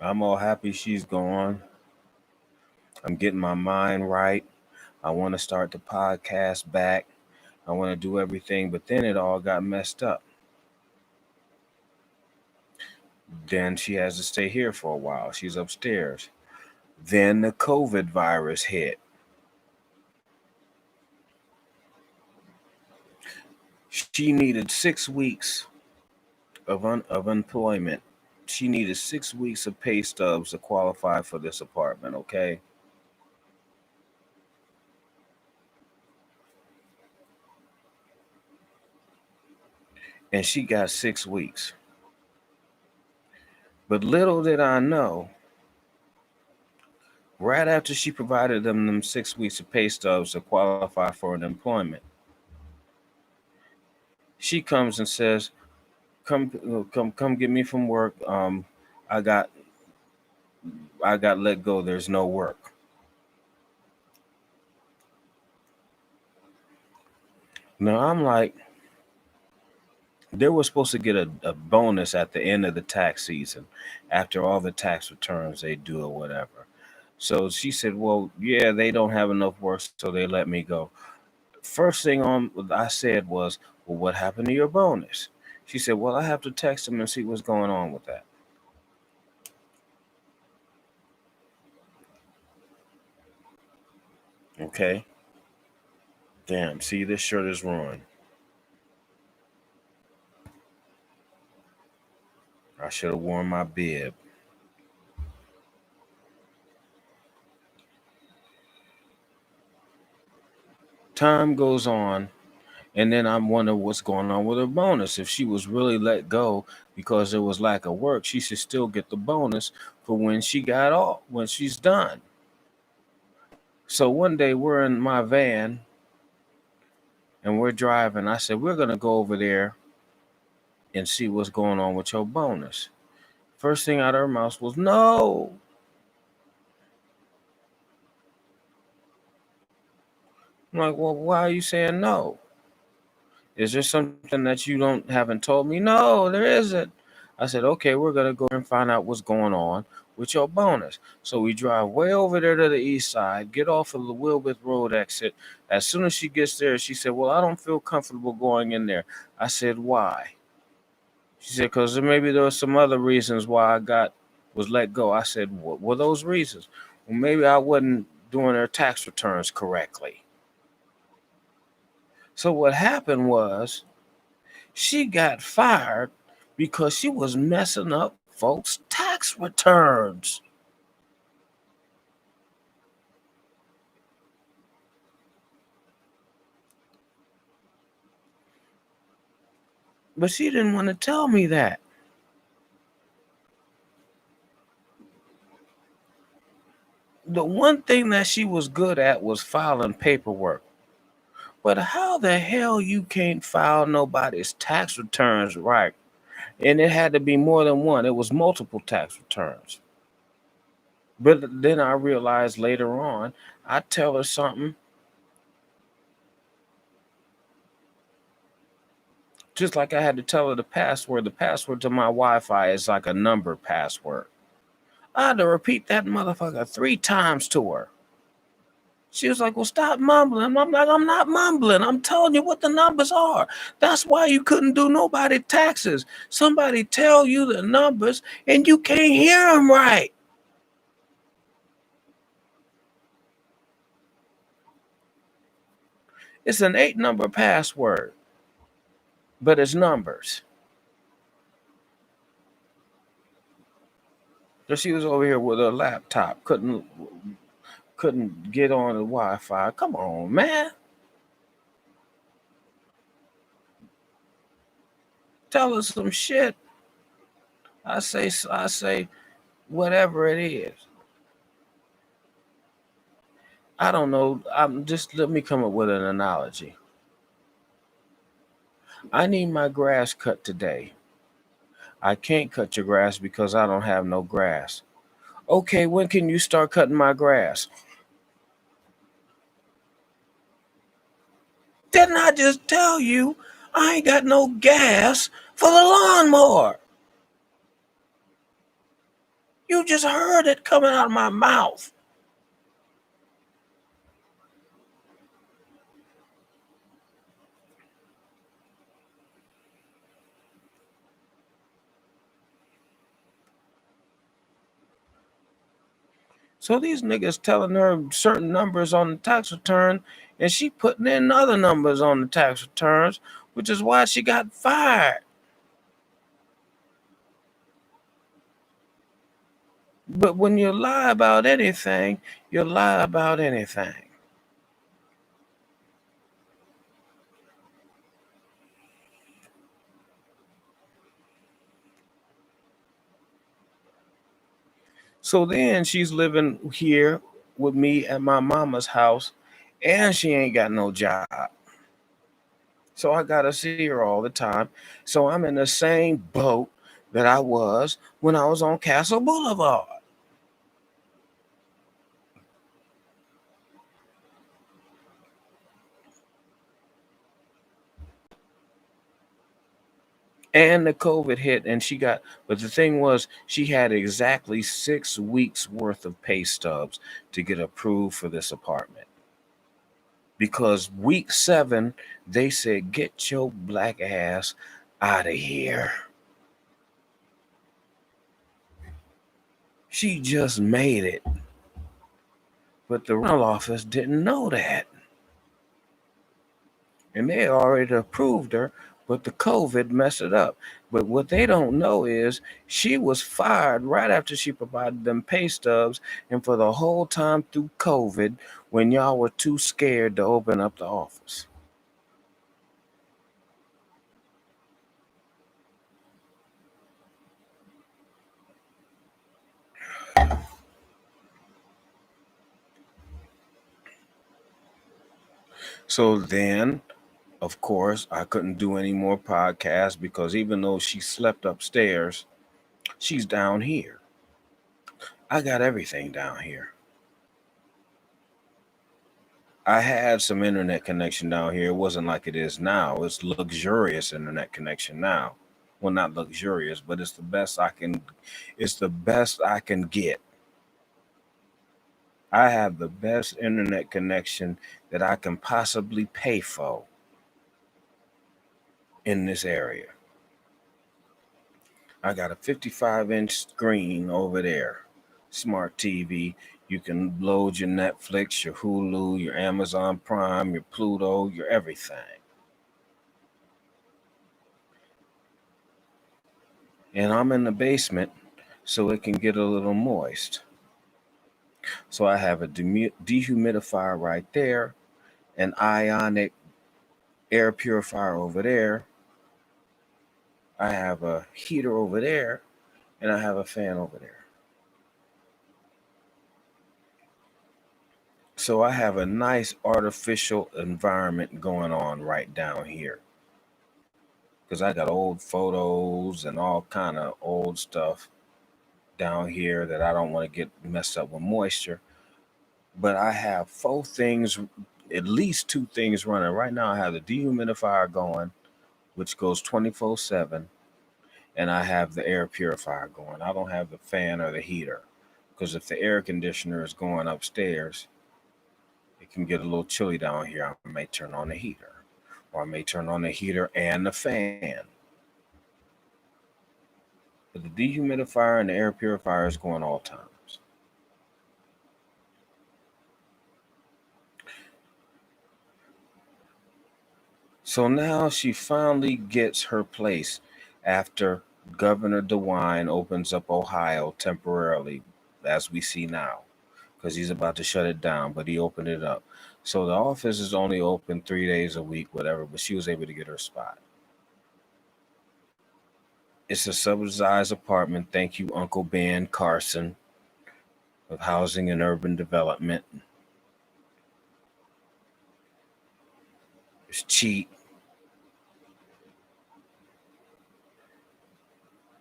I'm all happy she's gone. I'm getting my mind right. I want to start the podcast back. I want to do everything, but then it all got messed up. Then she has to stay here for a while. She's upstairs. Then the COVID virus hit. She needed 6 weeks of employment. She needed 6 weeks of pay stubs to qualify for this apartment, okay? And she got 6 weeks. But little did I know, right after she provided them 6 weeks of pay stubs to qualify for an employment, she comes and says, come get me from work. I got I got let go. There's no work. Now I'm like, they were supposed to get a bonus at the end of the tax season, after all the tax returns they do or whatever. So she said, well, yeah, they don't have enough work, so they let me go. First thing I said was, well, what happened to your bonus? She said, well, I have to text them and see what's going on with that. Okay. Damn, see, this shirt is ruined. I should have worn my bib. Time goes on, and then I'm wondering what's going on with her bonus. If she was really let go because there was lack of work, she should still get the bonus for when she got off, when she's done. So one day we're in my van and we're driving. I said, we're going to go over there and see what's going on with your bonus. First thing out of her mouth was, no. I'm like, well, why are you saying no? Is there something that you haven't told me? No, there isn't. I said, okay, we're gonna go and find out what's going on with your bonus. So we drive way over there to the east side, get off of the Wilbeth Road exit. As soon as she gets there, she said, well, I don't feel comfortable going in there. I said, why? She said, because maybe there were some other reasons why I was let go. I said, what were those reasons? Well, maybe I wasn't doing her tax returns correctly. So what happened was, she got fired because she was messing up folks' tax returns. But she didn't want to tell me that. The one thing that she was good at was filing paperwork. But how the hell you can't file nobody's tax returns right? And it had to be more than one. It was multiple tax returns. But then I realized later on, I tell her something, just like I had to tell her the password. The password to my Wi-Fi is like a number password. I had to repeat that motherfucker 3 times to her. She was like, well, stop mumbling. I'm like, I'm not mumbling. I'm telling you what the numbers are. That's why you couldn't do nobody taxes. Somebody tell you the numbers and you can't hear them right. It's an 8-number password, but it's numbers. So she was over here with her laptop, couldn't get on the Wi-Fi. Come on, man. Tell us some shit. I say whatever it is. I don't know. Let me come up with an analogy. I need my grass cut today. I can't cut your grass because I don't have no grass. Okay, when can you start cutting my grass? Didn't I just tell you I ain't got no gas for the lawnmower? You just heard it coming out of my mouth. So these niggas telling her certain numbers on the tax return, and she putting in other numbers on the tax returns. which is why she got fired. But when you lie about anything, you lie about anything. So then she's living here with me at my mama's house, and she ain't got no job. So I gotta see her all the time. So I'm in the same boat that I was when I was on Castle Boulevard. And the COVID hit, and but the thing was, she had exactly 6 weeks worth of pay stubs to get approved for this apartment. Because week 7, they said, "Get your black ass out of here." She just made it. But the rental office didn't know that. And they already approved her, but the COVID messed it up. But what they don't know is she was fired right after she provided them pay stubs, and for the whole time through COVID, when y'all were too scared to open up the office. So then, of course, I couldn't do any more podcasts because even though she slept upstairs, she's down here. I got everything down here. I had some internet connection down here. It wasn't like it is now. It's luxurious internet connection now. Well, not luxurious, but it's the best I can. It's the best I can get. I have the best internet connection that I can possibly pay for in this area. I got a 55-inch screen over there, smart TV. You can load your Netflix, your Hulu, your Amazon Prime, your Pluto, your everything. And I'm in the basement so it can get a little moist. So I have a dehumidifier right there, an ionic air purifier over there. I have a heater over there, and I have a fan over there. So I have a nice artificial environment going on right down here. Because I got old photos and all kind of old stuff down here that I don't want to get messed up with moisture. But I have 4 things, at least 2 things running. Right now I have the dehumidifier going, which goes 24/7, and I have the air purifier going. I don't have the fan or the heater, because if the air conditioner is going upstairs, it can get a little chilly down here. I may turn on the heater, or I may turn on the heater and the fan. But the dehumidifier and the air purifier is going all times. So now she finally gets her place after Governor DeWine opens up Ohio temporarily, as we see now, because he's about to shut it down, but he opened it up. So the office is only open 3 days a week, whatever, but she was able to get her spot. It's a subsidized apartment. Thank you, Uncle Ben Carson of Housing and Urban Development. It's cheap.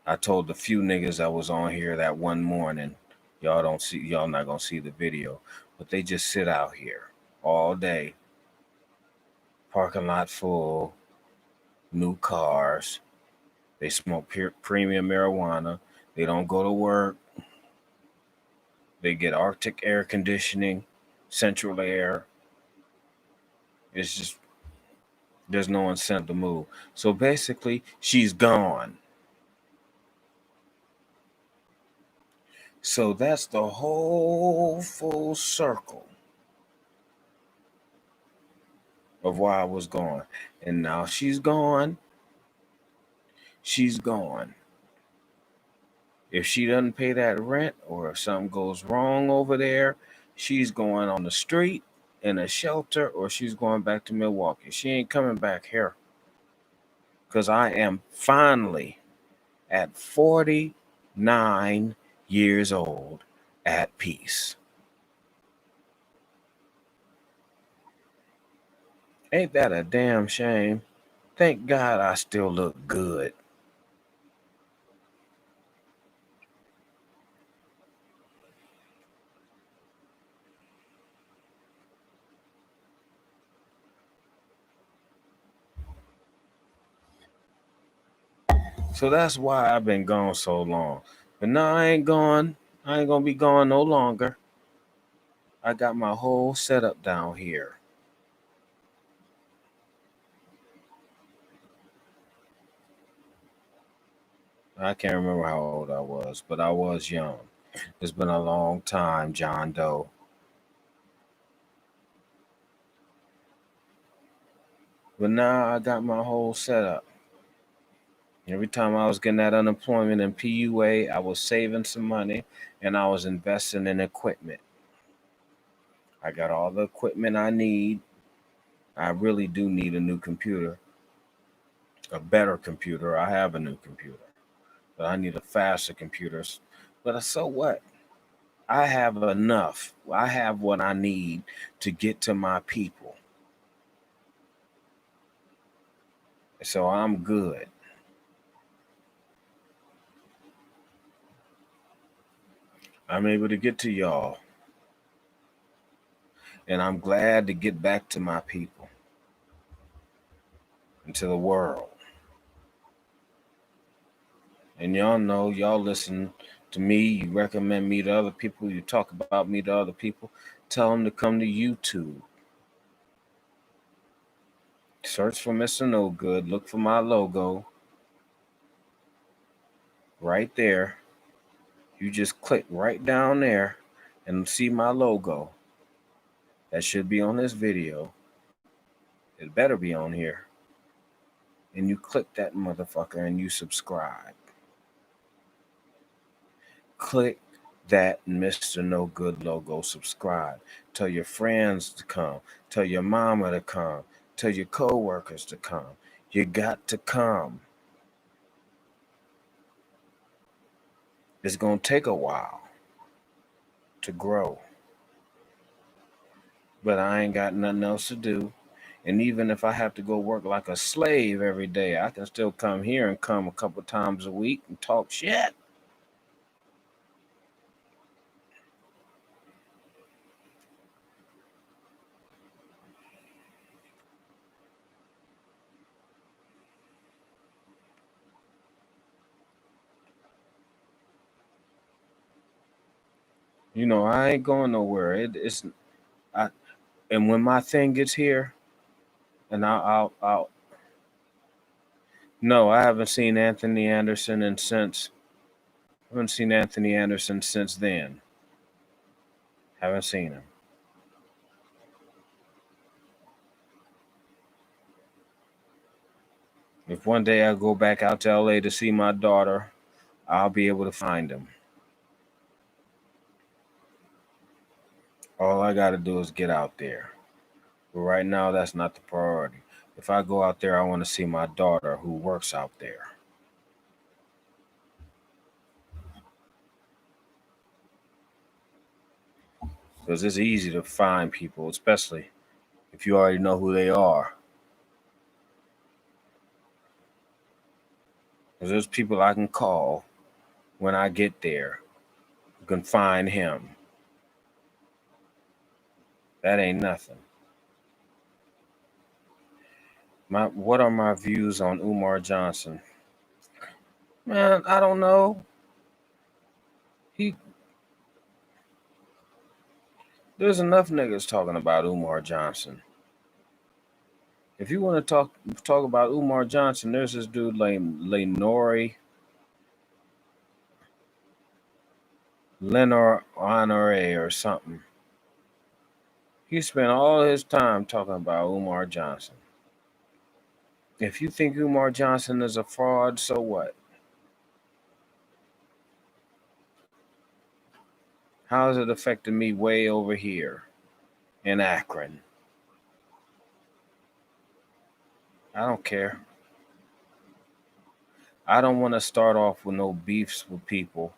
I told the few niggas that was on here that one morning, y'all not gonna see the video, but they just sit out here all day. Parking lot full, new cars. They smoke premium marijuana. They don't go to work. They get Arctic air conditioning, central air. It's just, there's no incentive to move. So basically, she's gone. So that's the whole full circle. of why I was gone. And now she's gone. She's gone. If she doesn't pay that rent or if something goes wrong over there, she's going on the street in a shelter or she's going back to Milwaukee. She ain't coming back here. Because I am finally at 49 years old at peace. Ain't that a damn shame? Thank God I still look good. So that's why I've been gone so long. But now I ain't gone. I ain't gonna be gone no longer. I got my whole setup down here. I can't remember how old I was, but I was young. It's been a long time, John Doe. But now I got my whole setup. Every time I was getting that unemployment in PUA, I was saving some money and I was investing in equipment. I got all the equipment I need. I really do need a new computer, a better computer. I have a new computer, but I need a faster computer. But so what? I have enough. I have what I need to get to my people. So I'm good. I'm able to get to y'all. And I'm glad to get back to my people and to the world. And y'all know, y'all listen to me, you recommend me to other people, you talk about me to other people, tell them to come to YouTube. Search for MrNoGood, look for my logo right there. You just click right down there and see my logo. That should be on this video. It better be on here. And you click that motherfucker and you subscribe. Click that MrNoGood logo, subscribe. Tell your friends to come. Tell your mama to come. Tell your co-workers to come. You got to come. It's going to take a while to grow. But I ain't got nothing else to do. And even if I have to go work like a slave every day, I can still come here and come a couple times a week and talk shit. You know, I ain't going nowhere. And when my thing gets here, and I'll no, I haven't seen Anthony Anderson I haven't seen Anthony Anderson since then. Haven't seen him. If one day I go back out to LA to see my daughter, I'll be able to find him. All I got to do is get out there. But right now, that's not the priority. If I go out there, I want to see my daughter who works out there. Because it's easy to find people, especially if you already know who they are. Because there's people I can call when I get there who can find him. That ain't nothing. What are my views on Umar Johnson? Man, I don't know. There's enough niggas talking about Umar Johnson. If you want to talk about Umar Johnson, there's this dude Lenore Honore or something. He spent all his time talking about Umar Johnson. If you think Umar Johnson is a fraud, so what? How has it affected me way over here in Akron? I don't care. I don't want to start off with no beefs with people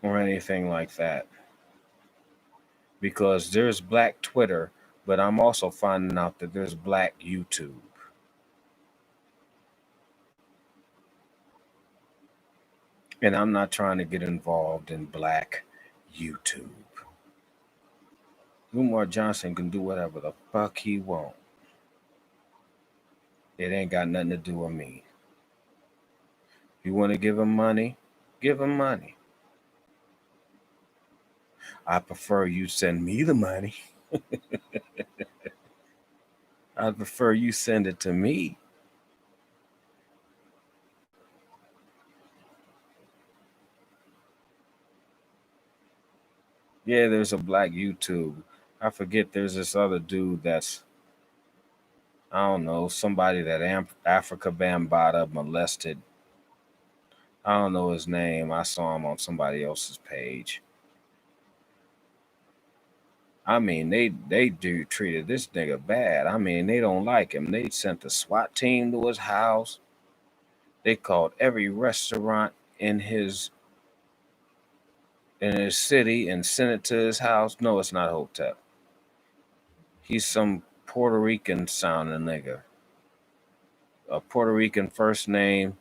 or anything like that. Because there's black Twitter, but I'm also finding out that there's black YouTube. And I'm not trying to get involved in black YouTube. Umar Johnson can do whatever the fuck he want. It ain't got nothing to do with me. If you want to give him money, give him money. I prefer you send me the money. I prefer you send it to me. Yeah, there's a black YouTube. I forget there's this other dude that's, I don't know, somebody that Africa Bambaataa molested. I don't know his name. I saw him on somebody else's page. I mean, they treated this nigga bad. I mean, they don't like him. They sent the SWAT team to his house. They called every restaurant in his city and sent it to his house. No, it's not Hotep. He's some Puerto Rican sounding nigga. A Puerto Rican first name.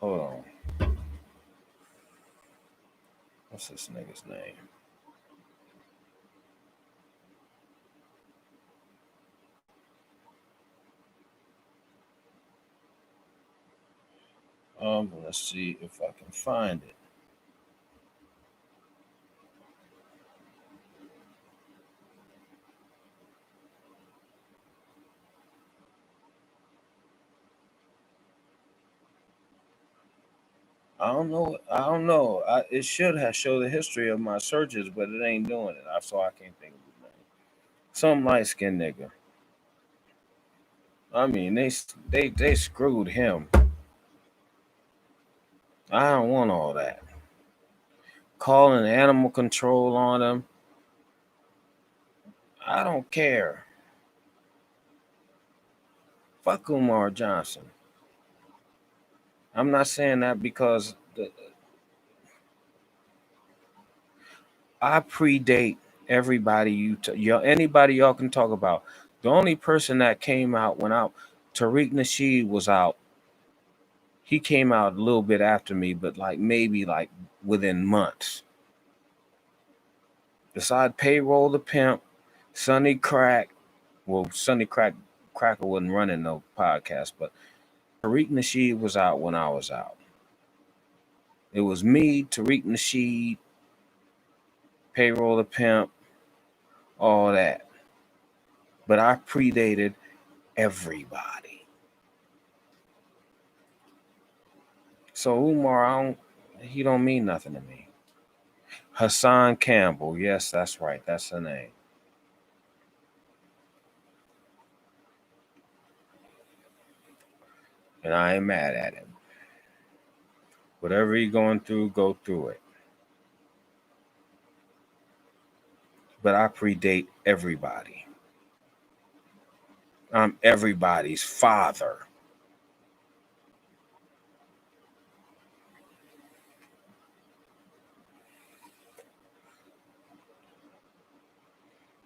Hold on. What's this nigga's name? Let's see if I can find it. I don't know. It should have showed the history of my searches, but it ain't doing it. So I can't think of his name. Some light skinned nigga. I mean, they screwed him. I don't want all that. Calling animal control on him. I don't care. Fuck Umar Johnson. I'm not saying that because I predate everybody anybody y'all can talk about. The only person that came out when Tariq Nasheed was out. He came out a little bit after me, but maybe within months. Besides Payroll the Pimp, Sonny Crack. Well, Sonny Cracker wasn't running no podcast, but Tariq Nasheed was out when I was out. It was me, Tariq Nasheed, Payroll the Pimp, all that. But I predated everybody. So Umar, he don't mean nothing to me. Hassan Campbell, yes, that's right. That's the name. And I ain't mad at him. Whatever he's going through, go through it. But I predate everybody. I'm everybody's father.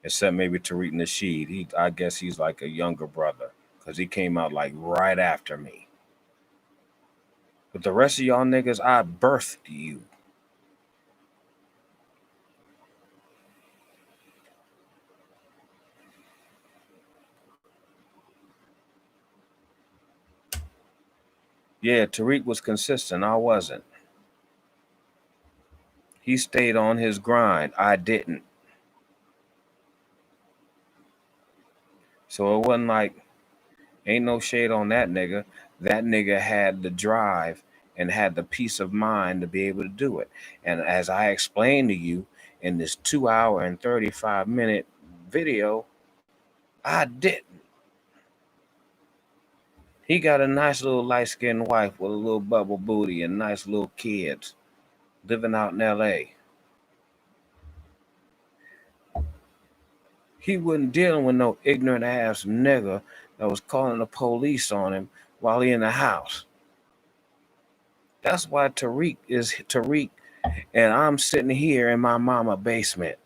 Except maybe Tariq Nasheed. I guess he's like a younger brother because he came out right after me. But the rest of y'all niggas, I birthed you. Yeah, Tariq was consistent. I wasn't. He stayed on his grind. I didn't. So it wasn't ain't no shade on that nigga. That nigga had the drive and had the peace of mind to be able to do it. And as I explained to you in this 2 hour and 35 minute video, I didn't. He got a nice little light-skinned wife with a little bubble booty and nice little kids living out in LA. He wasn't dealing with no ignorant ass nigga that was calling the police on him while he in the house. That's why Tariq is Tariq, and I'm sitting here in my mama basement.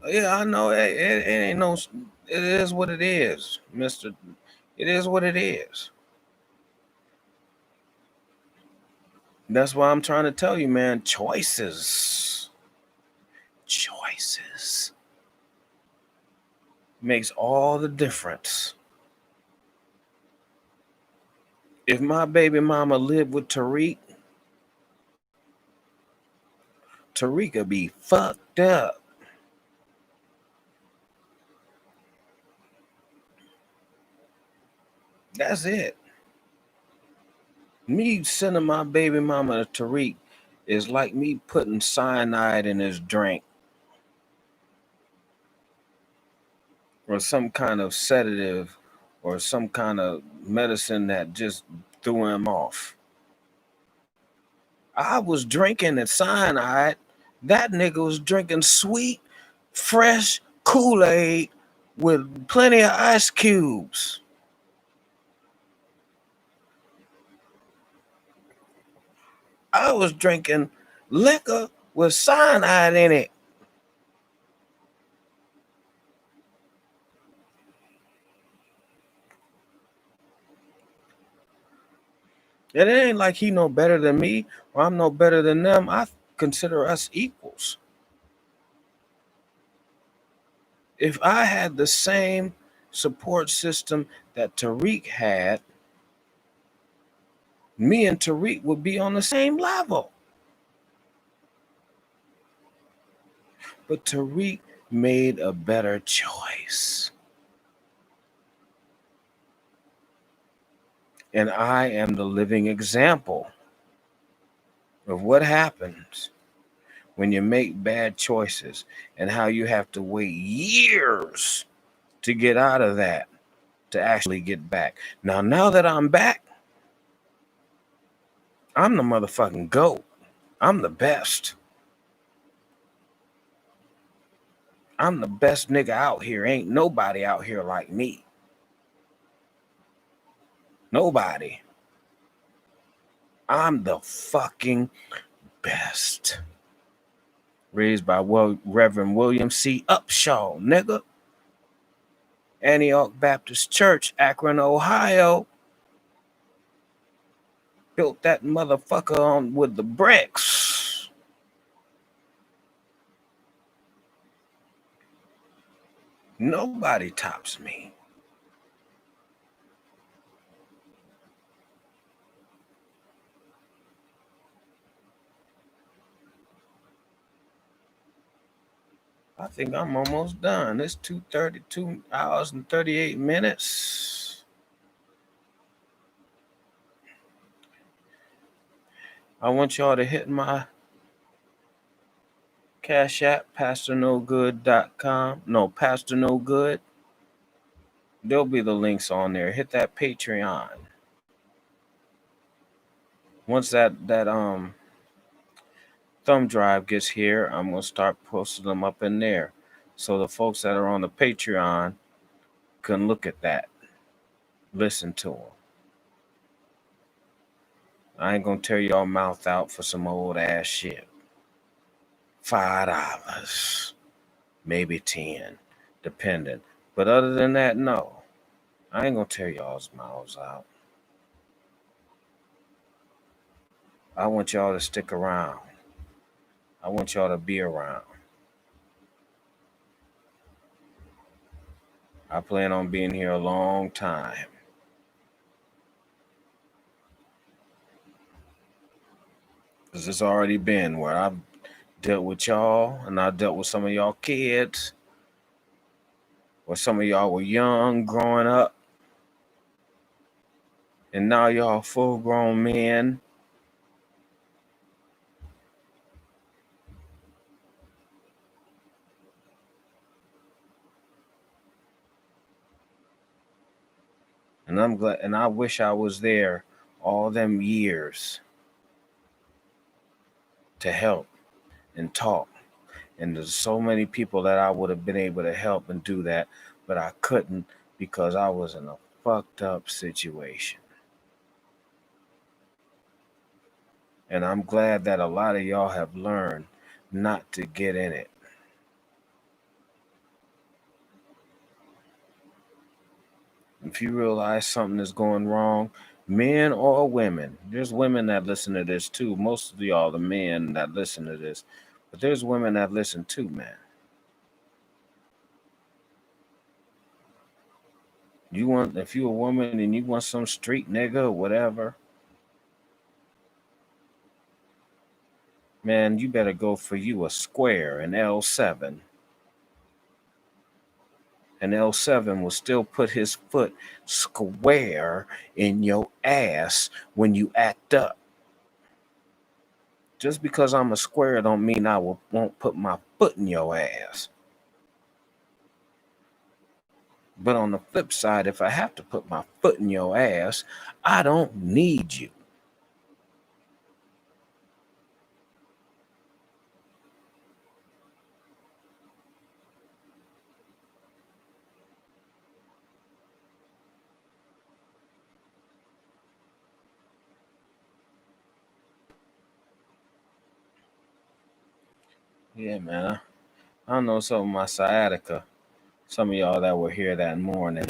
Yeah, I know it ain't no. It is what it is, Mister. It is what it is. That's why I'm trying to tell you, man. Choices makes all the difference. If my baby mama lived with Tariq would be fucked up. That's it. Me sending my baby mama to Tariq is like me putting cyanide in his drink or some kind of sedative or some kind of medicine that just threw him off. I was drinking the cyanide. That nigga was drinking sweet, fresh Kool-Aid with plenty of ice cubes. I was drinking liquor with cyanide in it. And it ain't like he no better than me or I'm no better than them. I consider us equals. If I had the same support system that Tariq had, me and Tariq would be on the same level. But Tariq made a better choice. And I am the living example of what happens when you make bad choices and how you have to wait years to get out of that, to actually get back. Now that I'm back, I'm the motherfucking GOAT. I'm the best. I'm the best nigga out here. Ain't nobody out here like me. Nobody. I'm the fucking best. Raised by Reverend William C. Upshaw, nigga. Antioch Baptist Church, Akron, Ohio. Built that motherfucker on with the bricks. Nobody tops me. I think I'm almost done. It's 2 hours and 38 minutes. I want y'all to hit my Cash App, PastorNoGood.com. No, PastorNoGood. There'll be the links on there. Hit that Patreon. Once that thumb drive gets here, I'm gonna start posting them up in there, so the folks that are on the Patreon can look at that, listen to them. I ain't gonna tear y'all mouth out for some old ass shit. $5, maybe 10, depending. But other than that, no, I ain't gonna tear y'all's mouths out. I want y'all to stick around. I want y'all to be around. I plan on being here a long time. Because it's already been where I've dealt with y'all and I dealt with some of y'all kids, or some of y'all were young growing up, and now y'all full grown men. And I'm glad, and I wish I was there all them years to help and talk. And there's so many people that I would have been able to help and do that, but I couldn't because I was in a fucked up situation. And I'm glad that a lot of y'all have learned not to get in it. If you realize something is going wrong, men or women, there's women that listen to this too. Most of y'all, the men that listen to this, but there's women that listen too, man. If you a woman and you want some street nigga or whatever, man, you better go for you a square, an L7. An L7 will still put his foot square in your ass when you act up. Just because I'm a square don't mean I won't put my foot in your ass. But on the flip side, if I have to put my foot in your ass, I don't need you. Yeah, man. I know some of my sciatica. Some of y'all that were here that morning.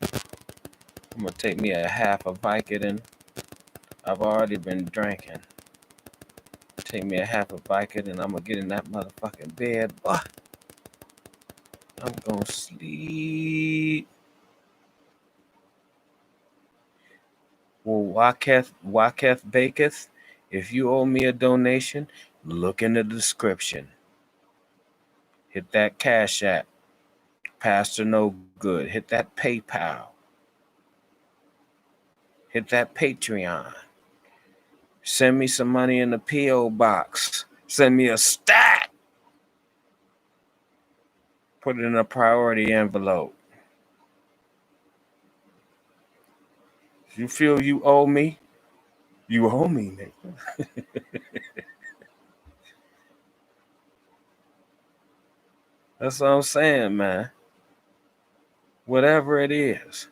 I'm gonna take me a half a Vicodin. I've already been drinking. Take me a half a Vicodin and I'm gonna get in that motherfucking bed. I'm gonna sleep. Well, Waketh Baketh, if you owe me a donation, look in the description. Hit that Cash App, PastorNoGood. Hit that PayPal. Hit that Patreon. Send me some money in the P.O. box. Send me a stack. Put it in a priority envelope. If you feel you owe me, you owe me, nigga. That's what I'm saying, man. Whatever it is.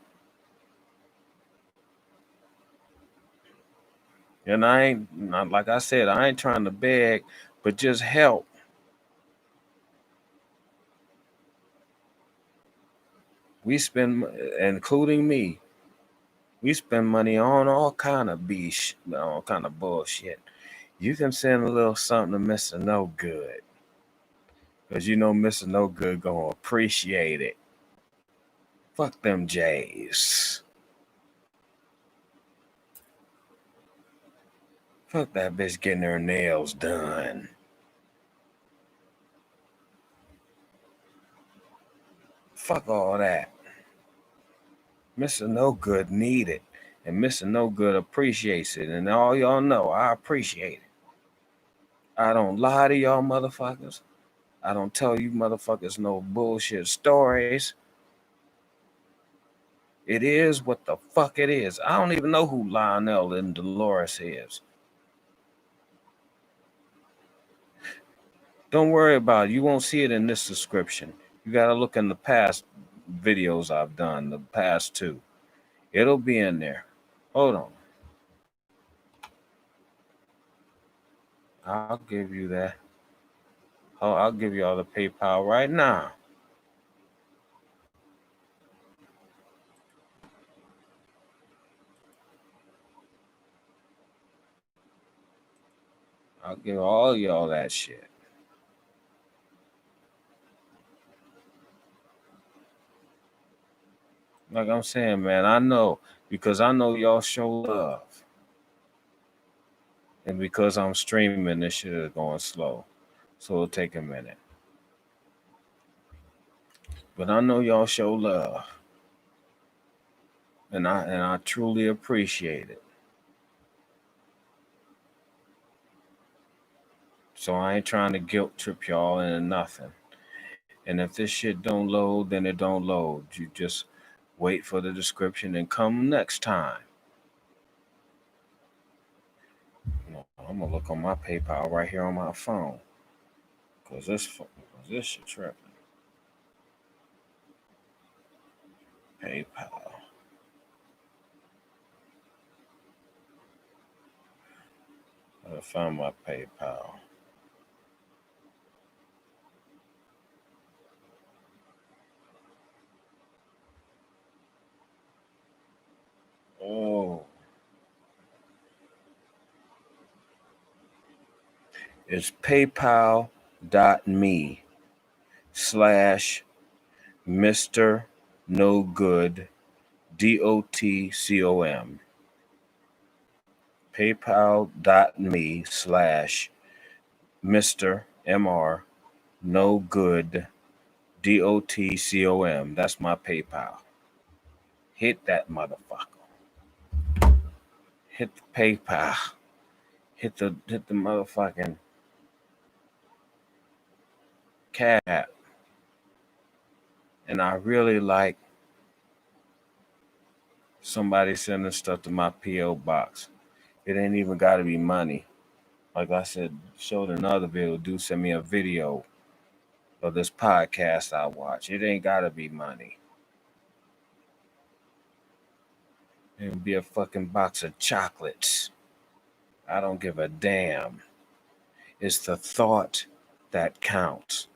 And I ain't, not like I said, I ain't trying to beg, but just help. We spend, including me, we spend money on all kind of all kind of bullshit. You can send a little something to MrNoGood, because you know MrNoGood gonna appreciate it. Fuck them J's. Fuck that bitch getting her nails done. Fuck all that. MrNoGood need it, and MrNoGood appreciates it, and all y'all know I appreciate it. I don't lie to y'all motherfuckers. I don't tell you motherfuckers no bullshit stories. It is what the fuck it is. I don't even know who Lionel and Dolores is. Don't worry about it. You won't see it in this description. You got to look in the past videos I've done, the past two. It'll be in there. Hold on. I'll give you that. Oh, I'll give you all the PayPal right now. I'll give all y'all that shit. Like I'm saying, man, I know, because I know y'all show love. And because I'm streaming, this shit is going slow. So it'll take a minute. But I know y'all show love. And I truly appreciate it. So I ain't trying to guilt trip y'all into nothing. And if this shit don't load, then it don't load. You just wait for the description and come next time. I'm gonna look on my PayPal right here on my phone. Cause this shit tripping. PayPal. I found my PayPal. Oh. It's paypal.me/MrNoGood DOTCOM. PayPal.me/MrNoGood DOTCOM. That's my PayPal. Hit that motherfucker. Hit the PayPal. Hit the motherfucking cap. And I really like somebody sending stuff to my P.O. box. It ain't even got to be money. Like I said, showed another video, do send me a video of this podcast I watch. It ain't got to be money. It can be a fucking box of chocolates. I don't give a damn. It's the thought that counts.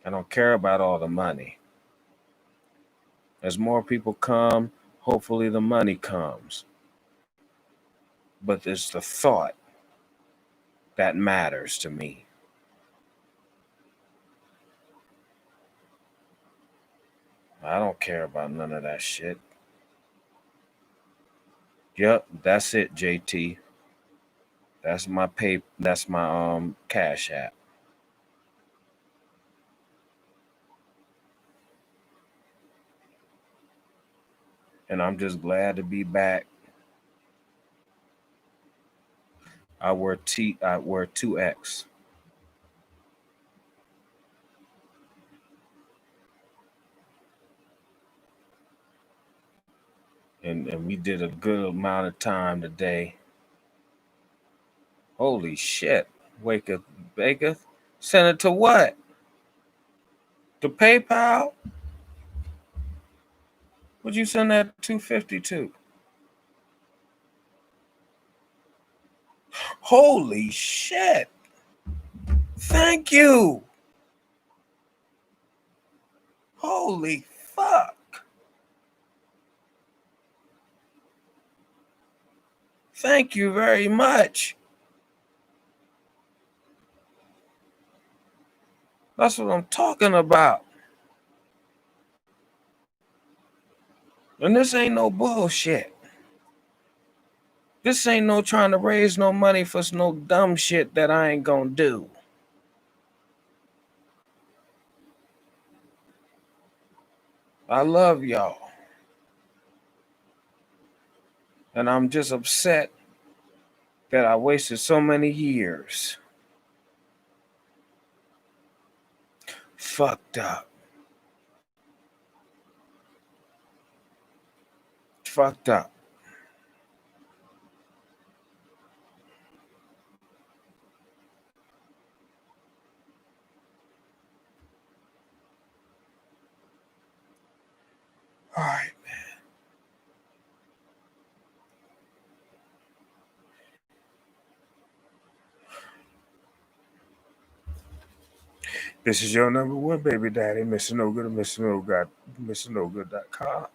I don't care about all the money. As more people come, hopefully the money comes. But it's the thought that matters to me. I don't care about none of that shit. Yep, that's it, JT. That's my Cash App. And I'm just glad to be back. I wear 2X. And we did a good amount of time today. Holy shit. Waketh Baketh. Send it to what? To PayPal? Would you send that $250 to? Holy shit. Thank you. Holy fuck. Thank you very much. That's what I'm talking about. And this ain't no bullshit. This ain't no trying to raise no money for no dumb shit that I ain't gonna do. I love y'all. And I'm just upset that I wasted so many years. Fucked up. Fucked up. All right, man. This is your number one baby daddy, MrNoGood, MrNoGood, MrNoGood.com.